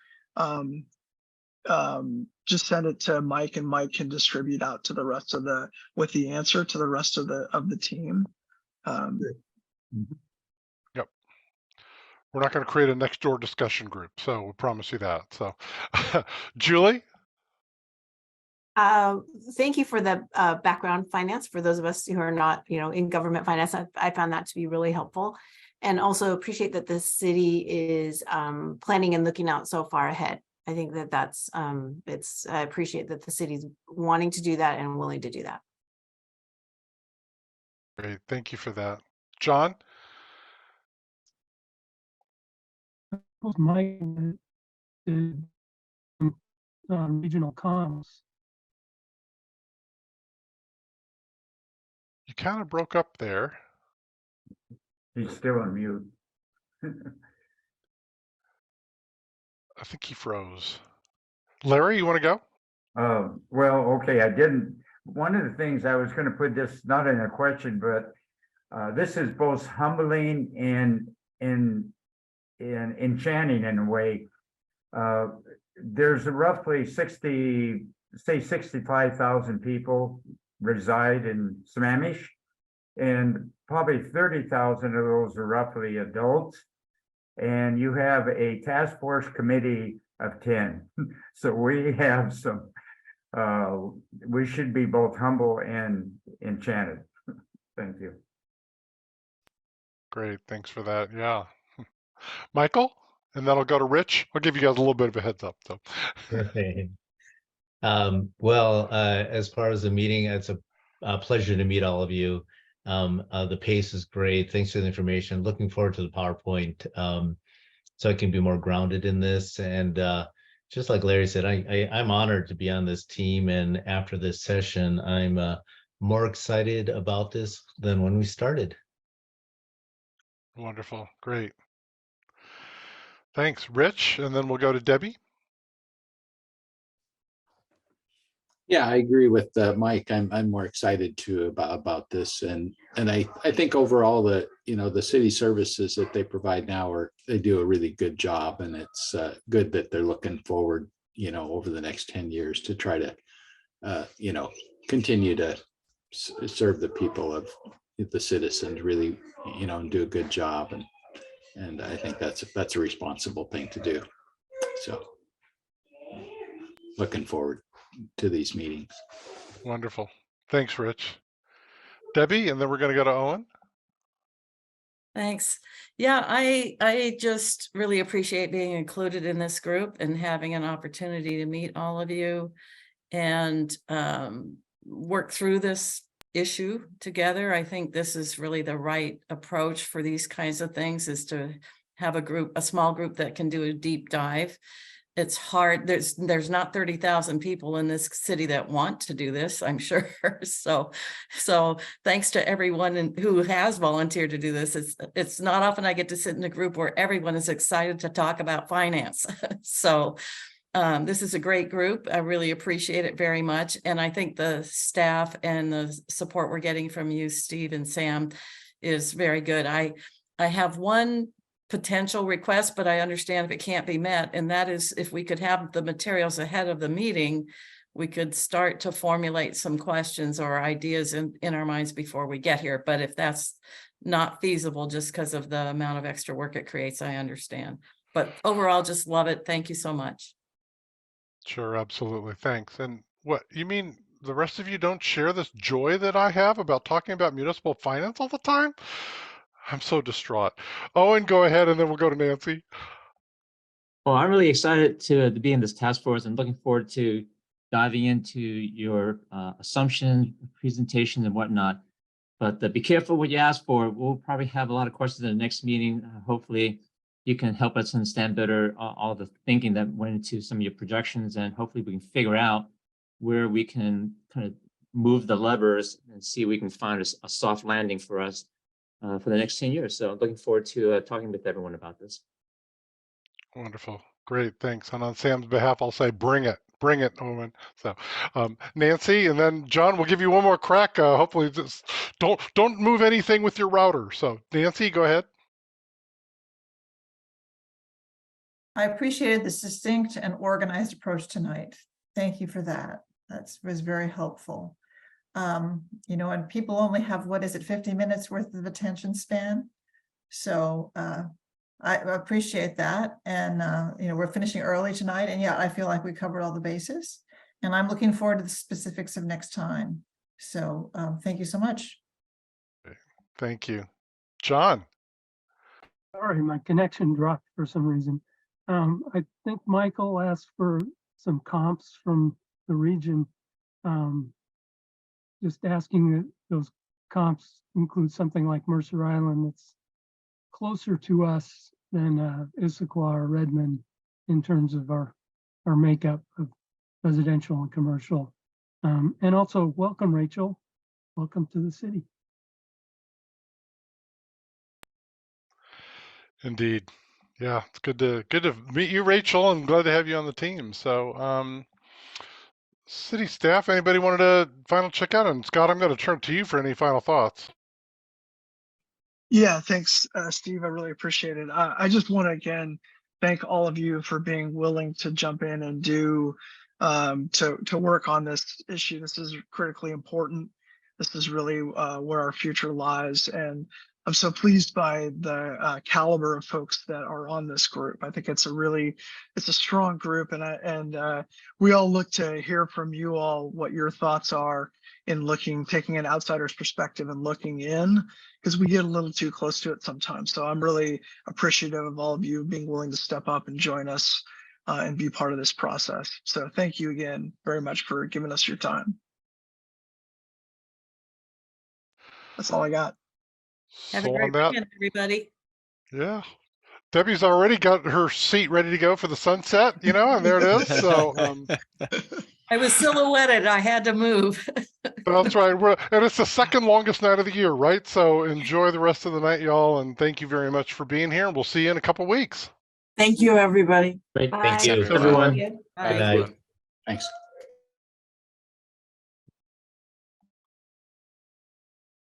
Mike, and Mike can distribute out to the rest of with the answer to the rest of the team. Yep. We're not going to create a next door discussion group, so we'll promise you that. So Julie? Thank you for the background finance for those of us who are not, in government finance. I found that to be really helpful, and also appreciate that the city is planning and looking out so far ahead. I think that's I appreciate that the city's wanting to do that and willing to do that. Great, thank you for that. John? Mike did regional comms. You kind of broke up there. He's still on mute. I think he froze. Larry, you want to go? Well, okay, one of the things I was going to put this, not in a question, but this is both humbling and enchanting in a way. There's roughly 65,000 people reside in Sammamish, and probably 30,000 of those are roughly adults. And you have a task force committee of 10. So we have some, we should be both humble and enchanted. Thank you. Great, thanks for that. Yeah. Michael, and then I'll go to Rich. I'll give you guys a little bit of a heads up, though. Well, as far as the meeting, it's a pleasure to meet all of you. The pace is great. Thanks for the information. Looking forward to the PowerPoint, so I can be more grounded in this. And just like Larry said, I'm honored to be on this team. And after this session, I'm more excited about this than when we started. Wonderful. Great. Thanks, Rich. And then we'll go to Debbie. Yeah, I agree with Mike. I'm more excited too about this, and I think overall the city services that they provide now they do a really good job, and it's good that they're looking forward over the next 10 years to try to continue to serve the people of the citizens really and do a good job, and I think that's a responsible thing to do. So looking forward to these meetings. Wonderful. Thanks, Rich. Debbie, and then we're going to go to Owen. Thanks. Yeah, I just really appreciate being included in this group and having an opportunity to meet all of you and work through this issue together. I think this is really the right approach for these kinds of things, is to have a small group that can do a deep dive. It's hard. There's not 30,000 people in this city that want to do this, I'm sure. So thanks to everyone who has volunteered to do this. It's not often I get to sit in a group where everyone is excited to talk about finance. So this is a great group. I really appreciate it very much. And I think the staff and the support we're getting from you, Steve and Sam, is very good. I have one potential request, but I understand if it can't be met. And that is if we could have the materials ahead of the meeting, we could start to formulate some questions or ideas in our minds before we get here. But if that's not feasible, just because of the amount of extra work it creates, I understand. But overall, just love it. Thank you so much. Sure, absolutely. Thanks. And what you mean, the rest of you don't share this joy that I have about talking about municipal finance all the time? I'm so distraught. Owen, go ahead, and then we'll go to Nancy. Well, I'm really excited to be in this task force and looking forward to diving into your assumptions, presentations, and whatnot. But be careful what you ask for. We'll probably have a lot of questions in the next meeting. Hopefully, you can help us understand better all the thinking that went into some of your projections, and hopefully we can figure out where we can kind of move the levers and see if we can find a soft landing for us for the next 10 years. So I'm looking forward to talking with everyone about this. Wonderful. Great. Thanks. And on Sam's behalf, I'll say, bring it, Owen. So Nancy, and then John, we'll give you one more crack. Hopefully just don't move anything with your router. So Nancy, go ahead. I appreciated the succinct and organized approach tonight. Thank you for that. That was very helpful. You know, and people only have, 50 minutes worth of attention span. So I appreciate that. And, you know, we're finishing early tonight, and yeah, I feel like we covered all the bases, and I'm looking forward to the specifics of next time. So thank you so much. Thank you. John. Sorry, my connection dropped for some reason. I think Michael asked for some comps from the region. Just asking that those comps include something like Mercer Island that's closer to us than Issaquah or Redmond in terms of our makeup of residential and commercial. And also welcome, Rachel. Welcome to the city. Indeed. Yeah, it's good to meet you, Rachel, and glad to have you on the team. So city staff, anybody wanted to final check out? And Scott, I'm going to turn to you for any final thoughts. Yeah, thanks, Steve. I really appreciate it. I just want to again thank all of you for being willing to jump in and do to work on this issue. This is critically important. This is really where our future lies, and I'm so pleased by the caliber of folks that are on this group. I think it's a strong group, and we all look to hear from you all what your thoughts are in taking an outsider's perspective and looking in, because we get a little too close to it sometimes. So I'm really appreciative of all of you being willing to step up and join us and be part of this process. So thank you again very much for giving us your time. That's all I got. Have a So great on that, weekend, everybody. yeah. Debbie's already got her seat ready to go for the sunset, you know, and there it is. So I was silhouetted. I had to move. that's right. And it's the second longest night of the year, right? So enjoy the rest of the night, y'all. And thank you very much for being here. And we'll see you in a couple weeks. Thank you, everybody. Great, Bye. thank you. Thanks, everyone. Thank you. Bye. Good night. Thanks.